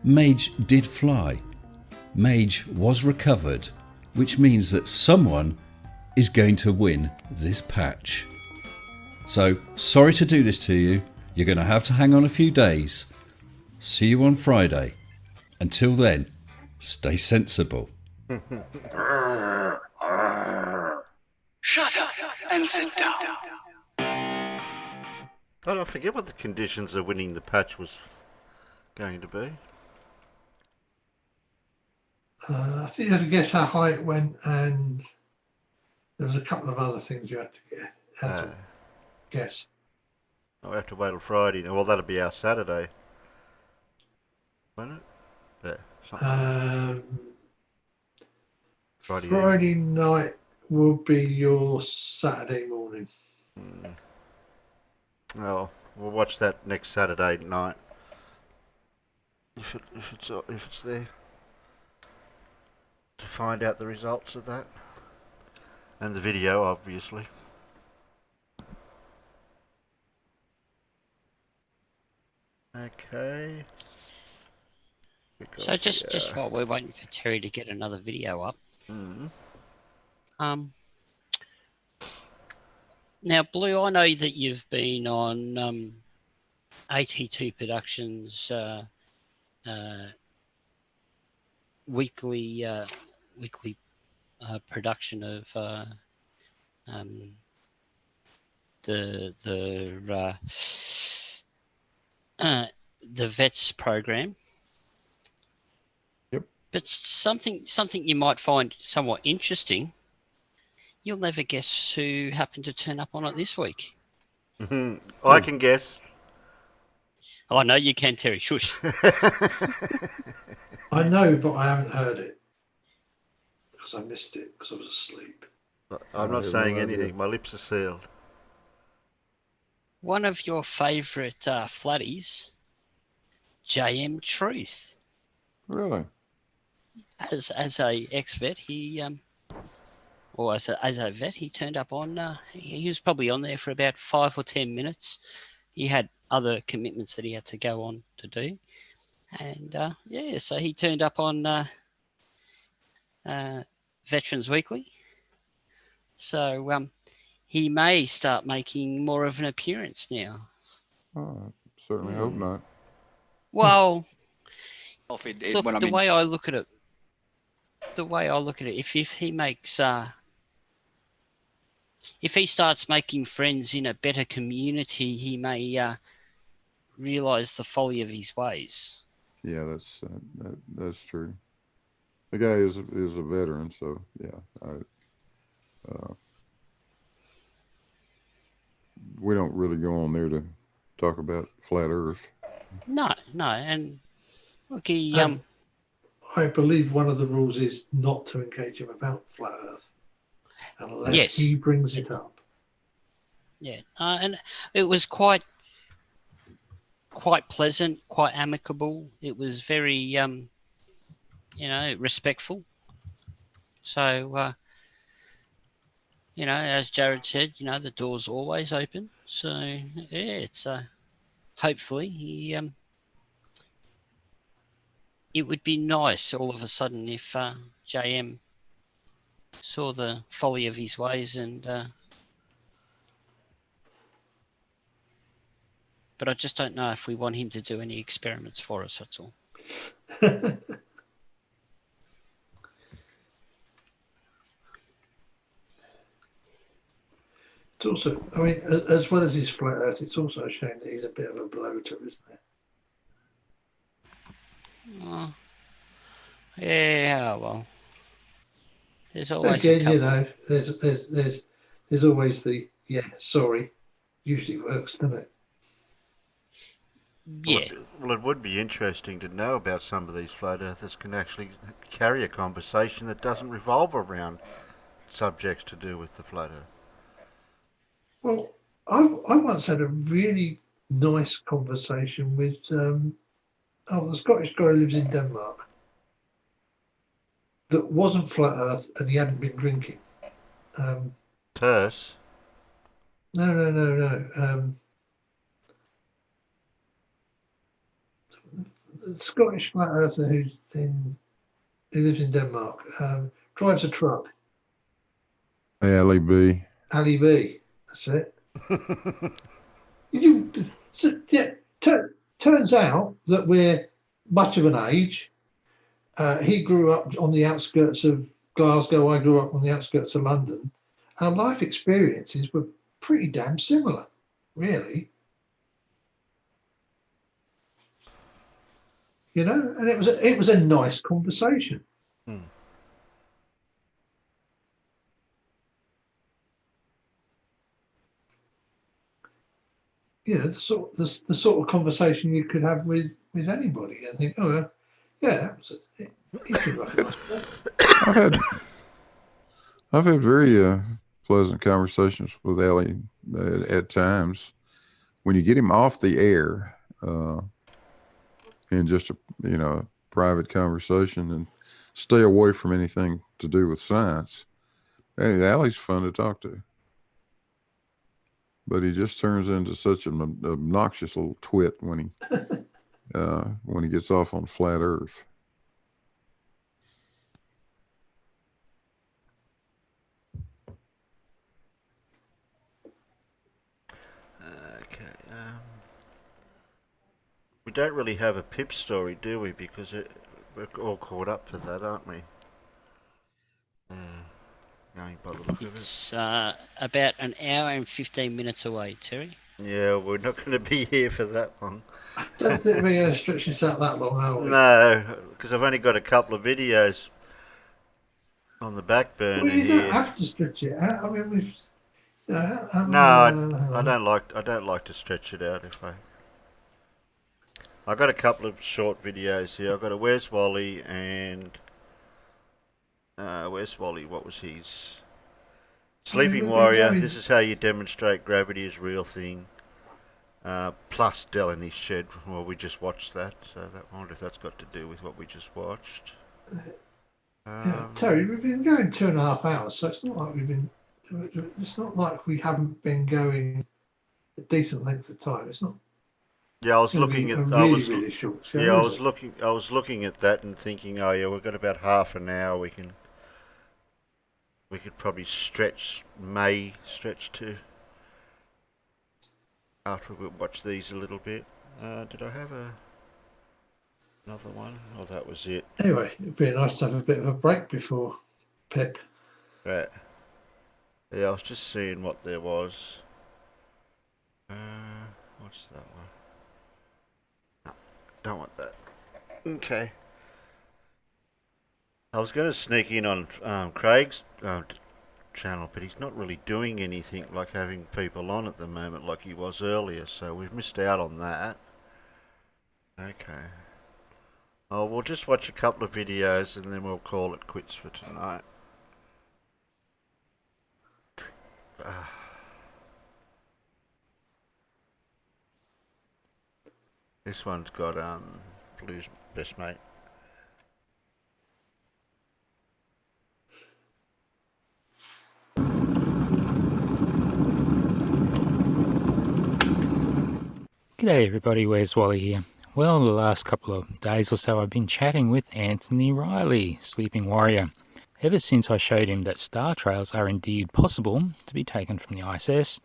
Mage did fly. Mage was recovered, which means that someone is going to win this patch. So, sorry to do this to you. You're going to have to hang on a few days. See you on Friday. Until then, stay sensible. Shut up and sit down. I forget what the conditions of winning the patch was going to be. I think you had to guess how high it went, and there was a couple of other things you had to guess. I'll have to wait till Friday. Well, that'll be our Saturday, won't it? Yeah. Friday night will be your Saturday morning. Oh, we'll watch that next Saturday night. If it's there, to find out the results of that, and the video, obviously. Okay. So just while we're waiting for Terry to get another video up. Now, Blue, I know that you've been on AT2 Productions weekly production of the vets program. Yep. But something you might find somewhat interesting. You'll never guess who happened to turn up on it this week. I can guess. Oh, no, you can, Terry. Shush. I know, but I haven't heard it because I missed it because I was asleep. I'm not saying anything. My lips are sealed. One of your favourite flatties, JM Truth. Really? As a ex-vet, he or as a vet, he turned up on. He was probably on there for about 5 or 10 minutes. He had other commitments that he had to go on to do, and so he turned up on Veterans Weekly. So he may start making more of an appearance now. Oh, I certainly hope not. Well, look, the way I look at it, if he makes, if he starts making friends in a better community, he may realise the folly of his ways. Yeah, that's true. The guy is a veteran, so yeah. We don't really go on there to talk about flat Earth. No, and look, he I believe one of the rules is not to engage him about flat Earth unless Yes. he brings it up. Yeah, and it was quite pleasant, quite amicable. It was very, respectful. So, as Jared said, the door's always open. So, yeah, it's hopefully he. It would be nice all of a sudden if JM saw the folly of his ways and. But I just don't know if we want him to do any experiments for us, that's all. It's also, I mean, as well as his flat Earth, it's also a shame that he's a bit of a bloater, isn't it? Yeah, well, there's always a Again, couple. there's always the sorry. Usually works, doesn't it? Yeah. Well, it would be interesting to know about some of these flat earthers can actually carry a conversation that doesn't revolve around subjects to do with the flat earth. Well, I once had a really nice conversation with the Scottish guy who lives in Denmark that wasn't flat Earth and he hadn't been drinking. Terse? No. The Scottish flat earther who lives in Denmark drives a truck. Ali B. Ali B. That's it. Turns out that we're much of an age. He grew up on the outskirts of Glasgow. I grew up on the outskirts of London. Our life experiences were pretty damn similar, really. And it was a nice conversation. The sort of conversation you could have with anybody. I think, he seemed like a nice guy. I've had very pleasant conversations with Ali at times. When you get him off the air in just a private conversation and stay away from anything to do with science, hey, Ali's fun to talk to. But he just turns into such an obnoxious little twit when he gets off on flat Earth. Okay. We don't really have a Pip story, do we? Because we're all caught up to that, aren't we? Going by the look of it. It's about an hour and 15 minutes away, Terry. Yeah, we're not going to be here for that long. I don't think we're going to stretch this out that long, are we? No, because I've only got a couple of videos on the back burner Well, you here. don't have to stretch it out. I mean, we've. No, I don't like to stretch it out. I got a couple of short videos here. I've got a Where's Wally and Where's Wally? What was his? Sleeping Warrior. This is how you demonstrate gravity is a real thing. Plus Dell in his shed. Well, we just watched that, so I wonder if that's got to do with what we just watched. Terry, we've been going 2.5 hours, so it's not like we've been. It's not like we haven't been going a decent length of time. It's not. Yeah, I was looking at. Really short show, I was looking at that and thinking, oh yeah, we've got about half an hour. We could probably stretch to after we watch these a little bit. Did I have another one? Oh, that was it. Anyway, it'd be nice to have a bit of a break before Pip. Right. Yeah, I was just seeing what there was. What's that one? No, don't want that. Okay. I was going to sneak in on Craig's channel, but he's not really doing anything like having people on at the moment like he was earlier, so we've missed out on that. Okay. Oh, we'll just watch a couple of videos and then we'll call it quits for tonight. This one's got Blue's best mate. G'day everybody, where's Wally here? Well, the last couple of days or so I've been chatting with Anthony Riley, Sleeping Warrior. Ever since I showed him that star trails are indeed possible to be taken from the ISS,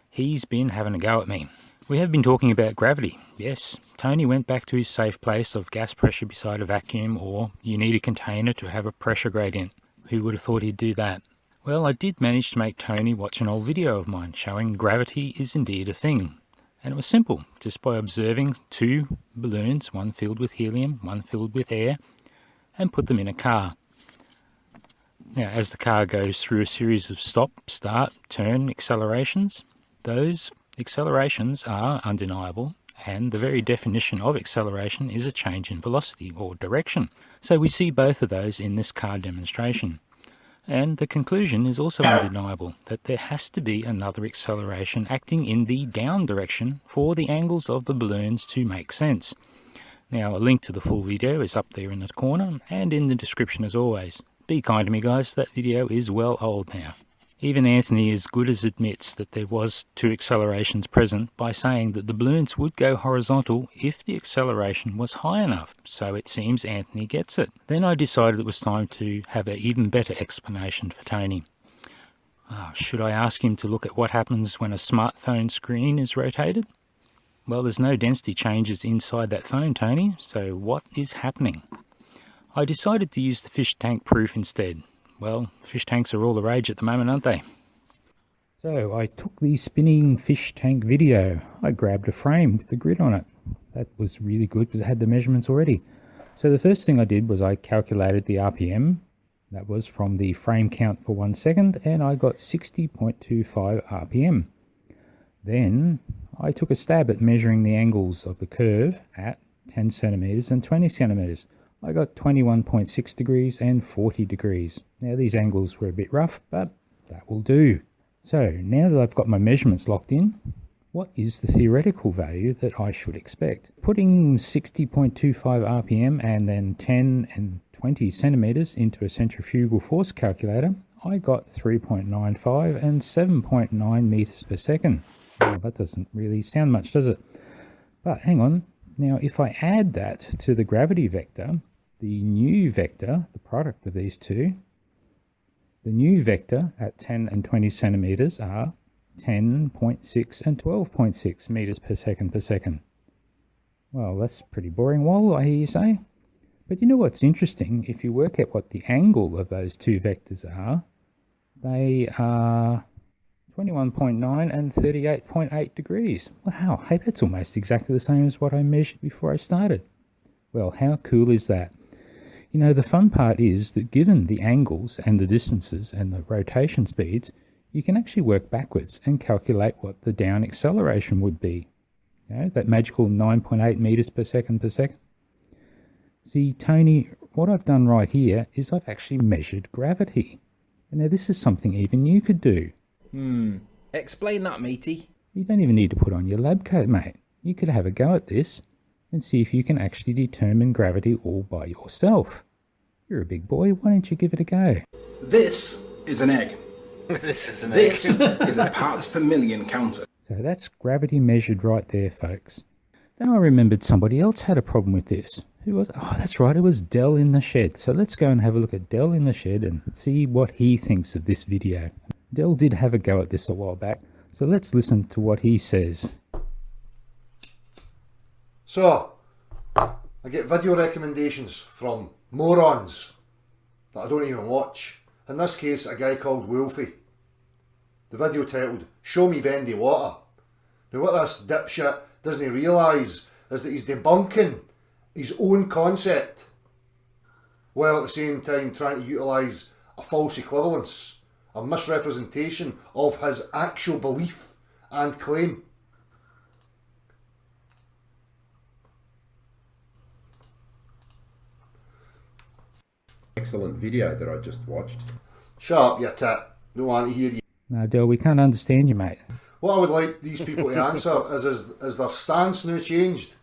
he's been having a go at me. We have been talking about gravity. Yes, Tony went back to his safe place of gas pressure beside a vacuum, or you need a container to have a pressure gradient. Who would have thought he'd do that? Well, I did manage to make Tony watch an old video of mine showing gravity is indeed a thing. And it was simple, just by observing two balloons, one filled with helium, one filled with air, and put them in a car. Now, as the car goes through a series of stop, start, turn accelerations, those accelerations are undeniable, and the very definition of acceleration is a change in velocity or direction. So we see both of those in this car demonstration. And the conclusion is also undeniable, that there has to be another acceleration acting in the down direction for the angles of the balloons to make sense. Now, a link to the full video is up there in the corner and in the description as always. Be kind to me guys, that video is well old now. Even Anthony as good as admits that there was two accelerations present by saying that the balloons would go horizontal if the acceleration was high enough, so it seems Anthony gets it. Then I decided it was time to have an even better explanation for Tony. Should I ask him to look at what happens when a smartphone screen is rotated? Well, there's no density changes inside that phone, Tony, so what is happening? I decided to use the fish tank proof instead. Well, fish tanks are all the rage at the moment, aren't they? So I took the spinning fish tank video. I grabbed a frame with the grid on it. That was really good because it had the measurements already. So the first thing I did was I calculated the RPM. That was from the frame count for 1 second, and I got 60.25 RPM. Then I took a stab at measuring the angles of the curve at 10 centimeters and 20 centimeters. I got 21.6 degrees and 40 degrees. Now these angles were a bit rough, but that will do. So now that I've got my measurements locked in, what is the theoretical value that I should expect? Putting 60.25 RPM and then 10 and 20 centimeters into a centrifugal force calculator, I got 3.95 and 7.9 meters per second. Well, that doesn't really sound much, does it? But hang on. Now, if I add that to the gravity vector, the new vector, the product of these two, the new vector at 10 and 20 centimeters are 10.6 and 12.6 meters per second. Well, that's pretty boring, Wall, I hear you say. But you know what's interesting? If you work out what the angle of those two vectors are, they are 21.9 and 38.8 degrees. Wow, hey, that's almost exactly the same as what I measured before I started. Well, how cool is that? You know, the fun part is that given the angles and the distances and the rotation speeds, you can actually work backwards and calculate what the down acceleration would be. You know, that magical 9.8 meters per second. See, Tony, what I've done right here is I've actually measured gravity. And now this is something even you could do. Explain that, matey. You don't even need to put on your lab coat, mate. You could have a go at this and see if you can actually determine gravity all by yourself. You're a big boy, why don't you give it a go? This is an egg. This is a parts per million counter. So that's gravity measured right there, folks. Then I remembered somebody else had a problem with this. Who was? Oh, that's right, it was Dell in the Shed. So let's go and have a look at Dell in the Shed and see what he thinks of this video. Dell did have a go at this a while back, so let's listen to what he says. So, I get video recommendations from morons that I don't even watch. In this case, a guy called Wolfie. The video titled, Show Me Bendy Water. Now what this dipshit doesn't realise is that he's debunking his own concept, while at the same time trying to utilise a false equivalence, a misrepresentation of his actual belief and claim. Excellent video that I just watched. Shut up, you tit. Don't want to hear you. No, Del, we can't understand you, mate. What I would like these people to answer is their stance now changed?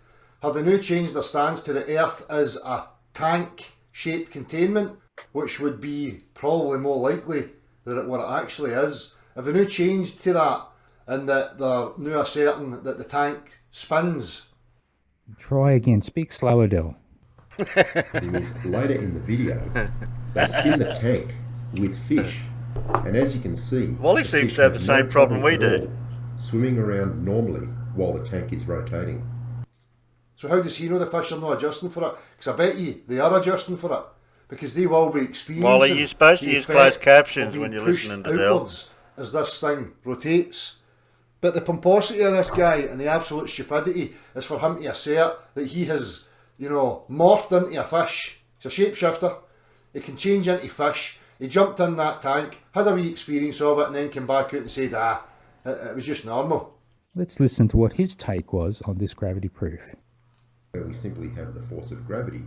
Have they now changed their stance to the Earth as a tank-shaped containment, which would be probably more likely than what it actually is? Have they now changed to that, and that they're now asserting that the tank spins? Try again. Speak slower, Del. Because later in the video, they spin the tank with fish, and as you can see, Wally the seems fish to have the no same problem we at do. all, swimming around normally while the tank is rotating. So how does he know the fish are not adjusting for it? Because I bet you they are adjusting for it. Because they will be experiencing. Wally, you're supposed to the use effect closed of captions being when you're pushed listening to Del. outwards as this thing rotates. But the pomposity of this guy and the absolute stupidity is for him to assert that he has, morphed into a fish. He's a shapeshifter. He can change into fish. He jumped in that tank, had a wee experience of it, and then came back out and said, it was just normal. Let's listen to what his take was on this gravity proof. Where we simply have the force of gravity,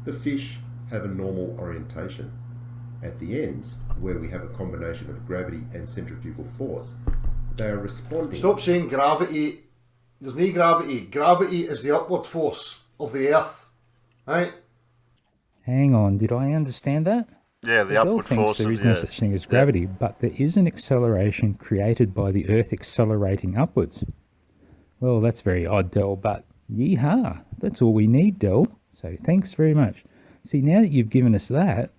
the fish have a normal orientation. At the ends, where we have a combination of gravity and centrifugal force, they are responding. Stop saying gravity. There's no gravity. Gravity is the upward force of the Earth. Right? Hang on, did I understand that? Yeah, the Del upward thinks force there of is the no Earth. such thing as gravity, but there is an acceleration created by the Earth accelerating upwards. Well, that's very odd, Del, but yeehaw, that's all we need, Del. So thanks very much. See, now that you've given us that,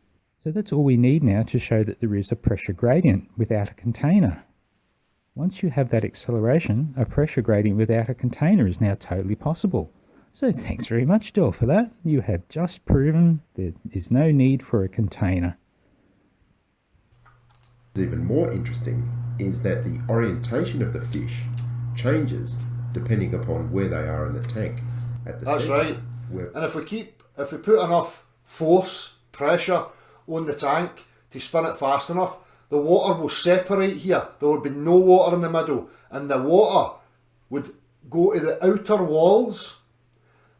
so that's all we need now to show that there is a pressure gradient without a container. Once you have that acceleration, a pressure gradient without a container is now totally possible. So thanks very much, Del, for that. You have just proven there is no need for a container. Even more interesting is that the orientation of the fish changes depending upon where they are in the tank. At the That's center, right. And if we put enough force, pressure on the tank to spin it fast enough, the water will separate here. There would be no water in the middle, and the water would go to the outer walls.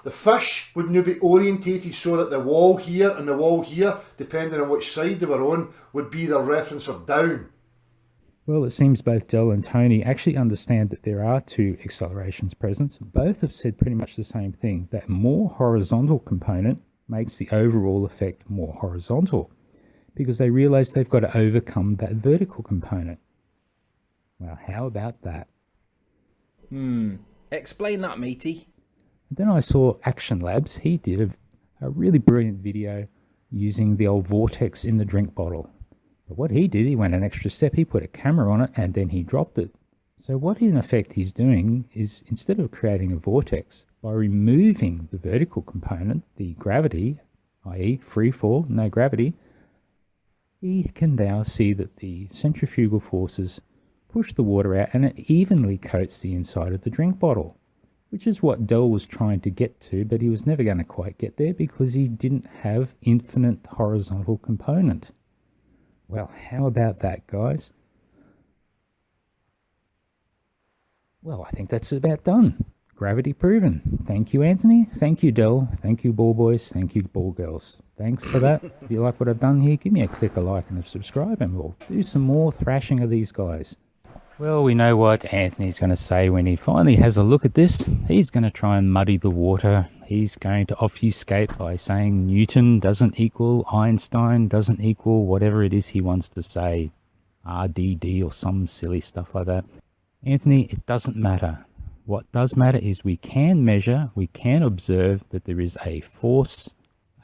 The fish would now be orientated so that the wall here and the wall here, depending on which side they were on, would be the reference of down. Well, it seems both Del and Tony actually understand that there are two accelerations present. Both have said pretty much the same thing, that more horizontal component makes the overall effect more horizontal, because they realize they've got to overcome that vertical component. Well, how about that? Explain that, matey. Then I saw Action Labs. He did a really brilliant video using the old vortex in the drink bottle. But what he did, he went an extra step. He put a camera on it and then he dropped it. So what in effect he's doing is, instead of creating a vortex, by removing the vertical component, the gravity, i.e. free fall, no gravity, he can now see that the centrifugal forces push the water out and it evenly coats the inside of the drink bottle, which is what Del was trying to get to, but he was never going to quite get there because he didn't have infinite horizontal component. Well, how about that, guys? Well, I think that's about done. Gravity proven. Thank you, Anthony. Thank you, Del. Thank you, ball boys. Thank you, ball girls. Thanks for that. If you like what I've done here, give me a click, a like, and a subscribe, and we'll do some more thrashing of these guys. Well, we know what Anthony's going to say when he finally has a look at this. He's going to try and muddy the water. He's going to obfuscate by saying Newton doesn't equal Einstein, doesn't equal whatever it is he wants to say. RDD or some silly stuff like that. Anthony, it doesn't matter. What does matter is we can measure, we can observe that there is a force,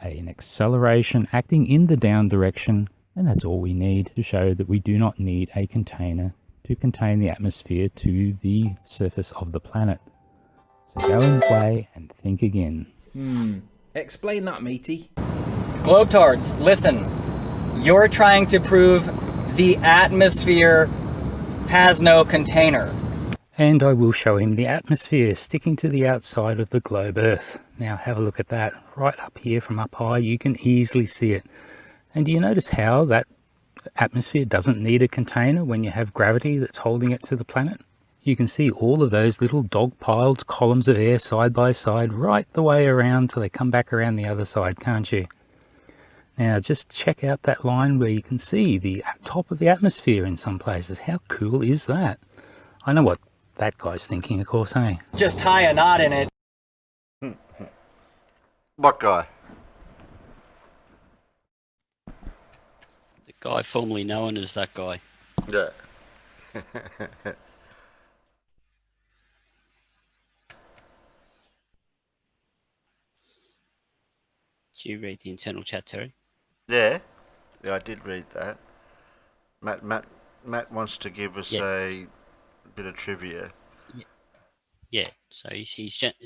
an acceleration acting in the down direction, and that's all we need to show that we do not need a container to contain the atmosphere to the surface of the planet. So go and play and think again. Explain that, matey. Globetards, listen. You're trying to prove the atmosphere has no container. And I will show him the atmosphere sticking to the outside of the globe Earth. Now have a look at that. Right up here from up high, you can easily see it. And do you notice how that atmosphere doesn't need a container when you have gravity that's holding it to the planet? You can see all of those little dog-piled columns of air side by side right the way around till they come back around the other side, can't you? Now, just check out that line where you can see the top of the atmosphere in some places. How cool is that? I know what that guy's thinking, of course, eh? Just tie a knot in it. What guy? The guy formerly known as that guy. Yeah. Did you read the internal chat, Terry? Yeah, I did read that. Matt wants to give us a bit of trivia. Yeah, so he's sent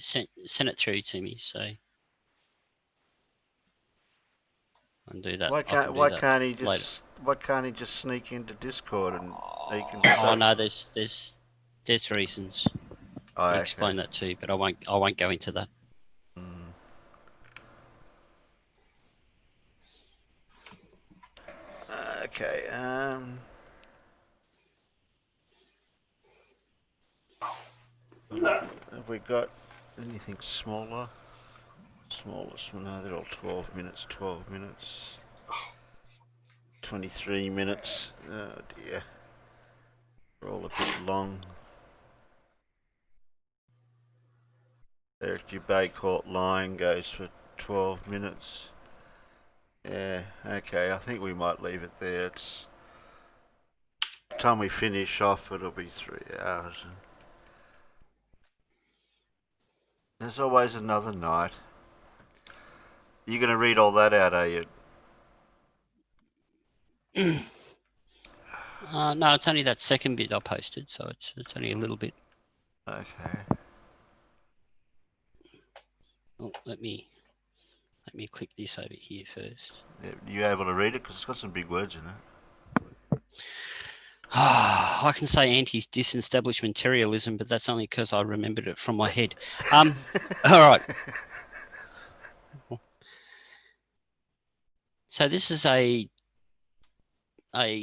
it through to me, so I'll do that. Why can't he just later. why can't he just sneak into Discord and he can Oh no, there's reasons. Oh, I'll okay. explain that too, but I won't go into that. Okay. Have we got anything smaller? Smallest one? No, they're all 12 minutes. 12 minutes. 23 minutes. Oh dear. They're all a bit long. Eric Dubay caught lying goes for 12 minutes. Yeah, okay, I think we might leave it there. It's time we finish off, it'll be 3 hours. There's always another night. You're going to read all that out, are you? No, it's only that second bit I posted, so it's only a little bit. Okay. Oh, let me click this over here first. Yeah, you able to read it? Because it's got some big words in it. I can say anti-disestablishmentarianism, but that's only because I remembered it from my head. All right. So this is a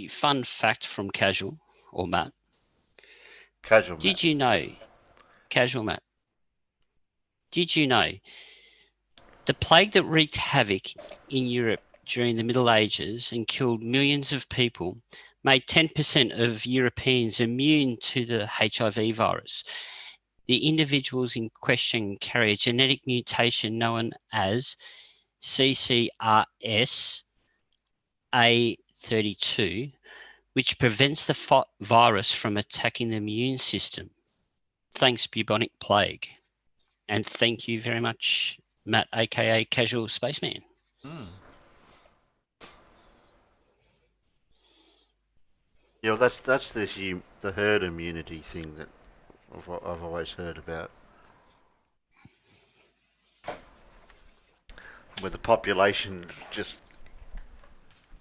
fun fact from Casual, or Matt. Casual Matt. Did you know, Casual Matt, did you know the plague that wreaked havoc in Europe during the Middle Ages and killed millions of people made 10% of Europeans immune to the HIV virus? The individuals in question carry a genetic mutation known as CCRS A32, which prevents the virus from attacking the immune system. Thanks, bubonic plague. And thank you very much, Matt, aka Casual Spaceman. Yeah, well, that's the herd immunity thing that I've always heard about, where the population just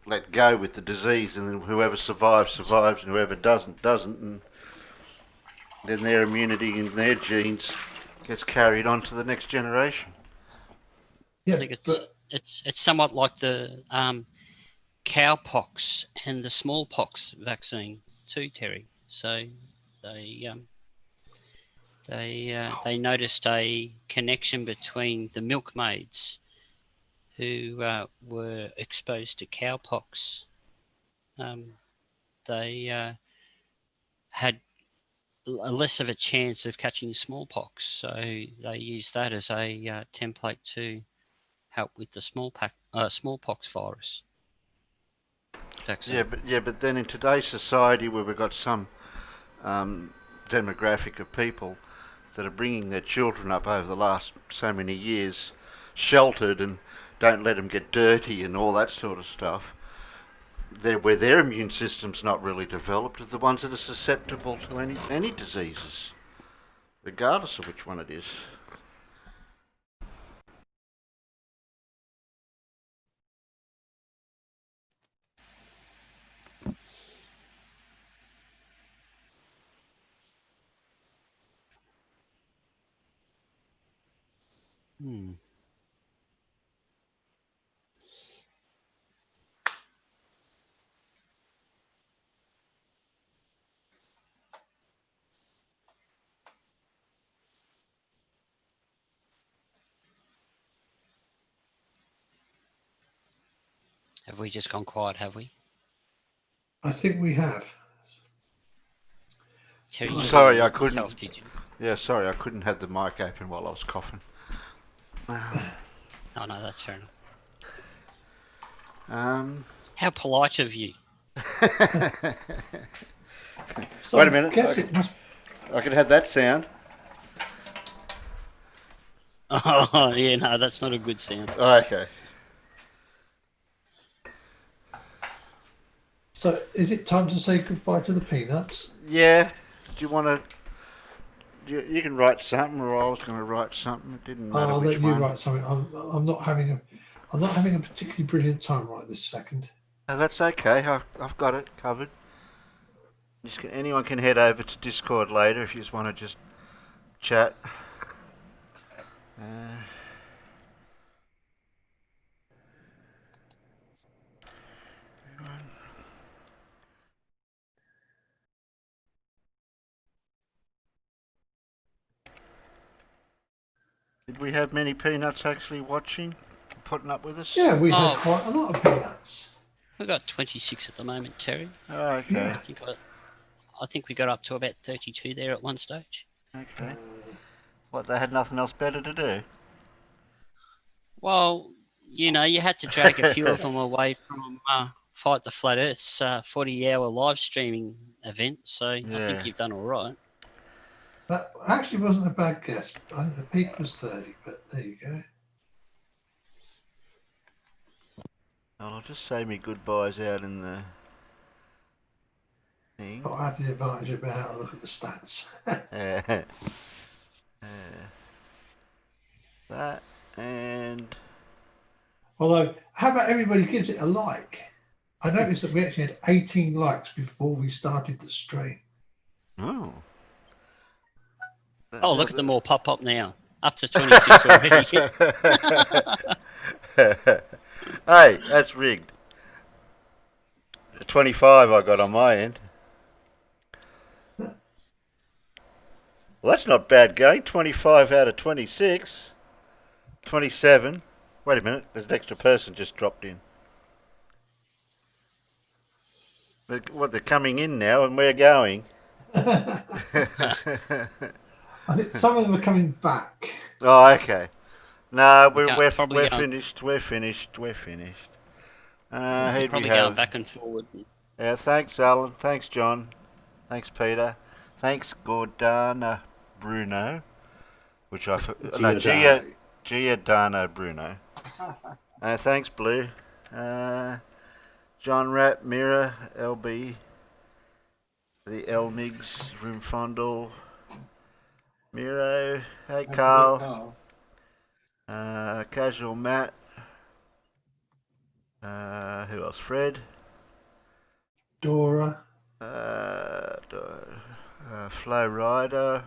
let go with the disease, and then whoever survives, and whoever doesn't, and then their immunity and their genes gets carried on to the next generation. I think it's somewhat like the cowpox and the smallpox vaccine too, Terry. So they noticed a connection between the milkmaids who were exposed to cowpox. They had less of a chance of catching smallpox, so they used that as a template to help with the smallpox virus vaccine. But then in today's society, where we've got some demographic of people that are bringing their children up over the last so many years sheltered and don't let them get dirty and all that sort of stuff, where their immune system's not really developed, are the ones that are susceptible to any diseases, regardless of which one it is. Have we just gone quiet, have we? I think we have. Terry, you Sorry, I yourself, couldn't. did you? Yeah, sorry, I couldn't have the mic open while I was coughing. Oh, no, that's fair enough. How polite of you. So Wait a minute. guess it must. I could have that sound. Oh, yeah, no, that's not a good sound. Oh, okay. So is it time to say goodbye to the peanuts? Yeah. Do you want to? You can write something, or I was going to write something. It didn't matter I'll which let you one. write something. I'm not having a particularly brilliant time right this second. Oh, that's okay. I've got it covered. Anyone can head over to Discord later if you just want to just chat. Did we have many peanuts actually watching, putting up with us? Yeah, we had quite a lot of peanuts. We've got 26 at the moment, Terry. Oh, okay. Yeah. I think we got up to about 32 there at one stage. Okay. What, they had nothing else better to do? Well, you know, you had to drag a few of them away from Fight the Flat Earth's 40-hour live streaming event, so I think you've done all right. That actually wasn't a bad guess. I think the peak was 30, but there you go. I'll just say me goodbyes out in the thing. But I have the advantage of being able to look at the stats. That and... Although, how about everybody gives it a like? I noticed that we actually had 18 likes before we started the stream. Oh. Oh, look at them all pop up now. Up to 26 already. Hey, that's rigged. 25 I got on my end. Well, that's not bad going. 25 out of 26. 27. Wait a minute, there's an extra person just dropped in. They're coming in now and we're going. I think some of them are coming back. Oh, okay. No, we're probably finished. We're finished. We're finished. You're probably going back and forward. Yeah, thanks, Alan. Thanks, John. Thanks, Peter. Thanks, Gordana Bruno. Which I... No, Giordano Bruno. Thanks, Blue. John Rapp, Mira, LB, the Elmigs, Room Fondle, Miro, hey Carl, Casual Matt, who else? Fred, Dora, Flow Rider,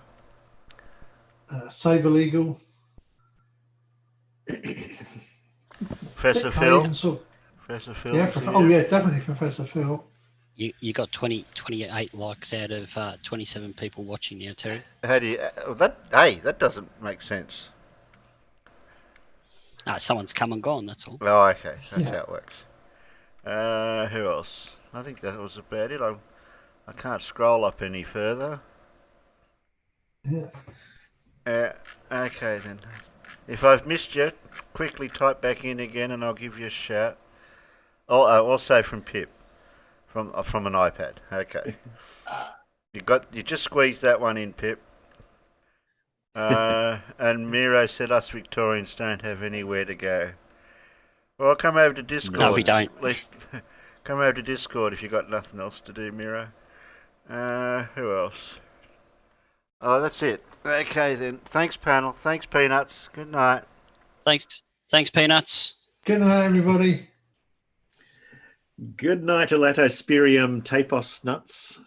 Saber Legal, Professor Phil. Professor Phil. Yeah, yeah, definitely Professor Phil. You got 28 likes out of 27 people watching now, Terry. How do you... that doesn't make sense. No, someone's come and gone, that's all. Oh, okay. That's how it works. Who else? I think that was about it. I can't scroll up any further. Yeah. Okay, then. If I've missed you, quickly type back in again and I'll give you a shout. I'll say from Pip. From an iPad. Okay. You just squeezed that one in, Pip. And Miro said us Victorians don't have anywhere to go. Well, come over to Discord. No, we don't. Come over to Discord if you got nothing else to do, Miro. Who else? Oh, that's it. Okay then. Thanks, panel. Thanks, Peanuts. Good night. Thanks, Peanuts. Good night, everybody. Good night, Elatospirium tapos nuts.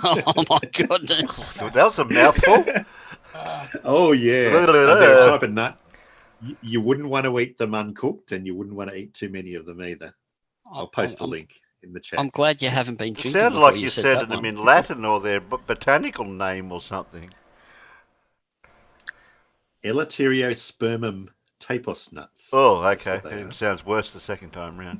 Oh my goodness. That was a mouthful. Oh yeah. They're a type of nut. You wouldn't want to eat them uncooked, and you wouldn't want to eat too many of them either. I'll post a link in the chat. I'm glad you haven't been It drinking. sounded before like you said said them in Latin or their botanical name or something. Elateriospermum tapos nuts. Oh, okay. It sounds worse the second time round.